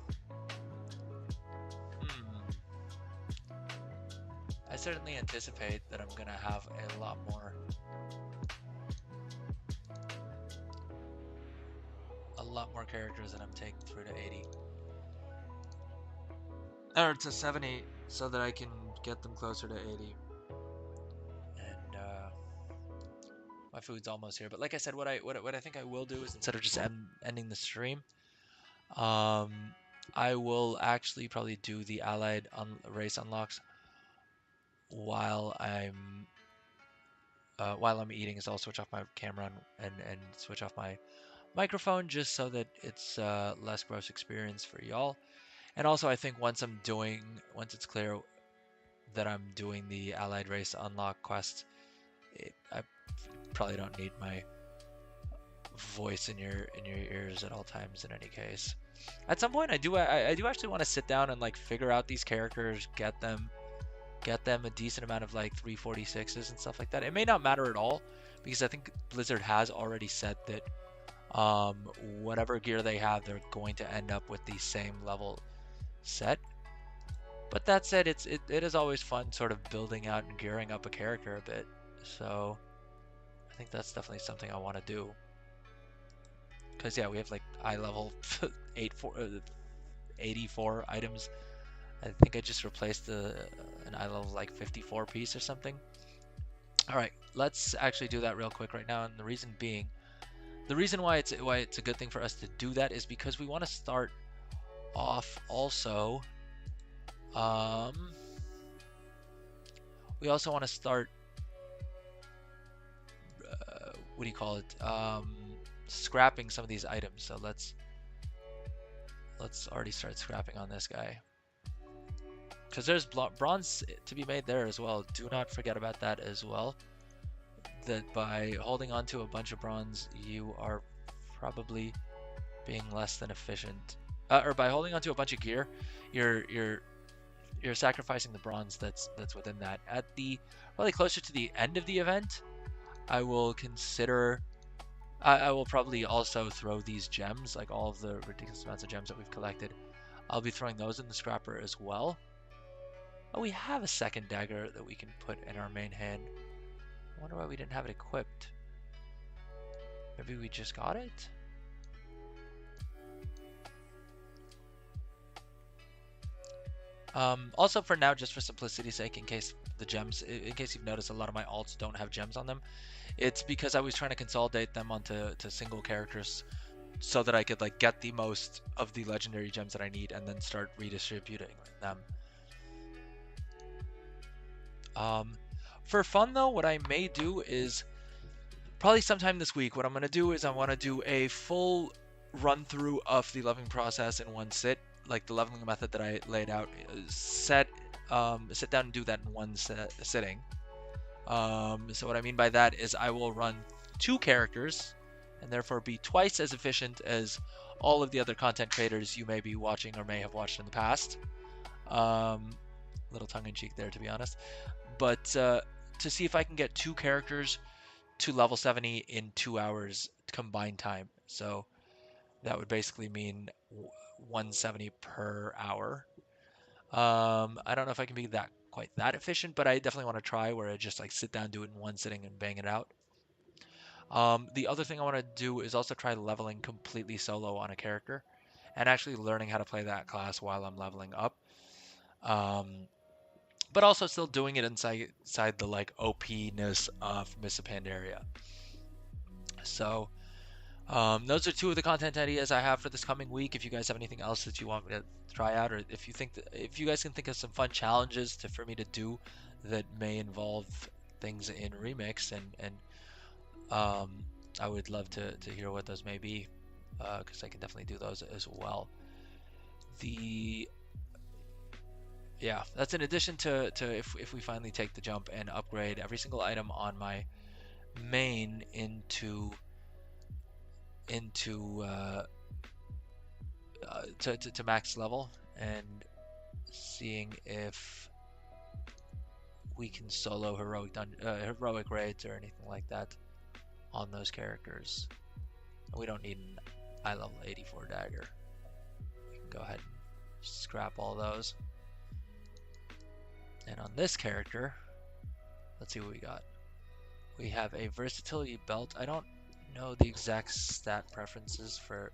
I certainly anticipate that I'm gonna have a lot more characters that I'm taking through to 80 or to 70, so that I can get them closer to 80. And my food's almost here. But like I said, what I think I will do is, instead of just ending the stream, I will actually probably do the allied race unlocks while I'm eating. Is I'll switch off my camera and switch off my microphone, just so that it's less gross experience for y'all. And also, I think once it's clear that I'm doing the allied race unlock quest, I probably don't need my voice in your ears at all times in any case. At some point, I do actually want to sit down and like figure out these characters, get them a decent amount of like 346s and stuff like that. It may not matter at all, because I think Blizzard has already said that whatever gear they have, they're going to end up with the same level set. But that said, it is always fun sort of building out and gearing up a character a bit. So I think that's definitely something I want to do. Because yeah, we have like eye level 84 items. I think I just replaced an eye level like 54 piece or something. All right, let's actually do that real quick right now. And the reason why it's a good thing for us to do that is because we want to start off also. We also want to start. What do you call it? Scrapping some of these items. So let's already start scrapping on this guy, because there's bronze to be made there as well. Do not forget about that as well. That by holding on to a bunch of bronze, you are probably being less than efficient. Or by holding on to a bunch of gear, you're sacrificing the bronze that's within that. At the probably closer to the end of the event, I will consider. I will probably also throw these gems, like all of the ridiculous amounts of gems that we've collected. I'll be throwing those in the scrapper as well. Oh, we have a second dagger that we can put in our main hand. I wonder why we didn't have it equipped. Maybe we just got it? Also for now, just for simplicity's sake, in case you've noticed a lot of my alts don't have gems on them, it's because I was trying to consolidate them onto single characters so that I could like get the most of the legendary gems that I need and then start redistributing them. For fun though, what I may do is probably sometime this week, what I'm going to do is I want to do a full run through of the leveling process in one sit, like the leveling method that I laid out. Sit down and do that in one sitting. So what I mean by that is I will run 2 characters and therefore be twice as efficient as all of the other content creators you may be watching or may have watched in the past. Little tongue-in-cheek there, to be honest. But to see if I can get 2 characters to level 70 in 2 hours combined time. So that would basically mean 170 per hour. I don't know if I can be quite that efficient, but I definitely want to try, where I just like sit down, do it in one sitting and bang it out. The other thing I want to do is also try leveling completely solo on a character and actually learning how to play that class while I'm leveling up. But also still doing it inside the like OP-ness of Miss Pandaria. So Those are two of the content ideas I have for this coming week. If you guys have anything else that you want me to try out, or if you think that, if you guys can think of some fun challenges for me to do that may involve things in Remix, and I would love to hear what those may be, because I can definitely do those as well. Yeah, that's in addition to if we finally take the jump and upgrade every single item on my main into to max level, and seeing if we can solo heroic raids or anything like that on those characters. We don't need an eye level 84 dagger. We can go ahead and scrap all those. And on this character, let's see what we got. We have a versatility belt. I don't know the exact stat preferences for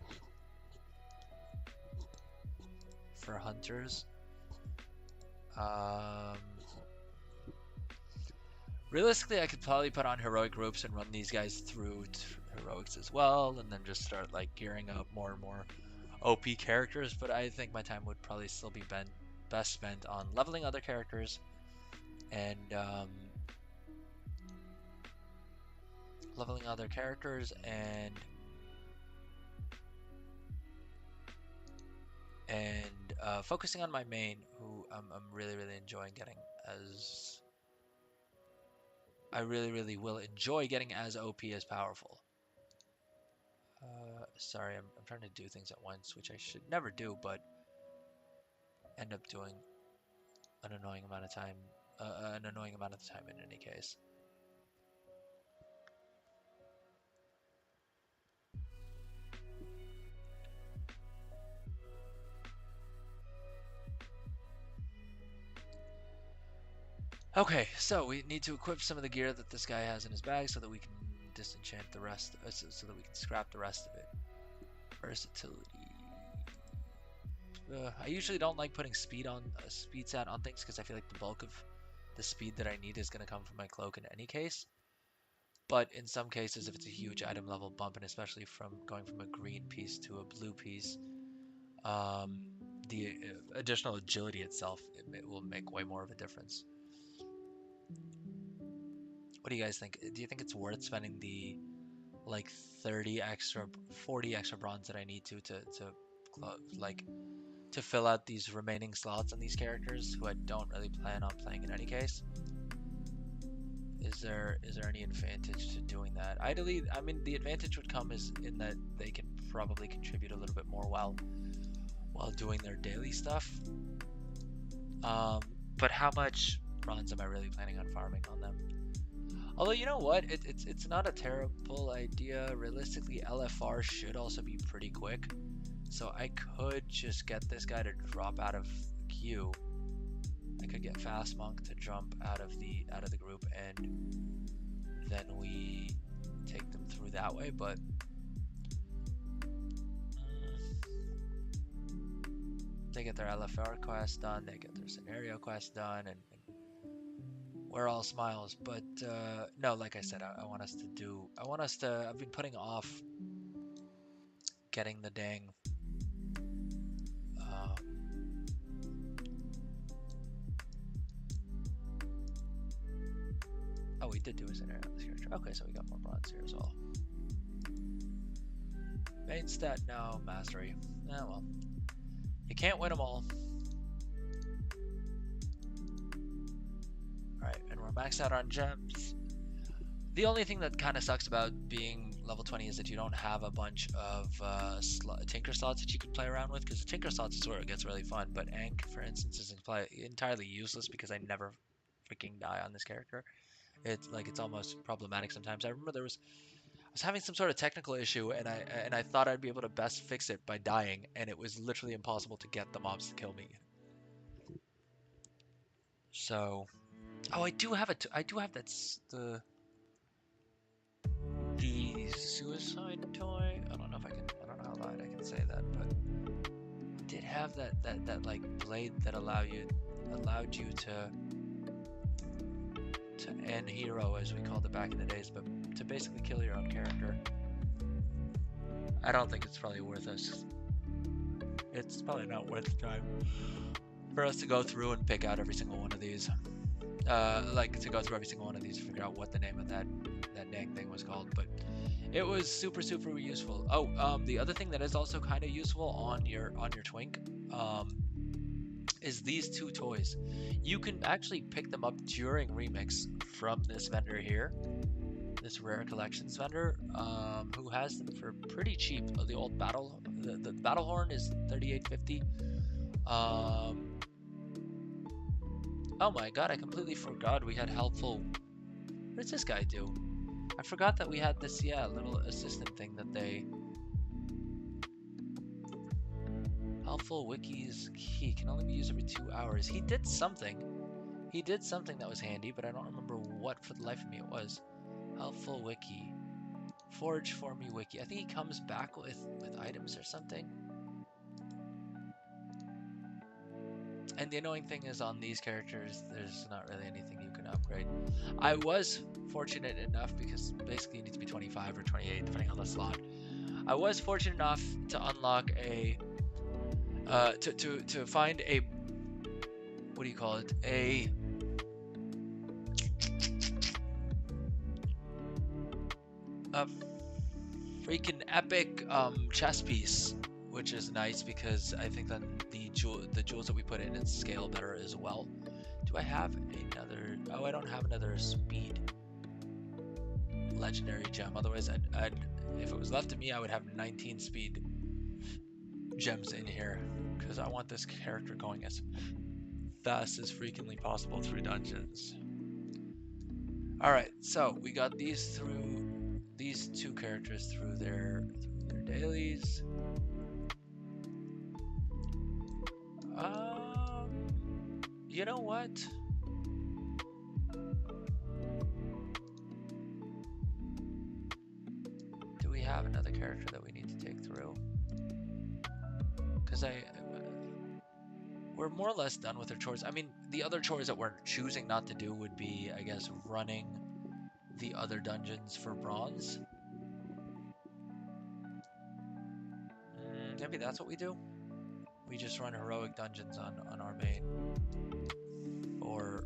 hunters. Realistically, I could probably put on heroic ropes and run these guys through heroics as well, and then just start like gearing up more and more OP characters. But I think my time would probably still be best spent on leveling other characters and focusing on my main, who I'm really enjoying getting as. I really will enjoy getting as OP as powerful. Sorry, I'm trying to do things at once, which I should never do, but end up doing an annoying amount of time in any case. Okay, so we need to equip some of the gear that this guy has in his bag so that we can disenchant the rest, so that we can scrap the rest of it. Versatility. I usually don't like putting speed stat on things because I feel like the bulk of the speed that I need is going to come from my cloak in any case. But in some cases, if it's a huge item level bump, and especially from going from a green piece to a blue piece, the additional agility itself, it will make way more of a difference. What do you guys think? Do you think it's worth spending the like 40 extra bronze that I need to fill out these remaining slots on these characters who I don't really plan on playing in any case? Is there any advantage to doing that? Ideally, I mean, the advantage would come is in that they can probably contribute a little bit more while doing their daily stuff. But how much bronze am I really planning on farming on them? Although, you know what? It's not a terrible idea. Realistically, LFR should also be pretty quick. So I could just get this guy to drop out of the queue. I could get Fast Monk to jump out of the group, and then we take them through that way. But they get their LFR quest done, they get their scenario quest done, and we're all smiles. But no, like I said, I've been putting off getting the dang oh, we did do a scenario on this character. Okay, so we got more bronze here as well. Main stat, no. Mastery. Oh well. You can't win them all. Alright, and we're maxed out on gems. The only thing that kind of sucks about being level 20 is that you don't have a bunch of tinker slots that you can play around with, because the tinker slots is where it gets really fun, but Ankh, for instance, is entirely useless because I never freaking die on this character. It's almost problematic sometimes. I remember I was having some sort of technical issue, and I thought I'd be able to best fix it by dying, and it was literally impossible to get the mobs to kill me. So, oh, I do have that the suicide toy. I don't know how loud I can say that, but I did have that like blade that allowed you to end hero, as we called it back in the days, but to basically kill your own character. I don't think it's probably worth us. It's probably not worth the time for us to go through and pick out every single one of these. Like to go through every single one of these to figure out what the name of that dang thing was called. But it was super useful. Oh, the other thing that is also kind of useful on your twink, is these two toys. You can actually pick them up during remix from this vendor here, this rare collections vendor, who has them for pretty cheap. The old the battle horn is 38.50. Oh my god, I completely forgot we had helpful. What does this guy do? I forgot that we had this, yeah, little assistant thing that they... Helpful wikis key can only be used every 2 hours. He did something. He did something that was handy, but I don't remember what for the life of me it was. Helpful wiki. Forge for me wiki. I think he comes back with items or something. And the annoying thing is on these characters, there's not really anything you can upgrade. I was fortunate enough, because basically you need to be 25 or 28 depending on the slot. I was fortunate enough to unlock a to find a, what do you call it, a freaking epic chess piece, which is nice because I think then the jewels that we put in scale better as well. Do I have another? Oh, I don't have another speed legendary gem. Otherwise, I'd if it was left to me, I would have 19 speed gems in here because I want this character going as fast as freakingly possible through dungeons. All right, so we got these two characters through their dailies. You know what? Do we have another character that we need to take through? Because we're more or less done with our chores. I mean, the other chores that we're choosing not to do would be, I guess, running the other dungeons for bronze. Maybe that's what we do. We just run heroic dungeons on our main, or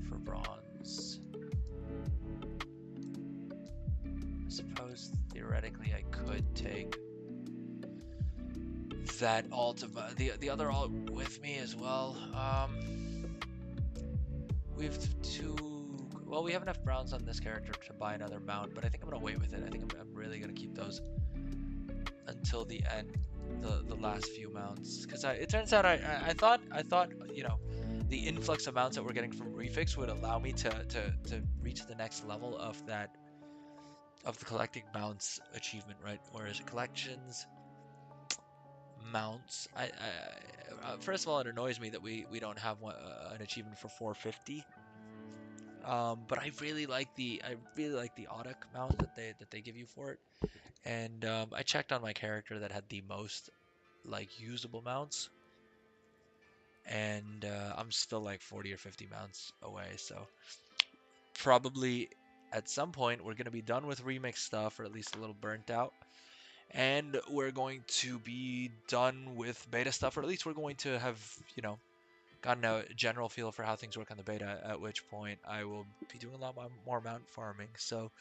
for bronze. I suppose theoretically I could take that alt of the other alt with me as well. We have well, we have enough browns on this character to buy another mount, but I think I'm gonna wait with it. I think I'm really gonna keep those until the end, the last few mounts, because it turns out I thought you know, the influx of mounts that we're getting from Refix would allow me to reach the next level of the collecting mounts achievement, right? Whereas collections mounts, first of all, it annoys me that we don't have an achievement for 450. But I really like the Audic mount that they give you for it. And I checked on my character that had the most like usable mounts, and I'm still like 40 or 50 mounts away. So probably at some point we're gonna be done with remix stuff, or at least a little burnt out, and we're going to be done with beta stuff, or at least we're going to have, you know, gotten a general feel for how things work on the beta, at which point I will be doing a lot more mount farming. So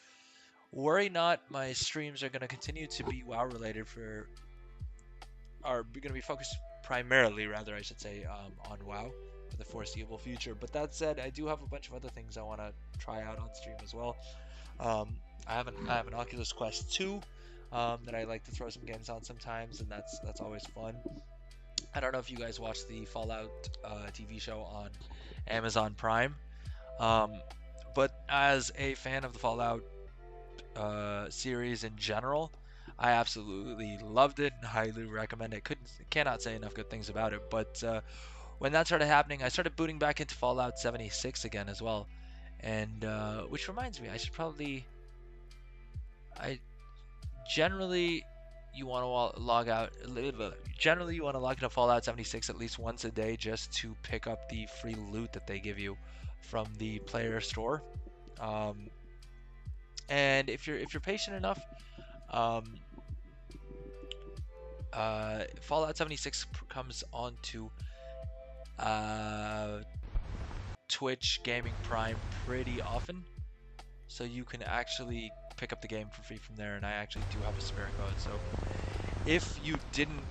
worry not, my streams are going to continue to be WoW related are going to be focused primarily, rather I should say, on WoW for the foreseeable future. But that said, I do have a bunch of other things I want to try out on stream as well. I have an Oculus Quest 2 that I like to throw some games on sometimes, and that's always fun. I don't know if you guys watch the Fallout TV show on Amazon Prime, but as a fan of the Fallout series in general, I absolutely loved it and highly recommend it. Cannot say enough good things about it. But when that started happening, I started booting back into Fallout 76 again as well, and which reminds me, generally you want to log out. Generally, you want to log into Fallout 76 at least once a day just to pick up the free loot that they give you from the player store. And if you're patient enough, Fallout 76 comes onto uh, Twitch Gaming Prime pretty often, so you can actually pick up the game for free from there, and I actually do have a spare code, so if you didn't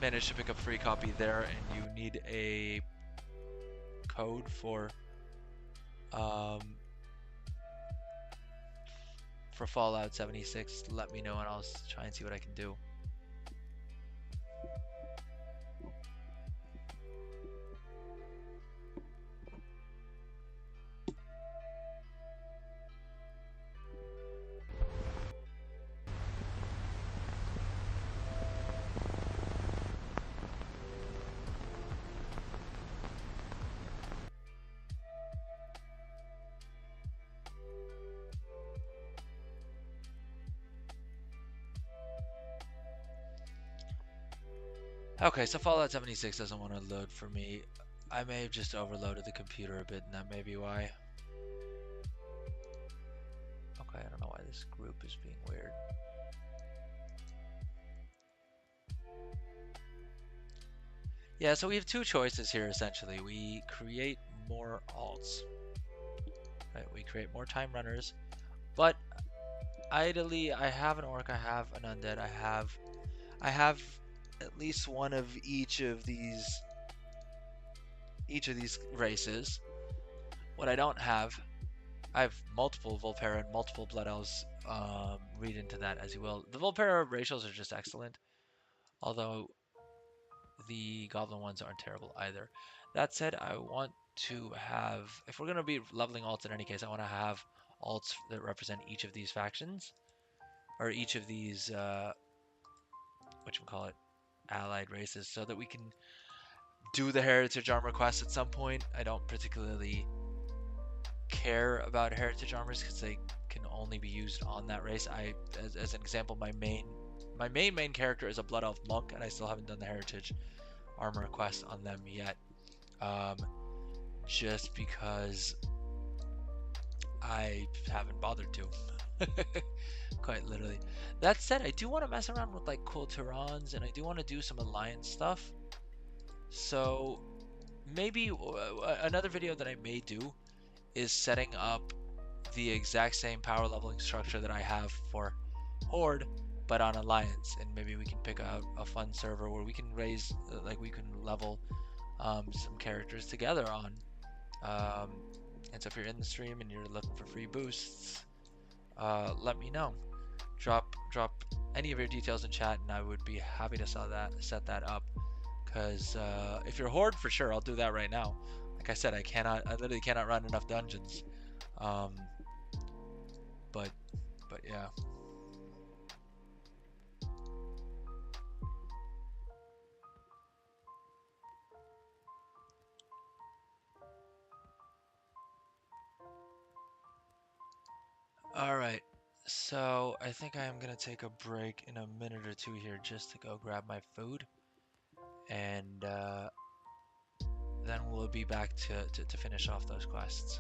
manage to pick up a free copy there and you need a code um, for Fallout 76, let me know and I'll try and see what I can do. Okay, so Fallout 76 doesn't want to load for me. I may have just overloaded the computer a bit, and that may be why. Okay, I don't know why this group is being weird. Yeah, so we have two choices here, essentially. We create more alts. Right, we create more time runners, but ideally, I have an orc, I have an undead, I have at least one of each of these races. What I don't have, I have multiple Volpera and multiple Blood Elves. Read into that as you will. The Volpera ratios are just excellent, although the Goblin ones aren't terrible either. That said, I want to have, if we're going to be leveling alts in any case, I want to have alts that represent each of these factions, or each of these, whatchamacallit, allied races, so that we can do the heritage armor quest at some point. I don't particularly care about heritage armors because they can only be used on that race. As an example, my main character is a Blood Elf monk, and I still haven't done the heritage armor quest on them yet. Just because I haven't bothered to. Quite literally. That said, I do want to mess around with like cool Tyrans, and I do want to do some alliance stuff. So maybe another video that I may do is setting up the exact same power leveling structure that I have for Horde, but on Alliance, and maybe we can pick out a fun server where we can raise, like we can level some characters together on. And so if you're in the stream and you're looking for free boosts, let me know. Drop any of your details in chat, and I would be happy to set that up. Because if you're Horde, for sure, I'll do that right now. Like I said, I literally cannot run enough dungeons. But yeah. Alright, so I think I am going to take a break in a minute or two here just to go grab my food. And then we'll be back to finish off those quests.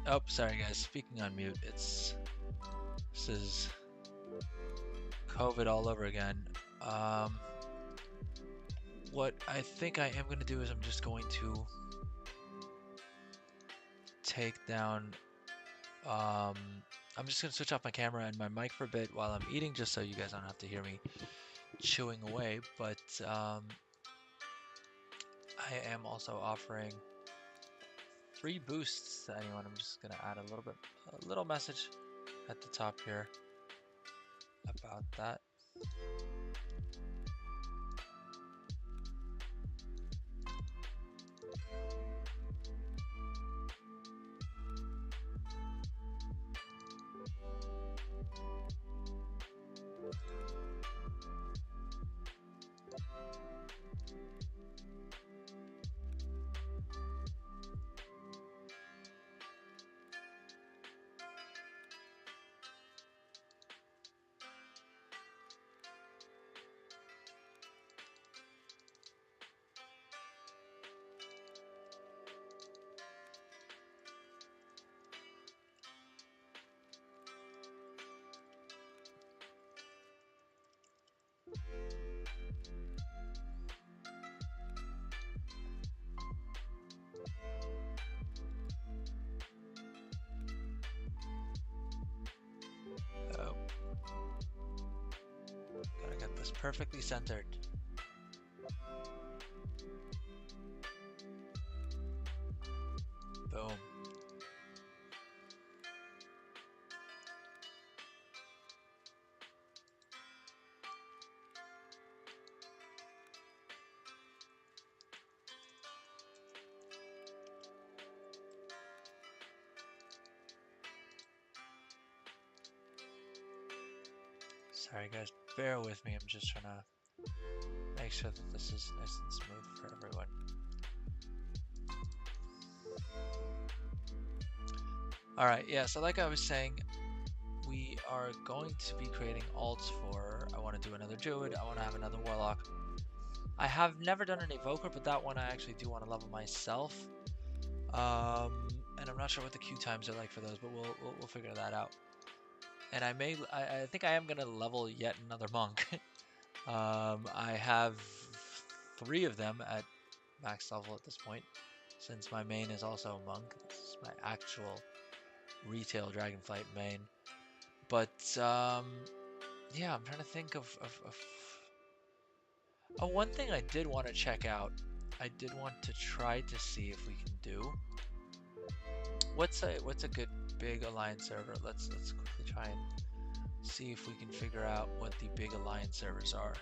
Oh, sorry guys. Speaking on mute, this is COVID all over again. What I think I am going to do is I'm just going to take down. I'm just going to switch off my camera and my mic for a bit while I'm eating, just so you guys don't have to hear me chewing away. But I am also offering free boosts to anyone. I'm just going to add a little message at the top here about that. Oh, gotta get this perfectly centered. Boom. Sorry guys, bear with me. I'm just trying to make sure that this is nice and smooth for everyone. Alright, yeah, so like I was saying, we are going to be creating alts for, I want to do another druid, I want to have another warlock. I have never done an evoker, but that one I actually do want to level myself. And I'm not sure what the queue times are like for those, but we'll figure that out. And I think I am gonna level yet another monk. I have 3 of them at max level at this point, since my main is also a monk. This is my actual retail Dragonflight main. But yeah, I'm trying to think of oh, one thing I did want to check out. I did want to try to see if we can do. What's a good big alliance server? Let's quickly try and see if we can figure out what the big alliance servers are.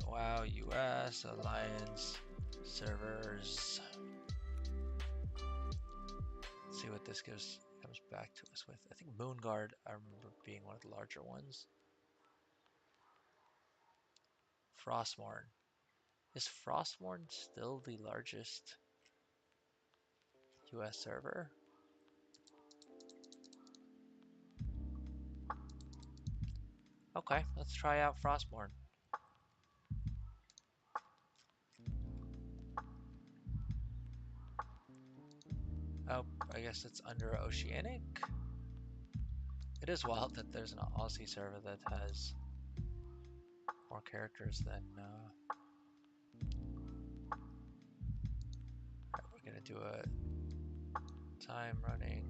WoW US alliance servers. Let's see what this comes back to us with. I think Moonguard, I remember being one of the larger ones. Frostmourne. Is Frostmourne still the largest US server? Okay, let's try out Frostmourne. Oh, I guess it's under Oceanic. It is wild that there's an Aussie server that has more characters than. Alright, we're gonna do a Timerunning.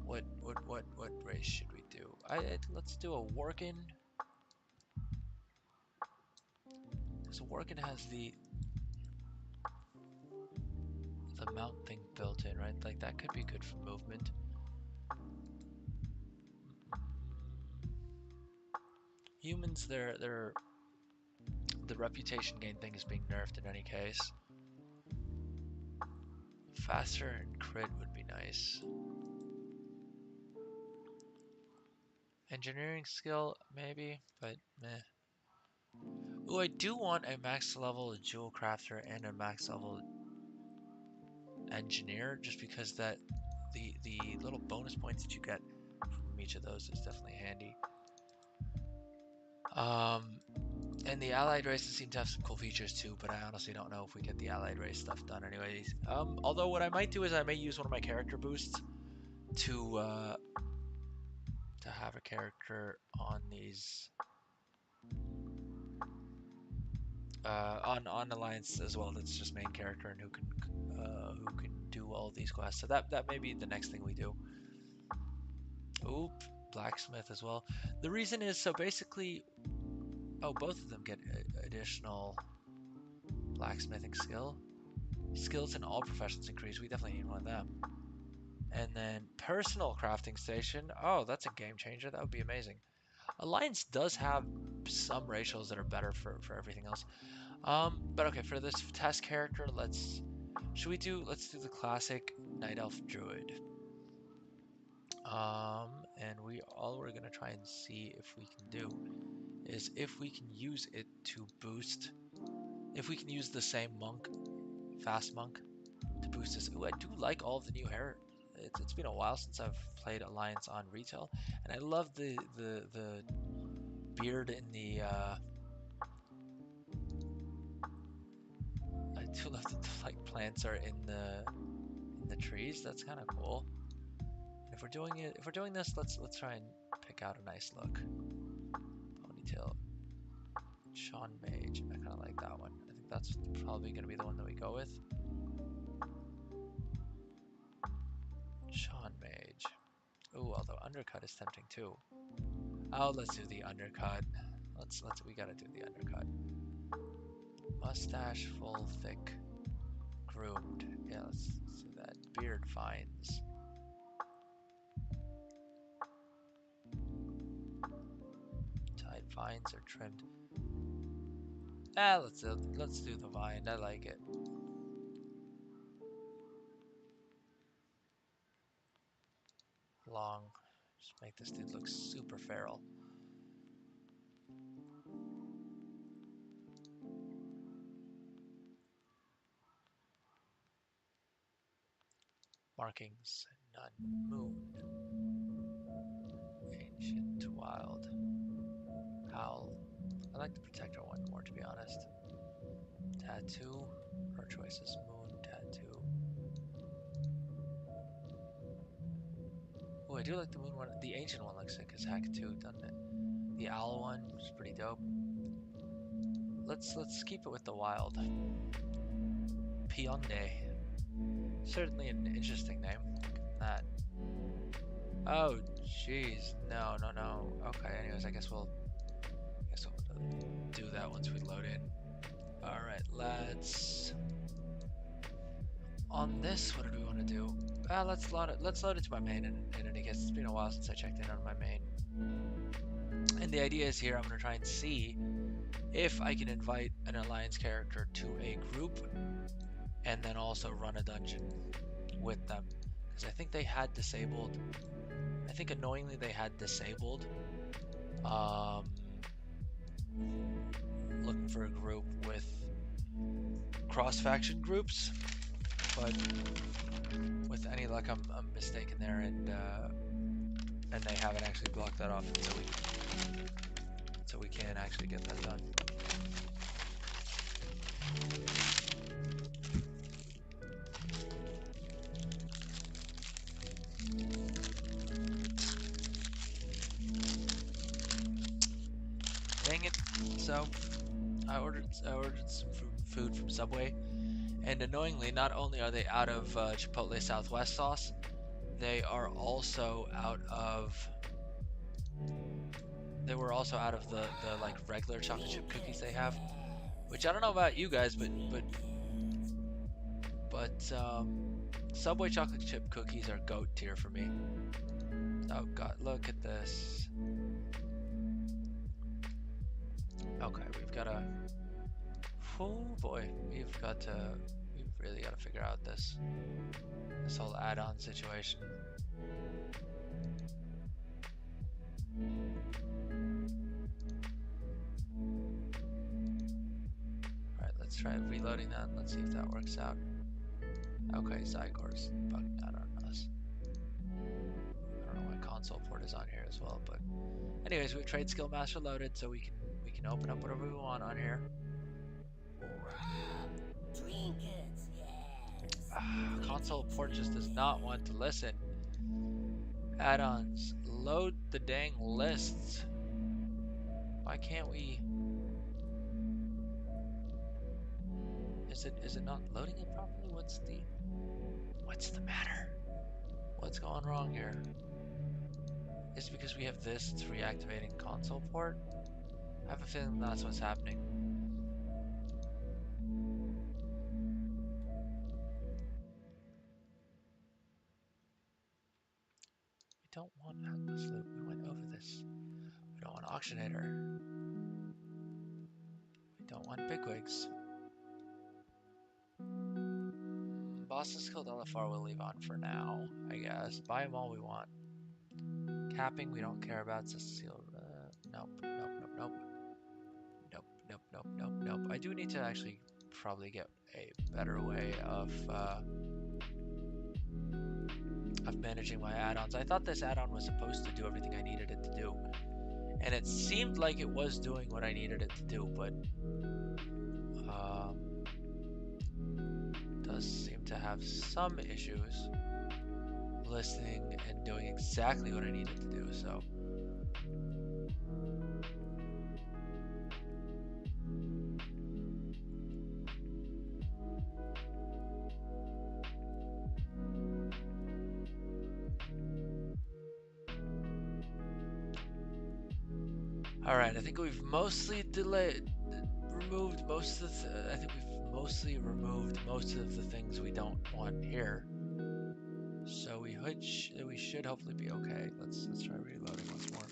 What race should we do? Let's do a Workin. Because Workin has the mount thing built in, right? Like that could be good for movement. Humans, the reputation gain thing is being nerfed in any case. Faster and crit would be nice. Engineering skill, maybe, but meh. Ooh, I do want a max level jewel crafter and a max level engineer, just because that the little bonus points that you get from each of those is definitely handy. And the allied races seem to have some cool features too, but I honestly don't know if we get the allied race stuff done anyways. Although what I might do is I may use one of my character boosts to have a character on these on alliance as well. That's just main character and who can do all these quests. So that may be the next thing we do. Oop, blacksmith as well. The reason is so basically, oh, both of them get additional blacksmithing skill. Skills in all professions increase. We definitely need one of them. And then personal crafting station. Oh, that's a game changer. That would be amazing. Alliance does have some ratios that are better for everything else. But okay, for this test character, let's do the classic Night Elf Druid. And we're gonna try and see if we can do is if we can use it to boost, if we can use the same monk, fast monk, to boost this. Ooh, I do like all of the new hair. It's been a while since I've played Alliance on retail, and I love the beard in the. I do love that the like plants are in the trees. That's kind of cool. And if we're doing this, let's try and pick out a nice look. Ponytail. Sean Mage. I kind of like that one. I think that's probably going to be the one that we go with. Sean Mage. Ooh, although undercut is tempting too. Oh, let's do the undercut. We gotta do the undercut. Mustache, full, thick, groomed. Yeah, let's do that. Beard fines. Tied vines are trimmed. Let's do the vine. I like it. Long. Just make this dude look super feral. Markings, none. Moon. Ancient, wild. Howl. I like the protector one more, to be honest. Tattoo. Her choices. Moon, tattoo. Oh, I do like the moon one. The ancient one looks sick as heck too, doesn't it? The owl one is pretty dope. Let's keep it with the wild. Pionde. Certainly an interesting name. That. Oh, jeez. No. Okay. Anyways, I guess we'll do that once we load in. All right. Let's. On this, what did we want to do? Let's load it to my main, in any case, it's been a while since I checked in on my main. And the idea is here, I'm going to try and see if I can invite an alliance character to a group, and then also run a dungeon with them. Because I think they had disabled, annoyingly they had disabled, looking for a group with cross-faction groups. But with any luck, I'm mistaken there, and they haven't actually blocked that off, so we can actually get that done. Dang it! So I ordered some food from Subway. And annoyingly, not only are they out of Chipotle Southwest sauce, they are also out of. They were also out of the like regular chocolate chip cookies they have, which I don't know about you guys, but Subway chocolate chip cookies are GOAT tier for me. Oh god, look at this. Okay, we've got a. Oh boy, we've really got to figure out this whole add-on situation. Alright, let's try reloading that. Let's see if that works out. Okay, Zygor's bugging out on us. I don't know why console port is on here as well. But anyways, we have Trade Skill Master loaded, so we can open up whatever we want on here.
Trinkets, yes.
Console port just does not want to listen. Add-ons, load the dang lists. Why can't we? Is it not loading it properly? What's the matter? What's going wrong here? Is it because we have this? It's reactivating console port. I have a feeling that's what's happening. We don't want Atlas Loop. We went over this. We don't want Auctionator. We don't want Bigwigs. Bosses killed LFR we'll leave on for now, I guess. Buy them all we want. Capping we don't care about. Cecile, nope. I do need to actually probably get a better way of managing my add-ons. I thought this add-on was supposed to do everything I needed it to do, and it seemed like it was doing what I needed it to do, but does seem to have some issues listening and doing exactly what I needed to do. So alright, I think we've mostly removed most of the, I think we've mostly removed most of the things we don't want here. So we should hopefully be okay. Let's try reloading once more.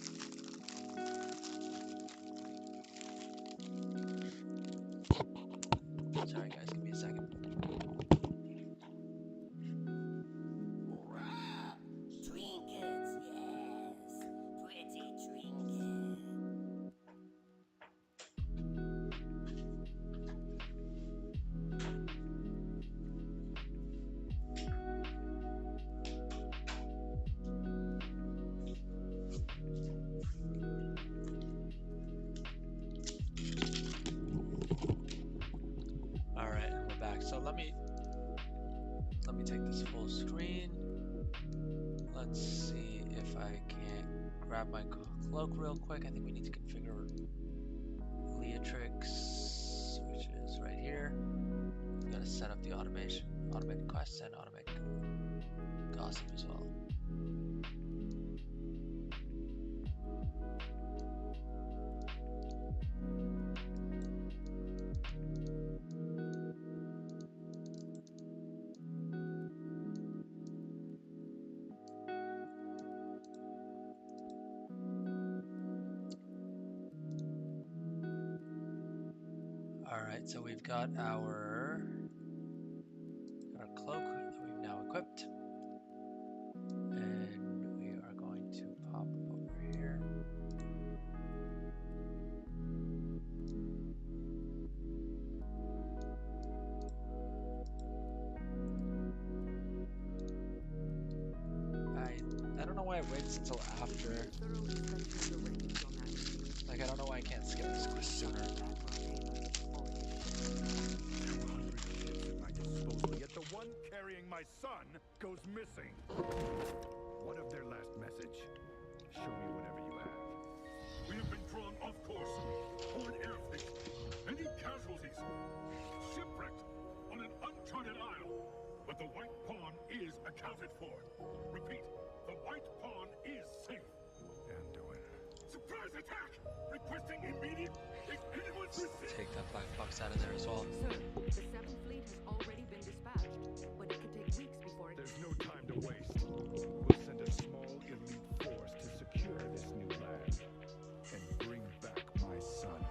Sorry guys, give me a second.
Trinkets, yes. Pretty trinket.
Alright, we're back. So let me take this full screen. Let's see if I can grab my cloak real quick. I think we need to configure Leatrix, which is right here. We gotta set up the automation, automated quests, and automated gossip as well. Alright, so we've got our cloak that we've now equipped. And we are going to pop over here. I don't know why it waits until after. Like, I don't know why I can't skip this quest sooner.
200 ships at my disposal, yet the one carrying my son goes missing. What of their last message? Show me whatever you have.
We have been drawn off course. Torn air fleet. Many casualties. Shipwrecked on an uncharted isle. But the White Pawn is accounted for. Repeat, the White Pawn is safe.
Anduin.
Surprise attack! Requesting immediate. If anyone's received.
Take that black box out of there as well.
Sir, the 7th Fleet has already been dispatched, but it could take weeks before it...
There's no time to waste. We'll send a small elite force to secure this new land and bring back my son.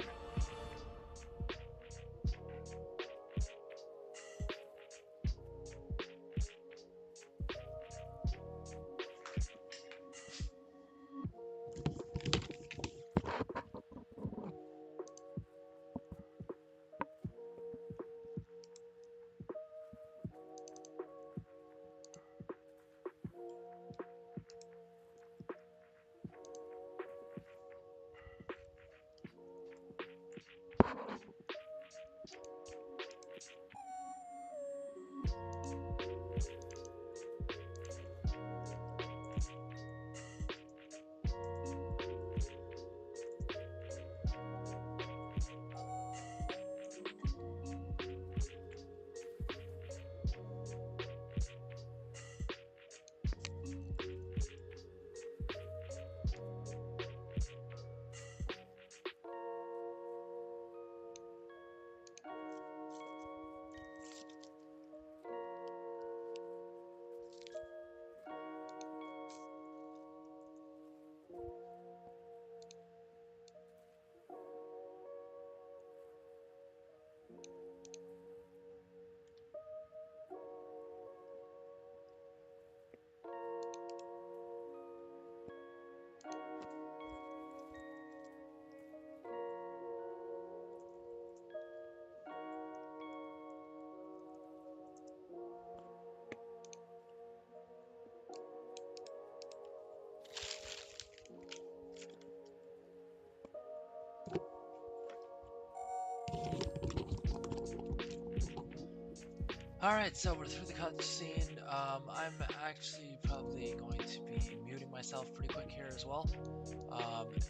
Alright, so we're through the cutscene. I'm actually probably going to be muting myself pretty quick here as well.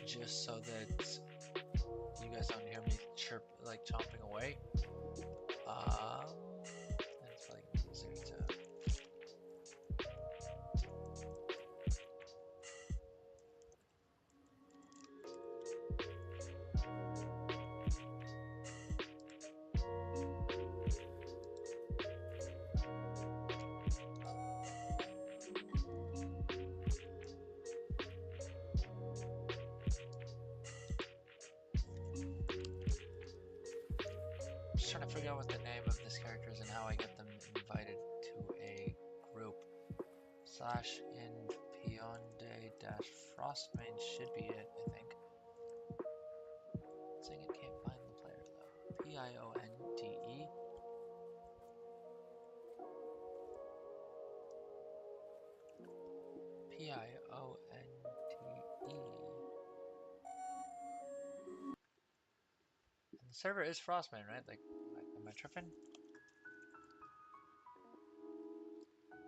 Just so that you guys don't hear me chirp, like chomping away. And it's probably gonna be easier to. Just trying to figure out what the name of this character is and how I get them invited to a group. Slash in Pionde dash Frostmane should be it, I think. Saying it can't find the player though. Pionde. Pionte. And the server is Frostmane, right? Like, am I tripping?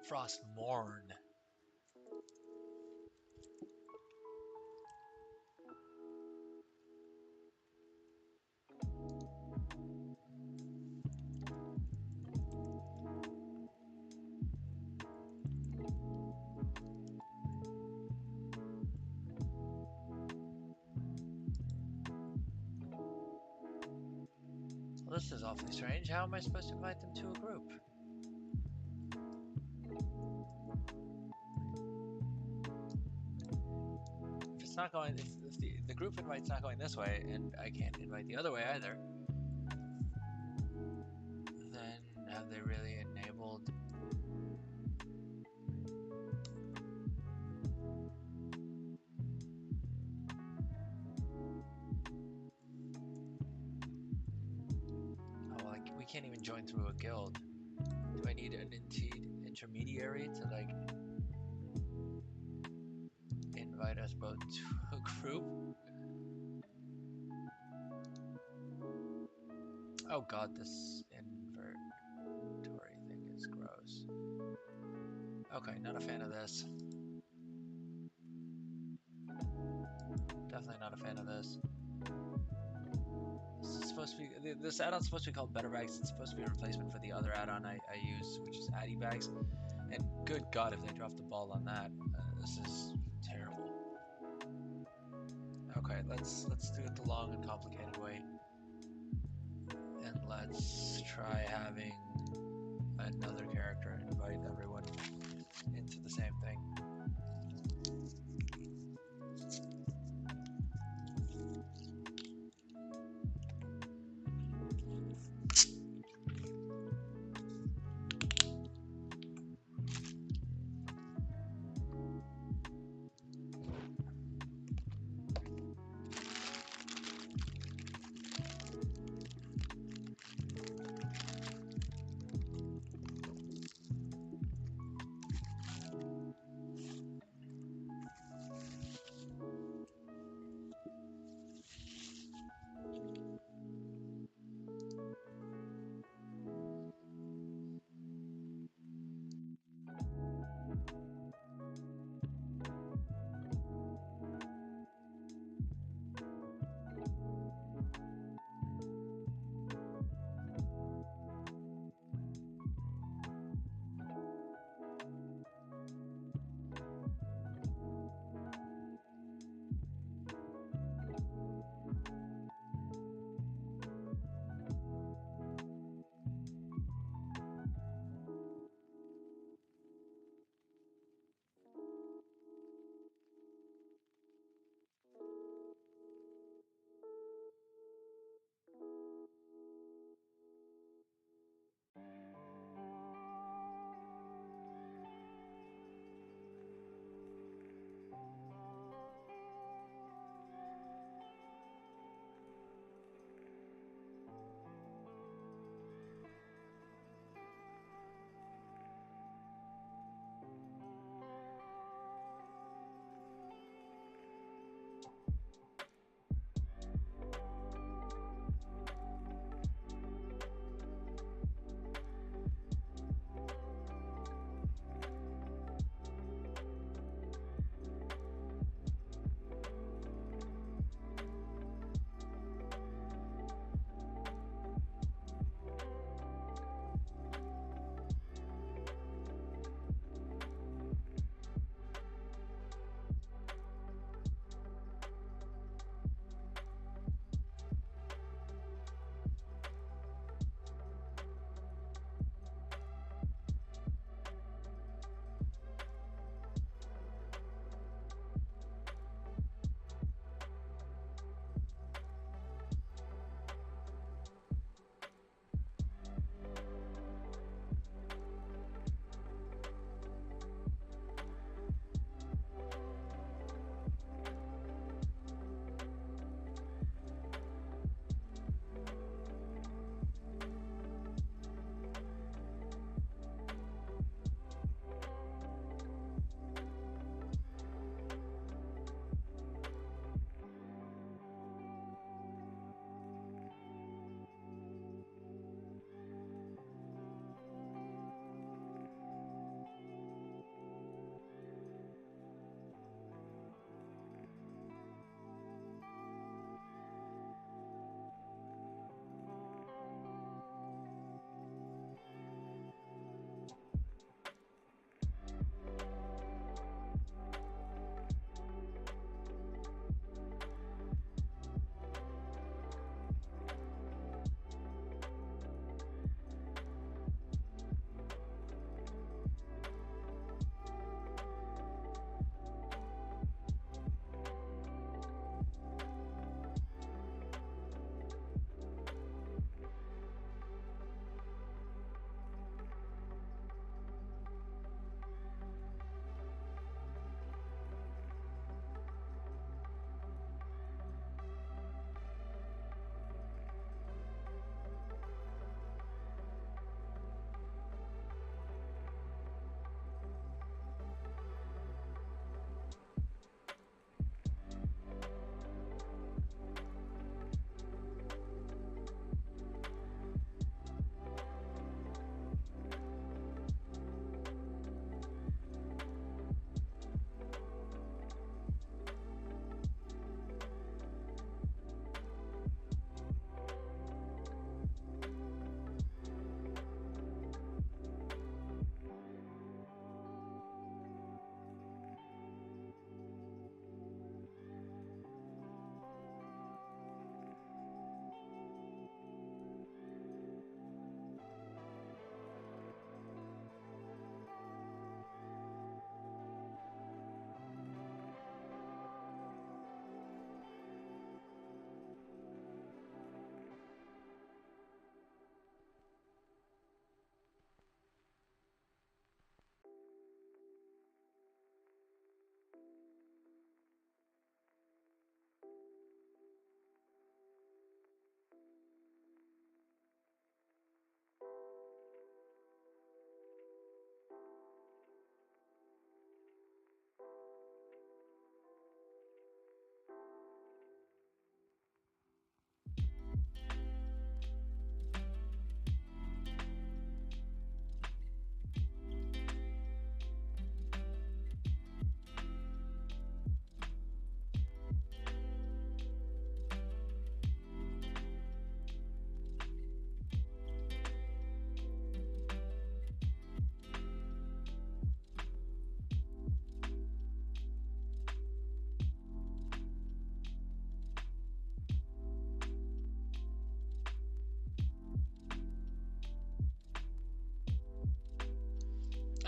Frostmourne. Well, this is awfully strange. How am I supposed to invite them to a group? If it's not going, if the group invite's not going this way, and I can't invite the other way either, then have they really enabled? Oh, like we can't even join through a guild. Do I need an intermediary to like invite us both to a group? Oh god, this inventory thing is gross. Okay, not a fan of this. Definitely not a fan of this. This is supposed to be, this add-on's supposed to be called Better Bags. It's supposed to be a replacement for the other add-on I use, which is Addy Bags. And good god, if they dropped the ball on that, this is terrible. Okay, let's do it the long and complicated way. And let's try having another character invite everyone into the same thing.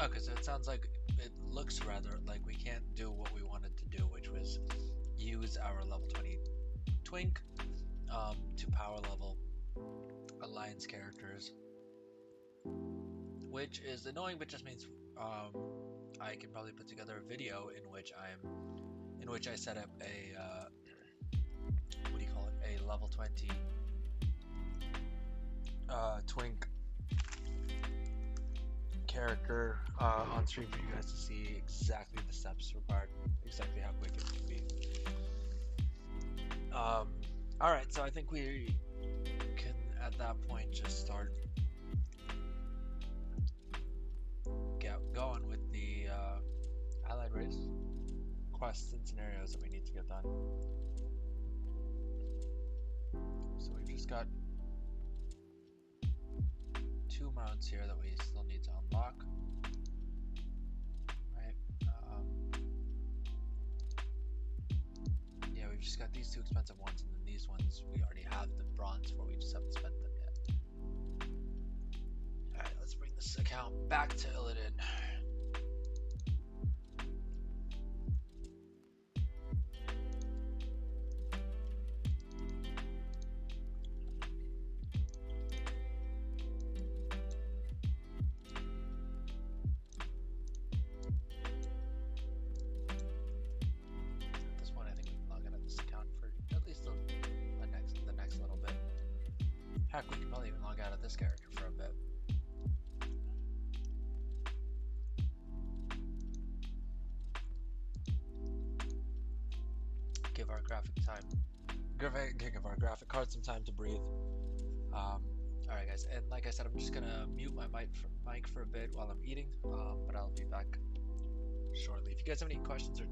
Okay, so it sounds like it looks rather like we can't do what we wanted to do, which was use our level 20 twink to power level alliance characters, which is annoying, but just means I can probably put together a video in which I set up a what do you call it, a level 20 twink character on stream for you guys to see exactly the steps required, exactly how quick it can be. Alright, so I think we can at that point just start going with the allied race quests and scenarios that we need to get done. So we've just got 2 mounts here that we still need to unlock. Right. Yeah, we've just got these 2 expensive ones, and then these ones we already have the bronze for, we just haven't spent them yet. Alright, let's bring this account back to Illidan. Heck, we can probably even log out of this character for a bit. Give our graphic card some time to breathe. Alright guys, and like I said, I'm just gonna mute my mic for a bit while I'm eating, but I'll be back shortly. If you guys have any questions or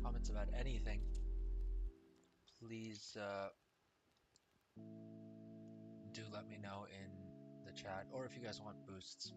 comments about anything, please do let me know in the chat, or if you guys want boosts.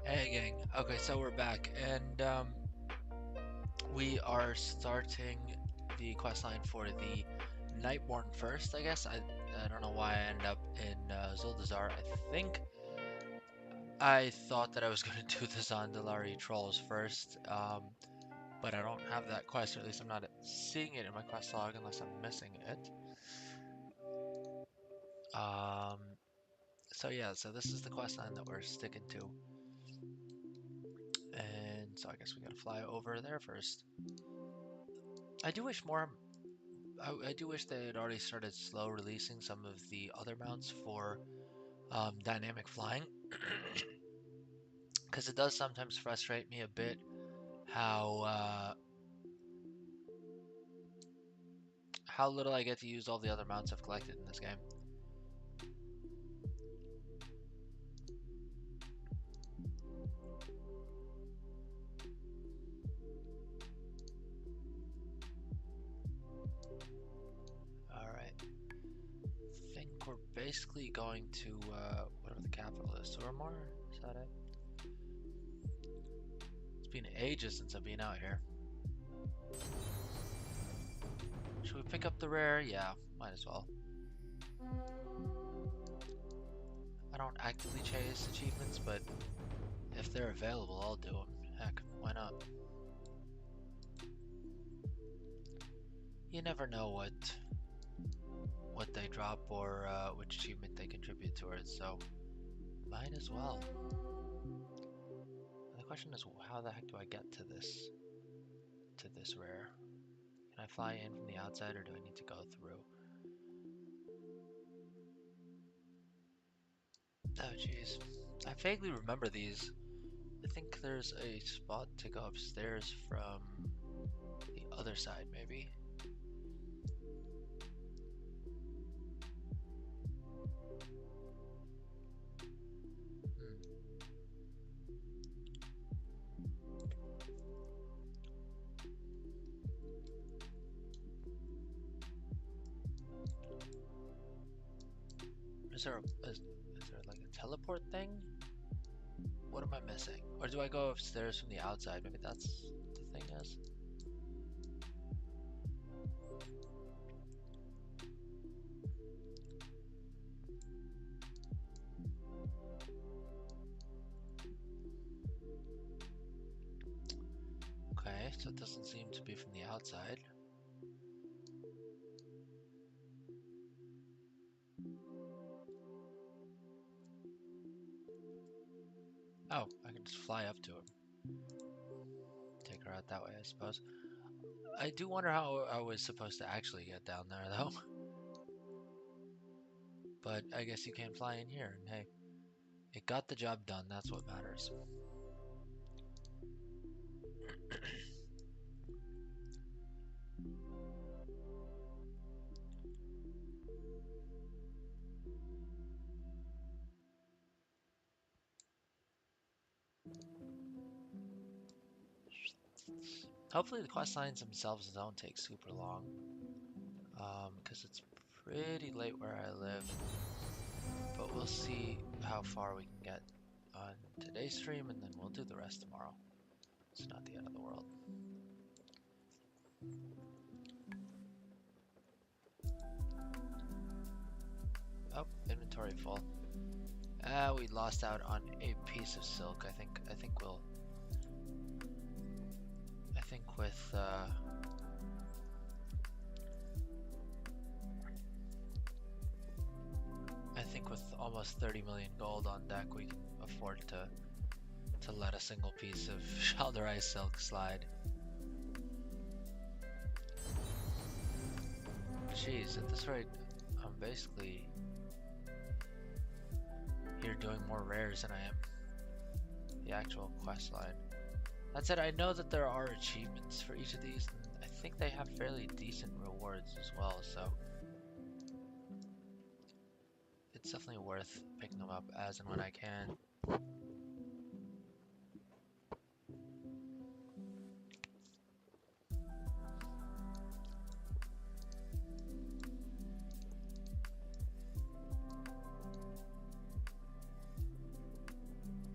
Hey gang, okay, so we're back, and we are starting the questline for the Nightborne first, I guess. I don't know why I ended up in Zuldazar. I think I thought that I was going to do the Zandalari Trolls first, but I don't have that quest, or at least I'm not seeing it in my quest log unless I'm missing it. Um, so yeah, so this is the questline that we're sticking to. And so I guess we gotta fly over there first. I do wish more. I do wish they had already started slow releasing some of the other mounts for dynamic flying, because it does sometimes frustrate me a bit how little I get to use all the other mounts I've collected in this game. Alright. I think we're basically going to whatever the capital is. Suramar? Is that it? It's been ages since I've been out here. Should we pick up the rare? Yeah, might as well. I don't actively chase achievements, but if they're available, I'll do them. Heck, why not? You never know what they drop or which achievement they contribute towards, so might as well. The question is, how the heck do I get to this rare? Can I fly in from the outside, or do I need to go through? Oh jeez, I vaguely remember these. I think there's a spot to go upstairs from the other side, maybe. Is there like a teleport thing? What am I missing? Or do I go upstairs from the outside? Maybe that's what the thing is. Okay, so it doesn't seem to be from the outside. Oh, I can just fly up to him. Take her out that way, I suppose. I do wonder how I was supposed to actually get down there, though. But I guess you can fly in here, and hey, it got the job done, that's what matters. Hopefully the quest lines themselves don't take super long, because it's pretty late where I live. But we'll see how far we can get on today's stream, and then we'll do the rest tomorrow. It's not the end of the world. Oh, inventory full. We lost out on a piece of silk. I think with almost 30 million gold on deck, we can afford to let a single piece of Shalderai silk slide. Jeez, at this rate, I'm basically here doing more rares than I am the actual quest line. That said, I know that there are achievements for each of these, and I think they have fairly decent rewards as well, so it's definitely worth picking them up as and when I can.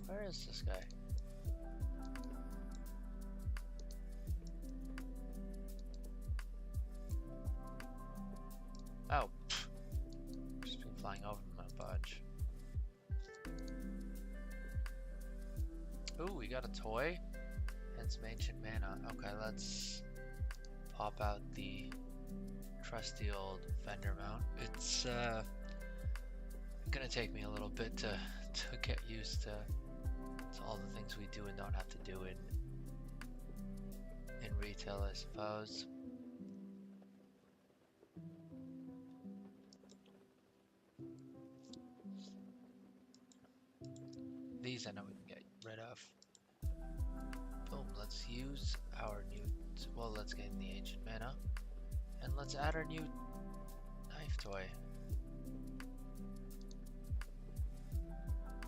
Where is this guy? Oh, just been flying over my bunch. Ooh, we got a toy and some ancient mana. Okay, let's pop out the trusty old fender mount. It's gonna take me a little bit to get used to all the things we do and don't have to do in retail, I suppose. These I know we can get rid of. Boom, let's use our new, well, let's get in the ancient mana, and let's add our new knife toy.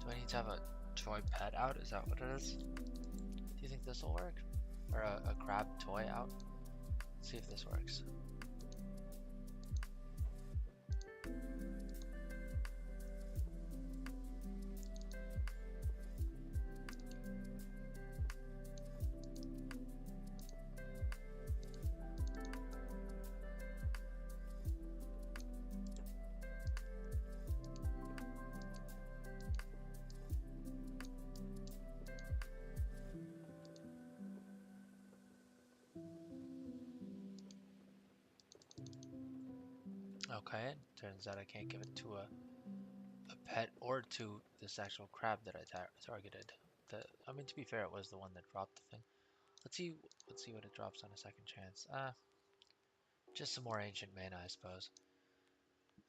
Do I need to have a toy pet out? Is that what it is? Do you think this will work? Or a crab toy out? Let's see if this works. Okay, turns out I can't give it to a pet or to this actual crab that I targeted. I mean, to be fair, it was the one that dropped the thing. Let's see what it drops on a second chance. Just some more ancient mana, I suppose.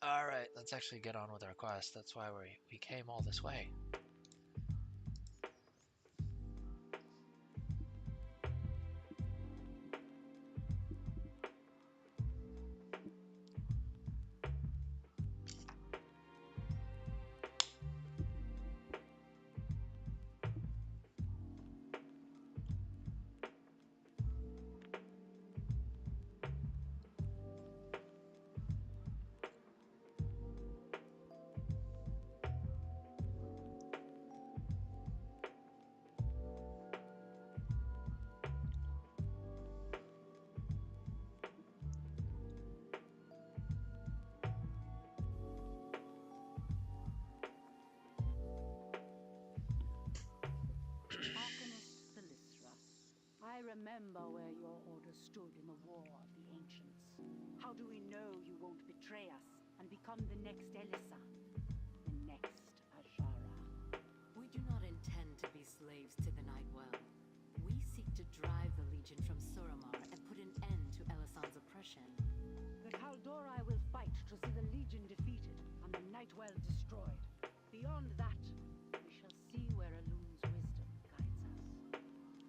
Alright, let's actually get on with our quest. That's why we came all this way.
I remember where your order stood in the war of the ancients. How do we know you won't betray us and become the next Elissa? The next Ashara?
We do not intend to be slaves to the Nightwell. We seek to drive the Legion from Suramar and put an end to Elisan's oppression.
The Kaldori will fight to see the Legion defeated and the Nightwell destroyed. Beyond that, we shall see where Elun's wisdom guides us.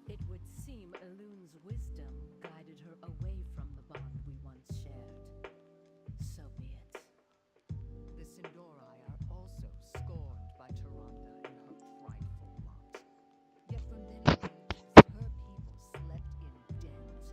It would seem Elun's wisdom guided her away from the bond we once shared. So be it.
The Sindori are also scorned by Tyrande in her prideful lot. Yet for many ages, her people slept in dens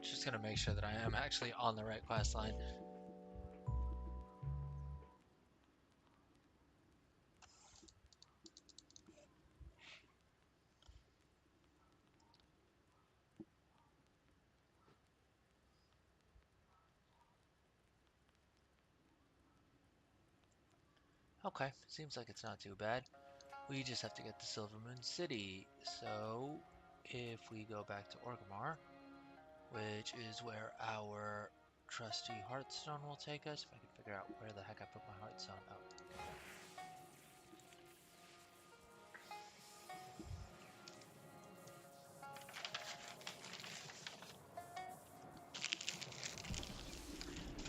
Just gonna make sure that I am actually on the right quest line. Okay, seems like it's not too bad. We just have to get to Silvermoon City. So, if we go back to Orgrimmar, which is where our trusty Hearthstone will take us. If I can figure out where the heck I put my Hearthstone. Oh.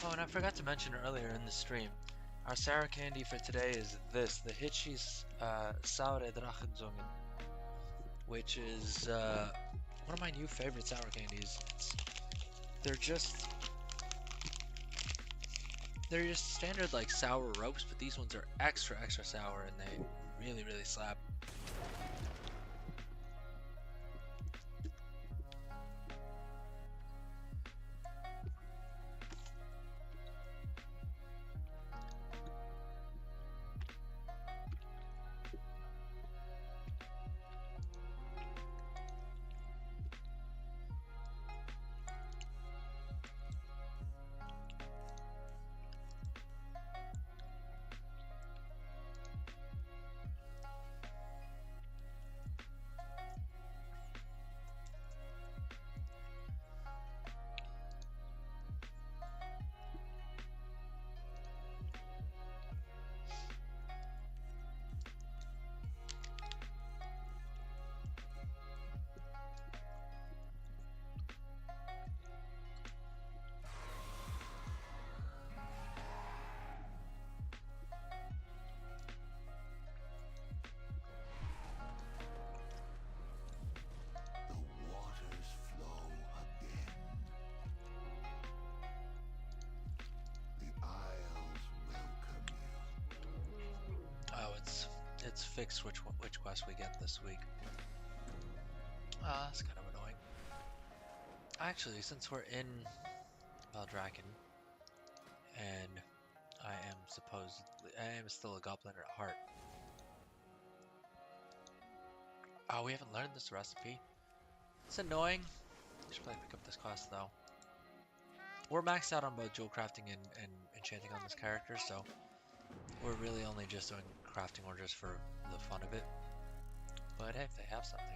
Oh, and I forgot to mention earlier in the stream, our sour candy for today is this, the Hitchie's Saure Drachenzungen, which is one of my new favorite sour candies. They're just standard like sour ropes, but these ones are extra sour and they really slap. It's fixed which quest we get this week. That's kind of annoying. Actually, since we're in Valdraken, and I am still a goblin at heart. Oh, we haven't learned this recipe. It's annoying. I should probably pick up this quest though. We're maxed out on both jewel crafting and enchanting on this character, so we're really only just doing crafting orders for the fun of it. But hey, if they have something.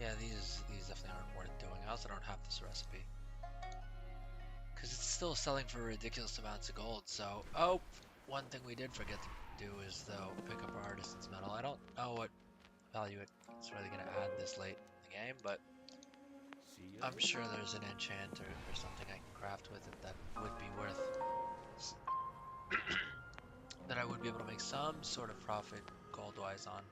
Yeah, these definitely aren't worth doing. I also don't have this recipe. Because it's still selling for ridiculous amounts of gold, so... Oh! One thing we did forget to do is, though, pick up our Artisan's Medal. I don't know what value it's really going to add this late in the game, but I'm sure there's an enchant or something I can craft with it that would be worth... that I would be able to make some sort of profit gold-wise on.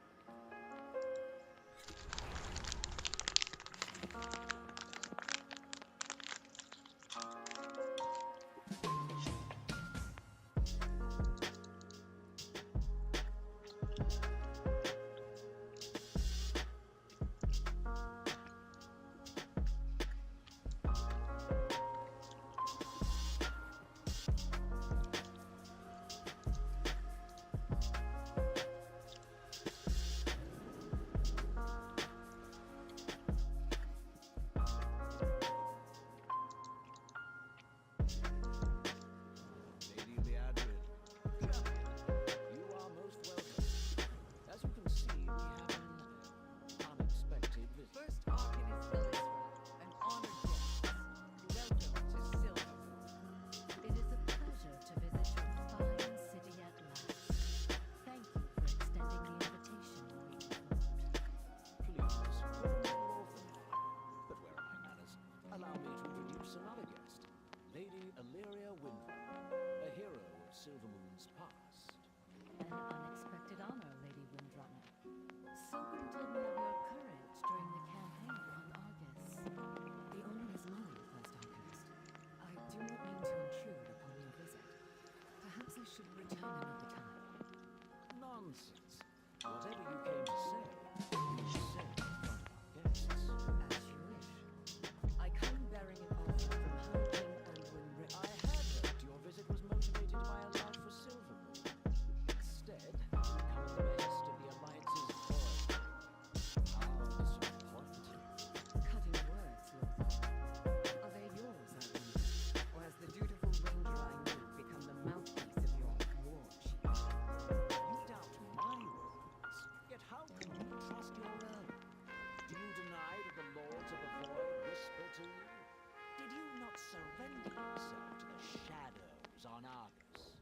nonsense. Whatever you came to say, you said in front of our guests.
As you wish. I come bearing an offer from High King Anduin Rick.
I had hoped your visit was motivated by a love for silver. Instead, you become the behest of the Alliance's loyalty. How disappointing.
Cutting words, Lord. Are they yours, I wonder? Or has the dutiful ranger I knew become the mouthpiece of your war chief?
You doubt my words, yet how can you trust your own? Do you deny that the Lords of the Void whisper to you? Did you not surrender yourself to the shadows on Argus?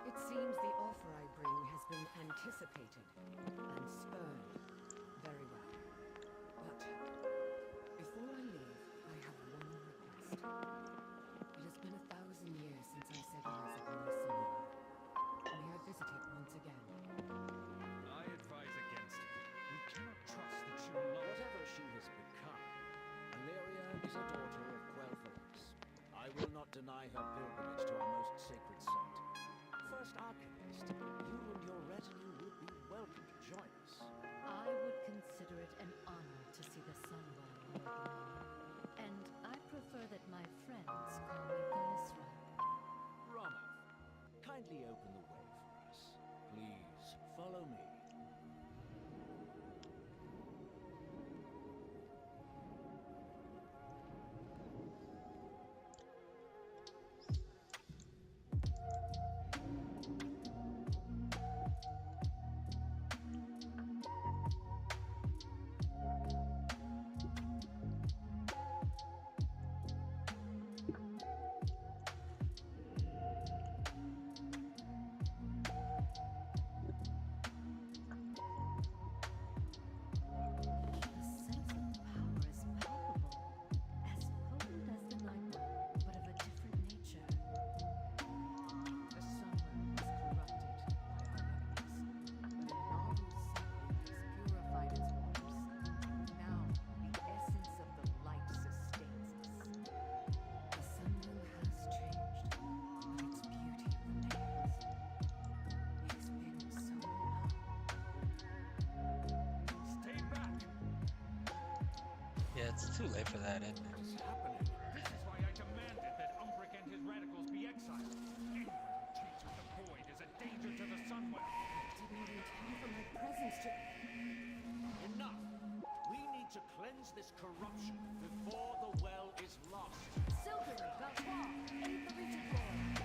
It seems the offer I bring has been anticipated and spurned. Very well. But before I leave, I have one request. It has been 1,000 years since I set eyes upon this sunlight. May I visit it once again?
I advise against it. We cannot trust that she will love.
Whatever she has become, Valeria is a daughter of Quel'Thalas. I will not deny her pilgrimage to our most sacred site. First Archivist, you and your retinue would be welcome to join us.
I would consider it an honor to see the sun well, Lord Mine. And I prefer that my friends call me Glycera.
Ronoth, kindly open the way for us. Please, follow me.
Yeah, it's too late for that, isn't it?
What is happening? This is why I demanded that Umbric and his radicals be exiled. Anyone who treats with the void is a danger to the Sunwell.
Did not intend for my presence to...
Enough! We need to cleanse this corruption before the well is lost.
Silver, Valtoir, aid the Regent Lord.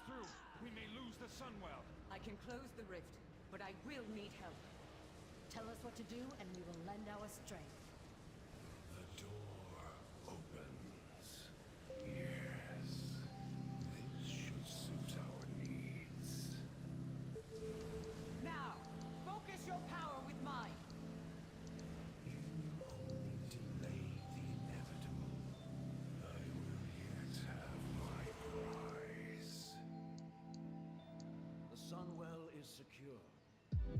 Through, we may lose the Sunwell.
I can close the rift, but I will need help. Tell us what to do, and we will lend our strength.
The door opens. Yes. This should suit our needs.
Now, focus your power with mine.
You only delay the inevitable. I will yet have my prize.
The Sunwell is secure.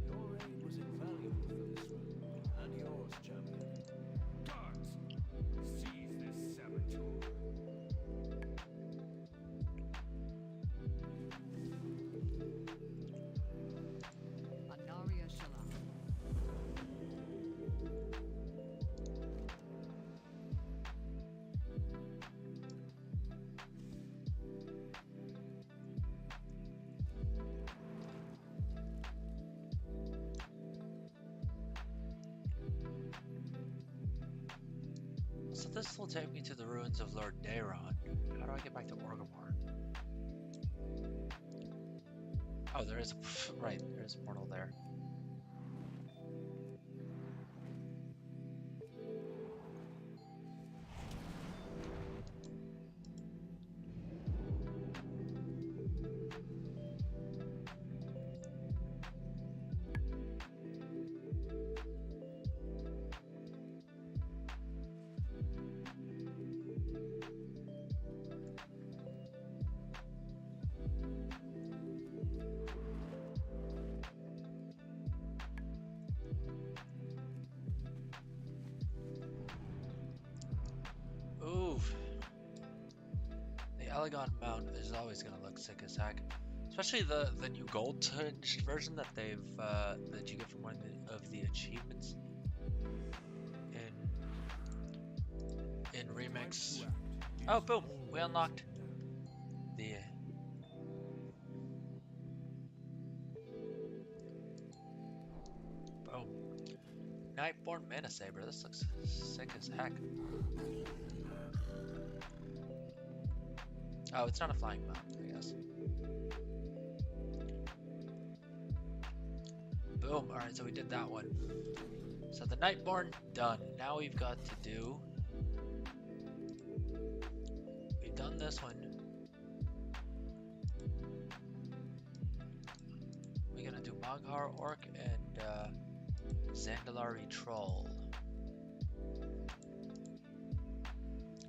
Your aid was invaluable for this one, and yours, champion.
Guards, seize this saboteur.
Pandaria Shalom.
this will take me to the ruins of Lord Daron. How do I get back to Orgrimmar? Oh, there is a right. There's a portal there. Polygon Mount is always gonna look sick as heck, especially the new gold tinged version that they've that you get from one of the achievements in Remix. Oh, boom! We unlocked the. Boom! Nightborne Mana Saber. This looks sick as heck. Oh, it's not a flying mount, I guess. Boom. Alright, so we did that one. So the Nightborne, done. Now we've got to do... We've done this one. We're gonna do Moghar Orc and Zandalari Troll.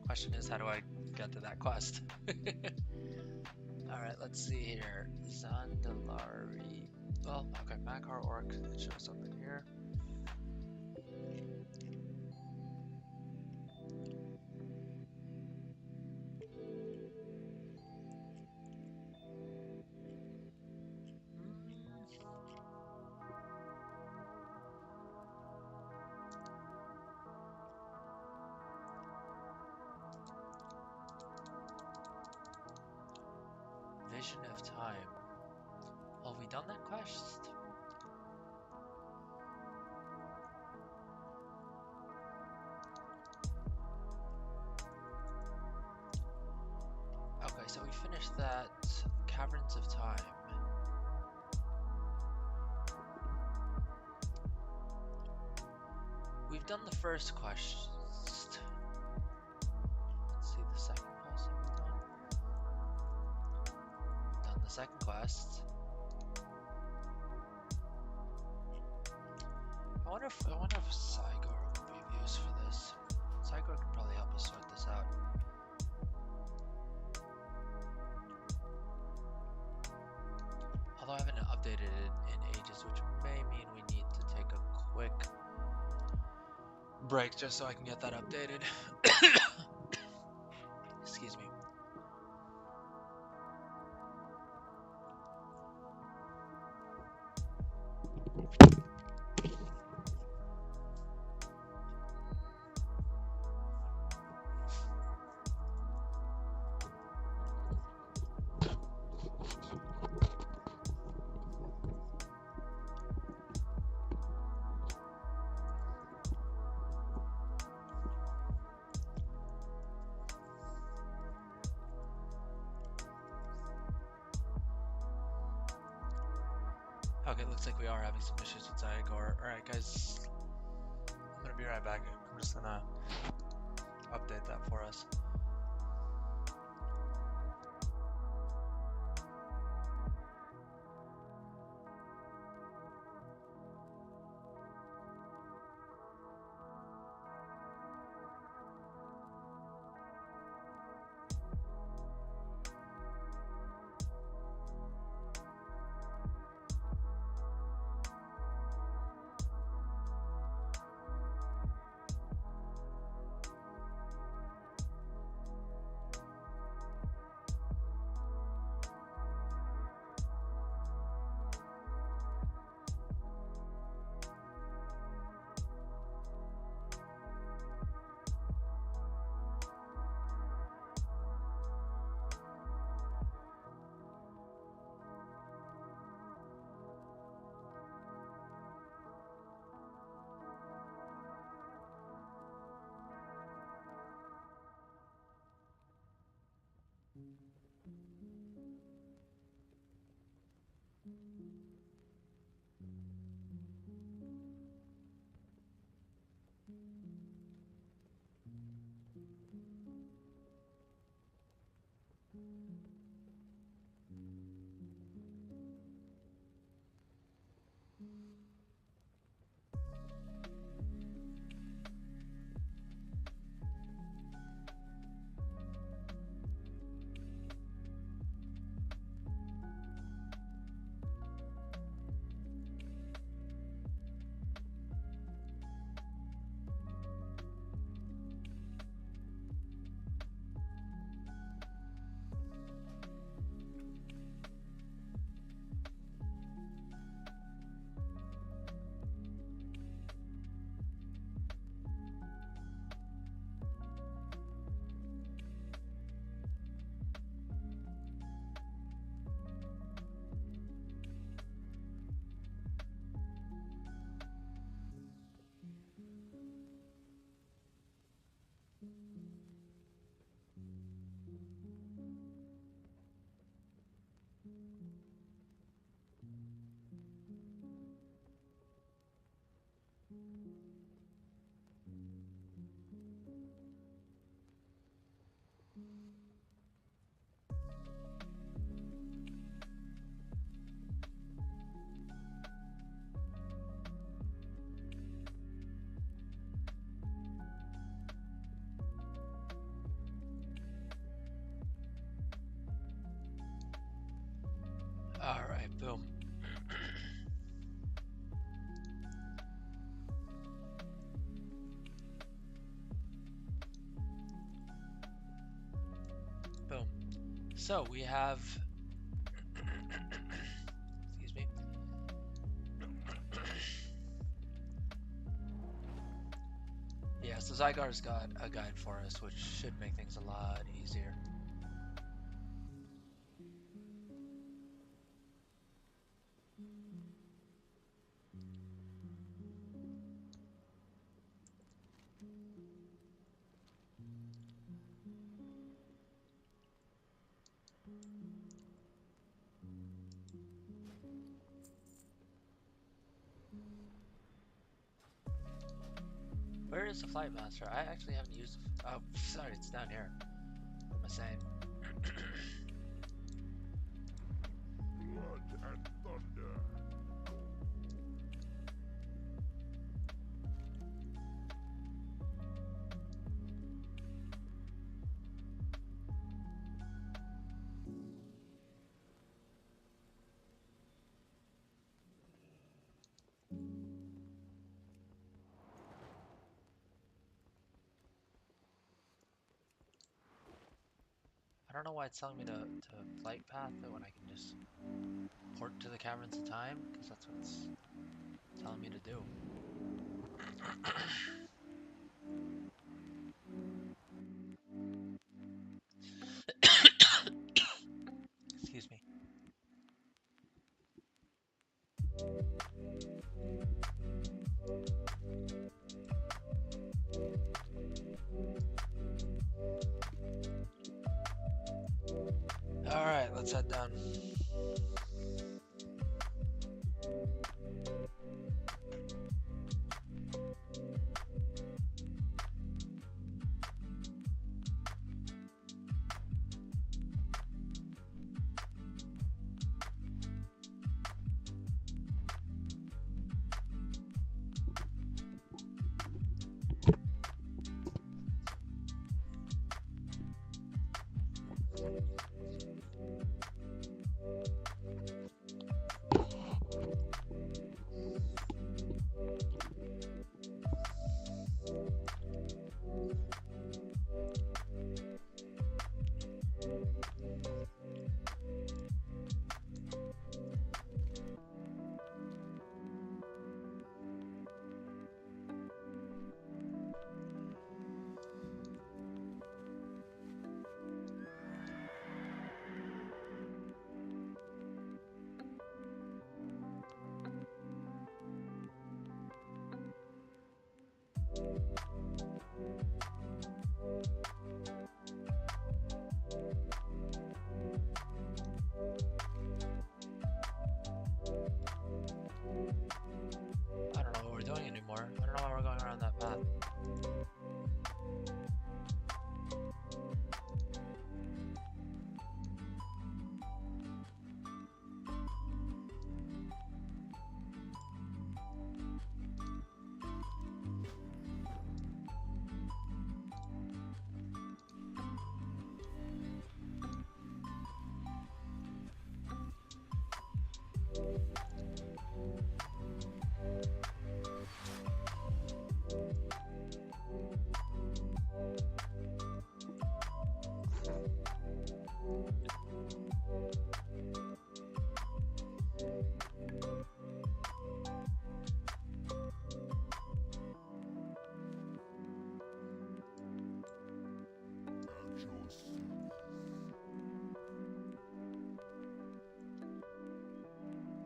Question is, how do I get to that quest? Alright, let's see here. Zandalari. Well, okay, Moghar Orc shows up in here. Vision of Time. Have we done that quest? Okay, so we finished that Caverns of Time. We've done the first quest. Let's see the second quest that we've done. The second quest. I wonder if Cygor would be of use for this. Cygor could probably help us sort this out. Although I haven't updated it in ages, which may mean we need to take a quick break just so I can get that updated. Excuse me. Okay, looks like we are having some issues with Zyagor. Alright guys, I'm gonna be right back. I'm just gonna update that for us. Alright, boom. Boom. So we have excuse me. Yeah, so Zygar's got a guide for us, which should make things a lot easier. Where is the flight master? I actually haven't used. Oh, sorry, it's down here. What am I saying?
Blood and thunder.
I don't know why it's telling me to flight path it when I can just port to the caverns of time, because that's what it's telling me to do. Excuse me. Alright, let's head down.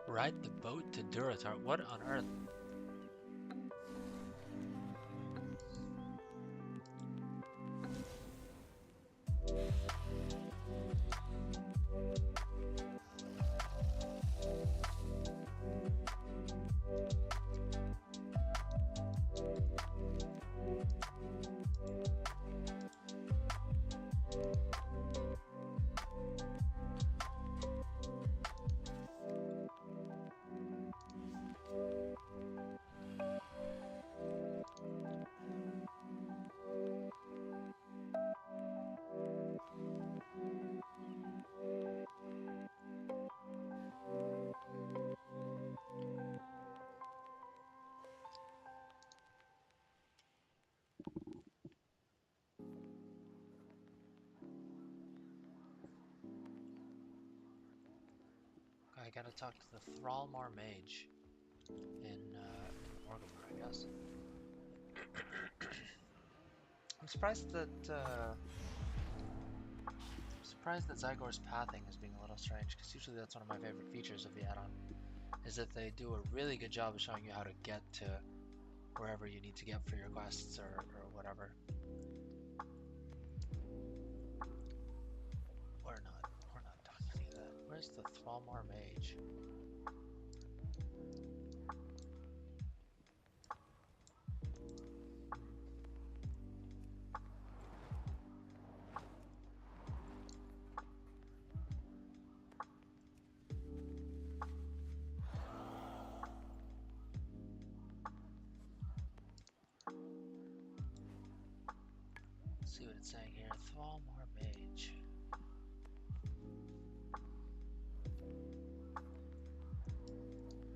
Ride the boat to Duratar. What on earth? I gotta talk to the Thrallmar Mage in Orgrimmar, I guess. I'm surprised that Zygor's pathing is being a little strange, because usually that's one of my favorite features of the add-on, is that they do a really good job of showing you how to get to wherever you need to get for your quests or whatever. We're not talking to that. Where's the Thrallmar Mage? See what it's saying here. Thrallmar Mage.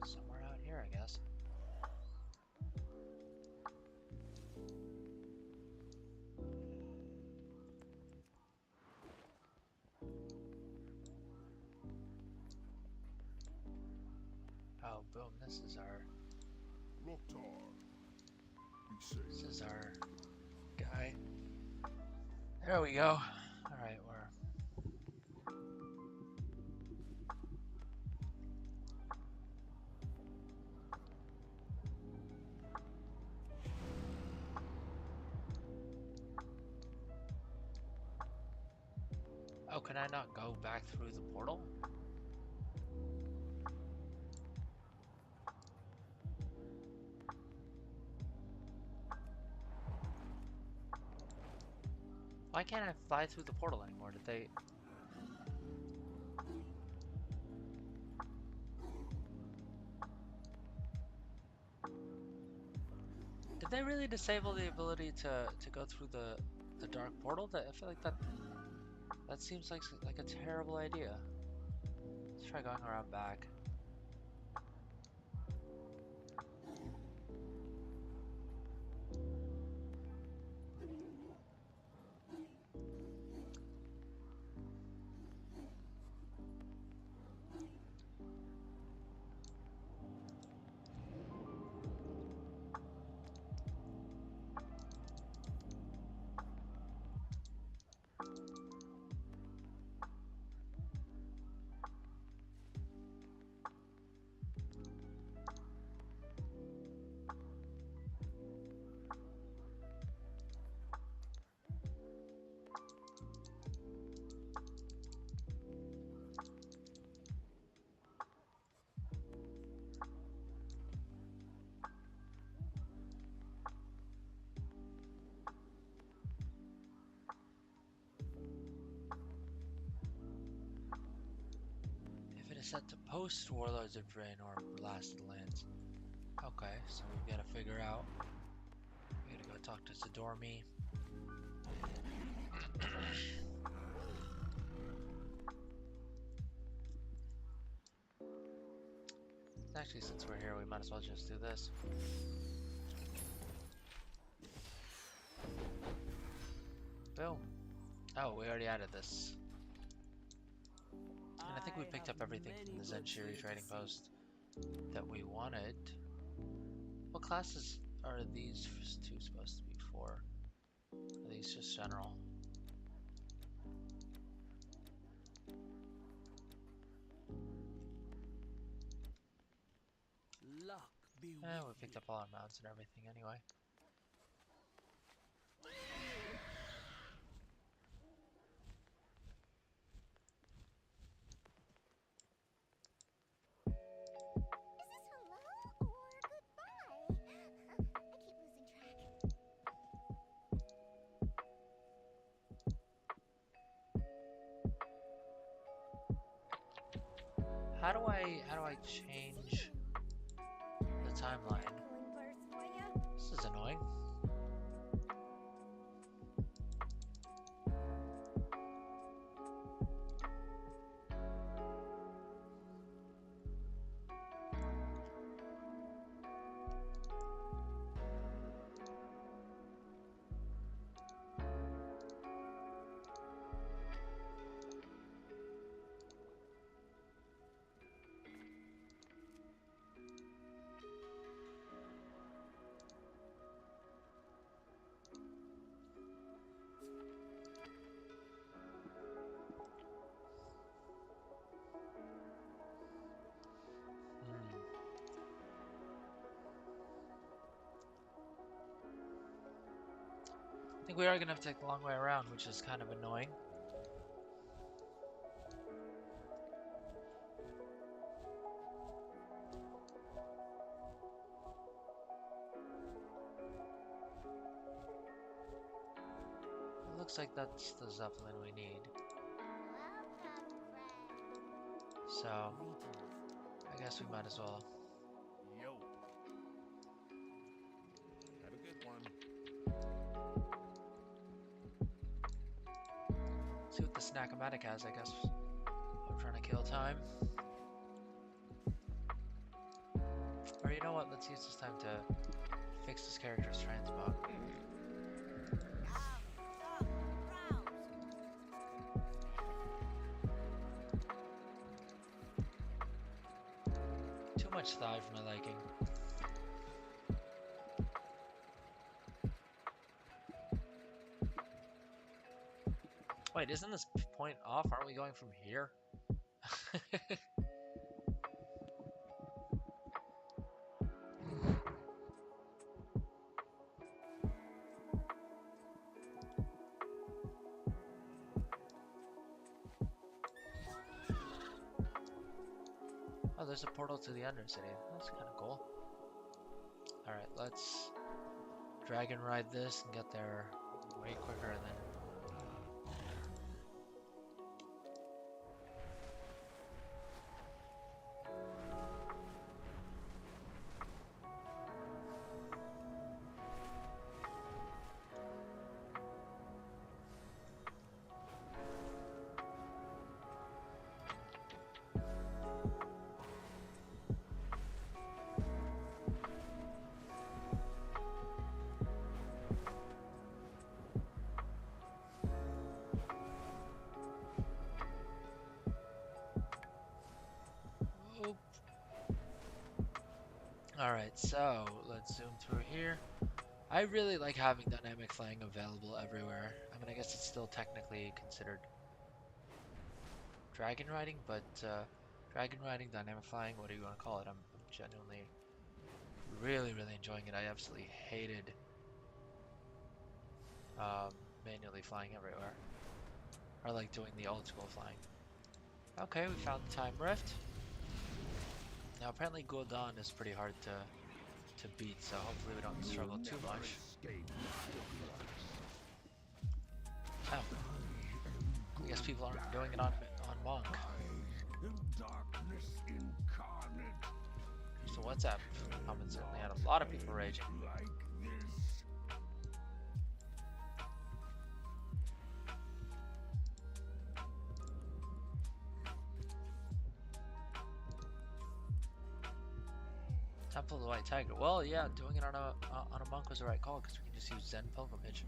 Somewhere out here, I guess. Oh, boom! This is our guy. There we go. Alright, we're... Oh, can I not go back through the portal? Why can't I fly through the portal anymore? Did they... Did they really disable the ability to go through the dark portal? That I feel like that seems like a terrible idea. Let's try going around back. Set to post Warlords of Drain or Blasted Lands. Okay, so we've got to figure out. We gotta go talk to Zadormi. Actually, since we're here, we might as well just do this. Boom. Oh, we already added this. And I think we picked up everything from the Zenshiri trading post that we wanted. What classes are these two supposed to be for? Are these just general? We picked up all our mounts and everything anyway.
Is this hello or goodbye? I keep losing track.
How do I change the timeline?
Going burst for ya?
This is annoying. I think we are gonna have to take the long way around, which is kind of annoying. It looks like that's the Zeppelin we need.
Welcome, friend.
So, I guess we might as well.
Yo. Have a good one.
See what the Snack-O-Matic has, I guess. I'm trying to kill time. Or you know what, let's use this time to fix this character's transmog. Too much thigh for my liking. Wait, isn't this point off? Aren't we going from here? Oh, there's a portal to the Undercity. That's kind of cool. Alright, let's dragon ride this and get there way quicker than... Alright, so let's zoom through here. I really like having dynamic flying available everywhere. I mean, I guess it's still technically considered dragon riding, but dragon riding, dynamic flying, what do you want to call it? I'm genuinely really enjoying it. I absolutely hated manually flying everywhere. Or like doing the old school flying. Okay, we found the time rift. Now apparently Gul'dan is pretty hard to beat, so hopefully we don't struggle too much. Oh. I guess people aren't doing it on Monk. So WhatsApp comments certainly had a lot of people raging. Temple of the White Tiger. Well, yeah, doing it on a monk was the right call because we can just use Zen Pilgrimage.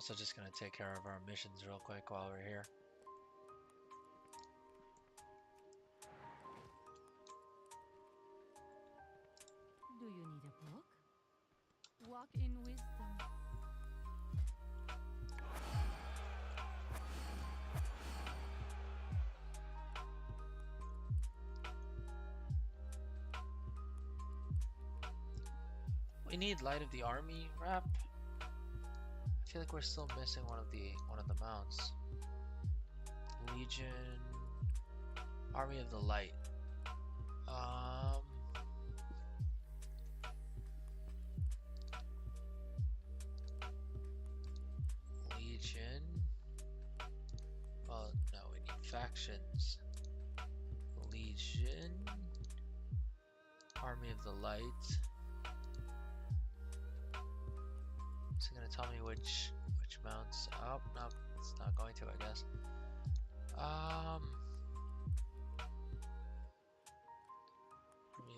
Also just gonna take care of our missions real quick while we're here.
Do you need a book? Walk in wisdom.
We need Light of the Army wrap. I feel like we're still missing one of the mounts. Legion, Army of the Light. Legion. Well, no, we need factions. Legion, Army of the Light. Is it gonna tell me which mounts? Oh, no, it's not going to, I guess. Army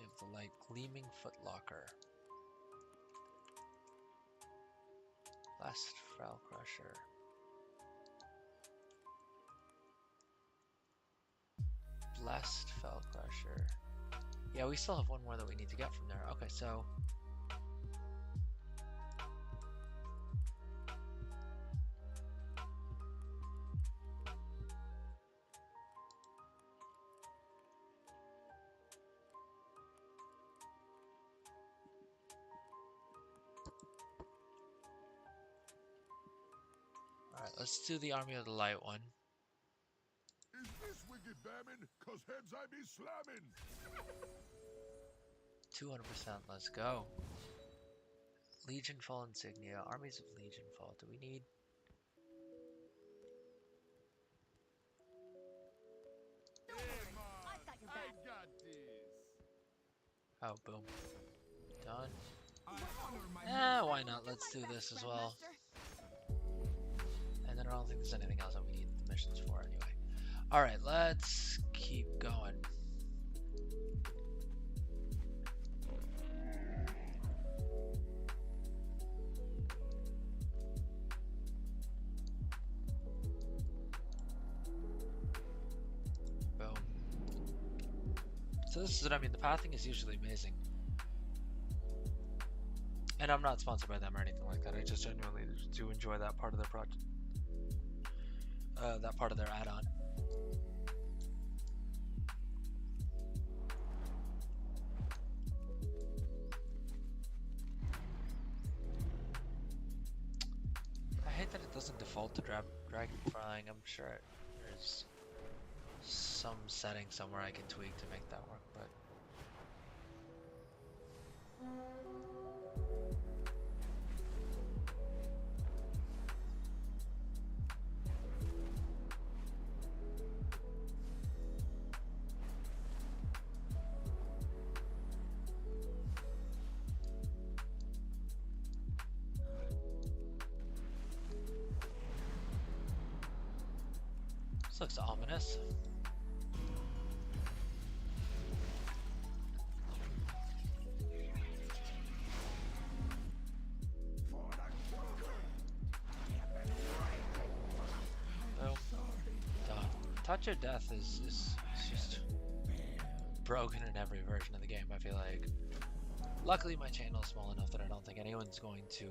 of the Light, Gleaming Footlocker. Last Foul Crusher. Blessed Fell Crusher. Yeah, we still have one more that we need to get from there. Okay, so alright, let's do the Army of the Light one.
Is this wicked famine? 'Cause heads I be slamming.
200%, let's go. Legion Fall Insignia, Armies of Legion Fall. Do we need?
I've got your back.
I got this.
Oh, boom. Done.
I
Why not? Let's do this as well. And then I don't think there's anything else that we need the missions for anyway. Alright, let's keep going. Boom. So this is what I mean, the pathing is usually amazing. And I'm not sponsored by them or anything like that. I just genuinely do enjoy that part of their project. That part of their add-on. I hate that it doesn't default to dragon flying. I'm sure there's some setting somewhere I can tweak to make that work, but this looks ominous. Boom. Done. Touch of Death is just broken in every version of the game, I feel like. Luckily my channel is small enough that I don't think anyone's going to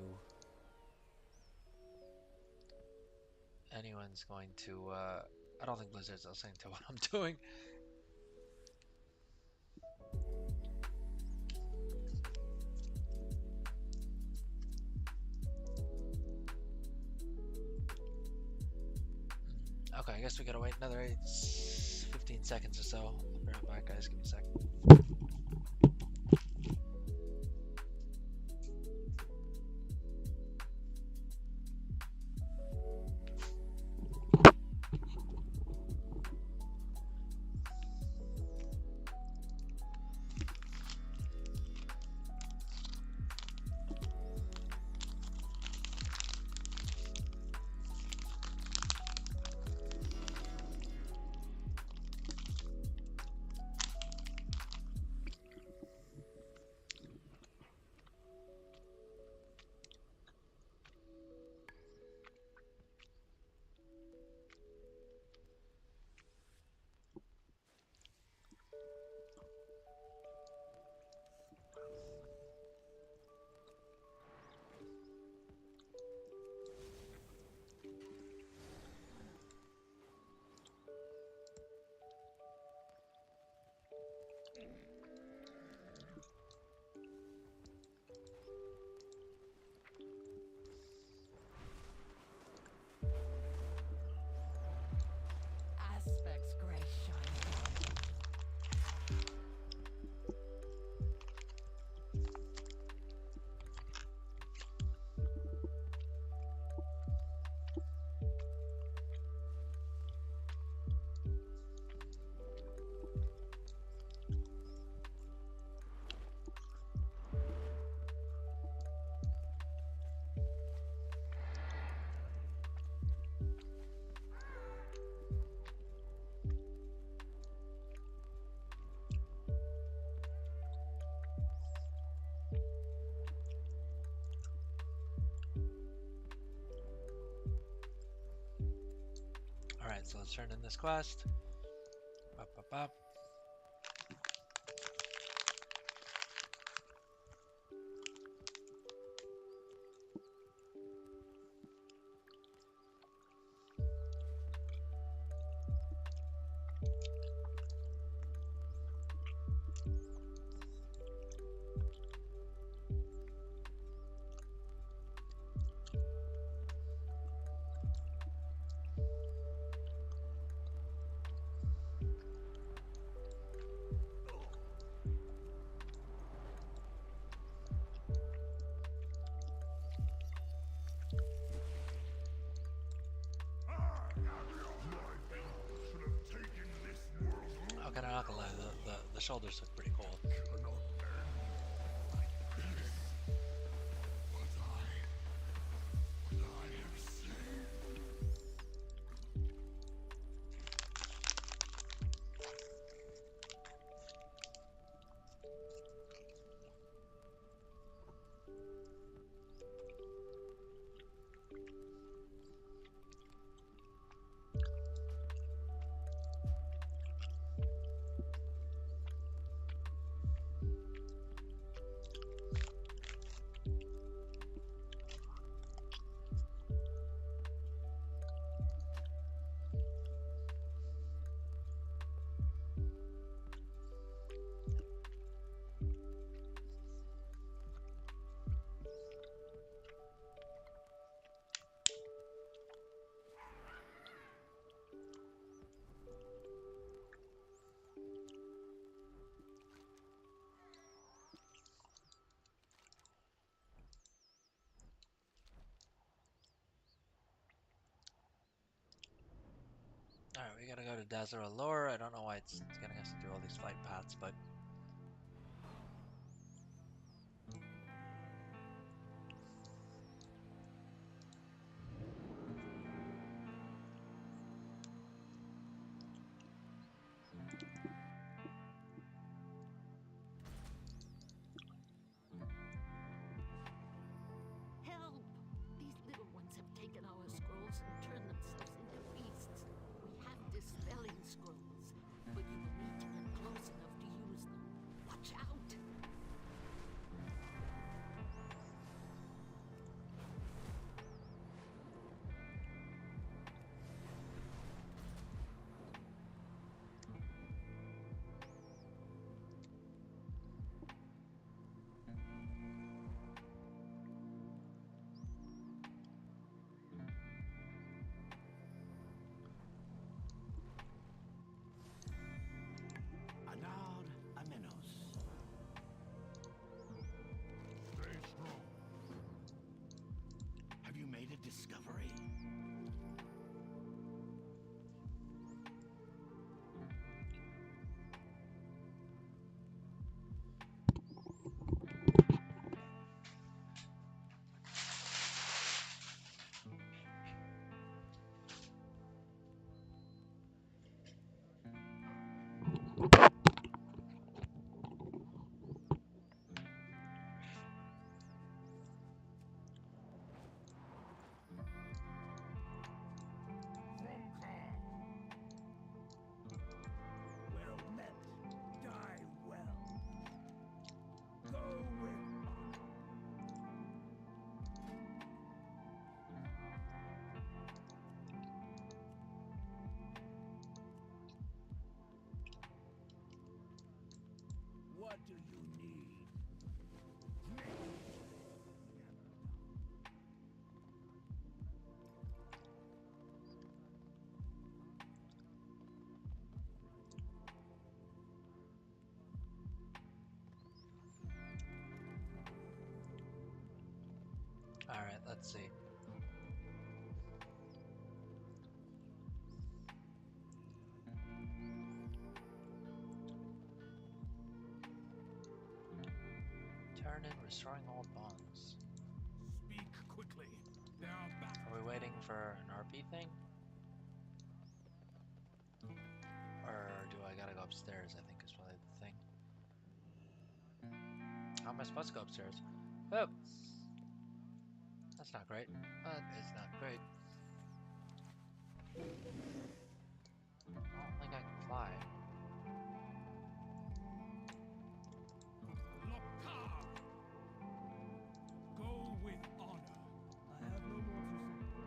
I don't think Blizzard's listening to what I'm doing. Okay, I guess we gotta wait another 15 seconds or so. I'll be right back, guys. Give me a sec. Alright, so let's turn in this quest. Bop, bop, bop. Okay, I'm not gonna lie, the shoulders look pretty cool. Alright, we gotta go to Desert Allure. I don't know why it's getting us to do all these flight paths, but...
Help! These little ones have taken our scrolls and turned themselves into beasts. We have dispelling scrolls, but you will need to get close enough to use them. Watch out!
Anard Amenos.
Stay strong.
Have you made a discovery?
Well met. Die well. Go with honor. What do you need?
Alright, let's see. Turn in restoring old bonds.
Speak quickly. There are back.
Are we waiting for an RP thing? Or do I gotta go upstairs, I think is probably the thing. How am I supposed to go upstairs? Oh! That's not great. That is not great. I don't think I can fly.
Lokar! Go with honor.
I have no more to say.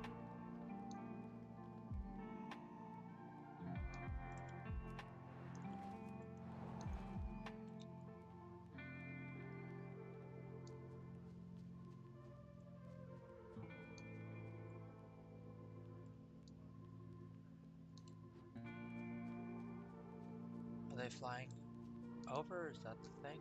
Are they flying over? Is that the thing?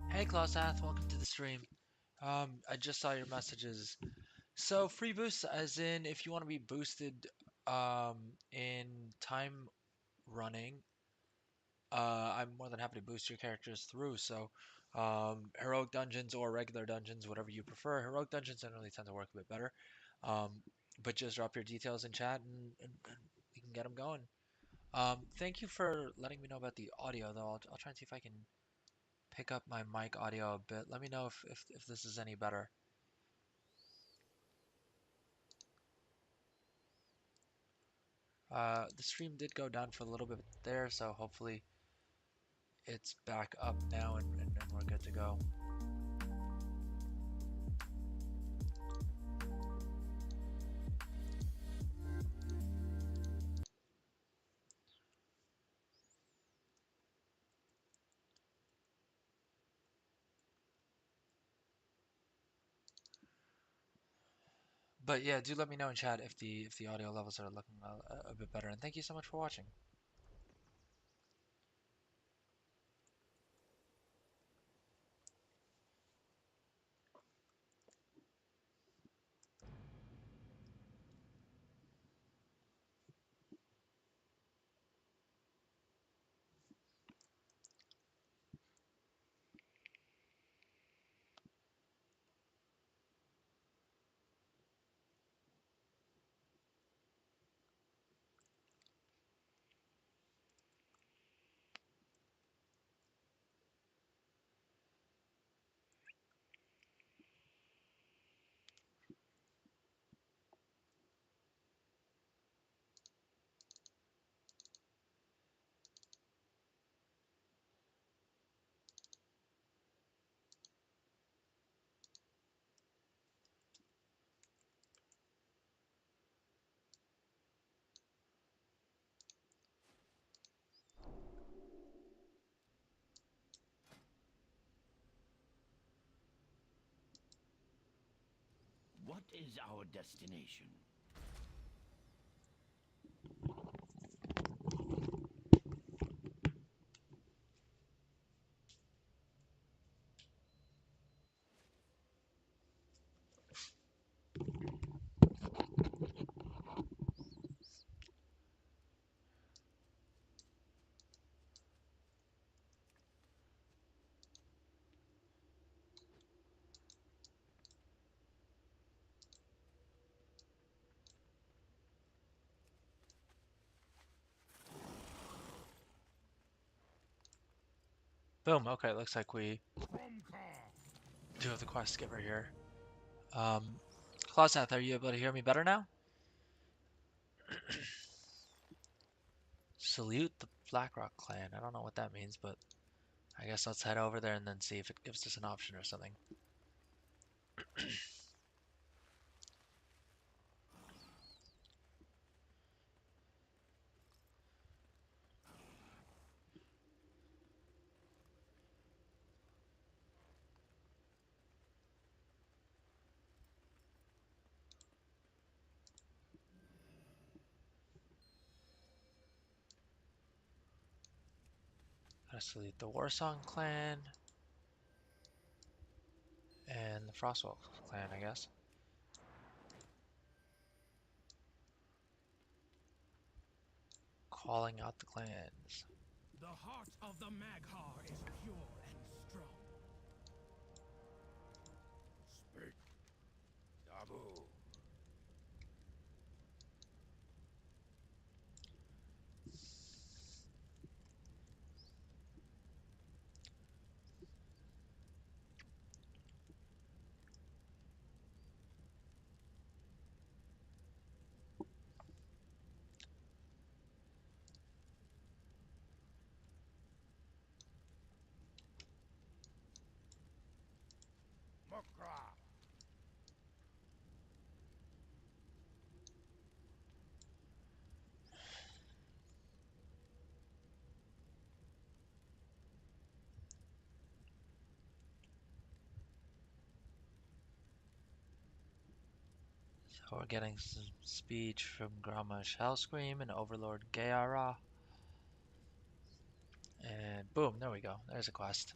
Hey Clausath, welcome to the stream. I just saw your messages. So free boosts, as in if you want to be boosted, in time running, I'm more than happy to boost your characters through. So, heroic dungeons or regular dungeons, whatever you prefer. Heroic dungeons generally tend to work a bit better. Um, but just drop your details in chat and we can get them going. Thank you for letting me know about the audio, though. I'll try and see if I can pick up my mic audio a bit. Let me know if this is any better. The stream did go down for a little bit there, so hopefully it's back up now and we're good to go. But yeah, do let me know in chat if the audio levels are looking a bit better. And thank you so much for watching.
What is our destination?
Boom. Okay, looks like we do have the quest giver here. Clausath, are you able to hear me better now? Salute the Blackrock clan. I don't know what that means, but I guess let's head over there and then see if it gives us an option or something. Gotta salute the Warsong clan and the Frostwolf clan, I guess. Calling out the clans.
The heart of the Maghar is pure and strong.
So we're getting some speech from Grandma Shellscream and Overlord Gayara. And boom, there we go. There's a quest.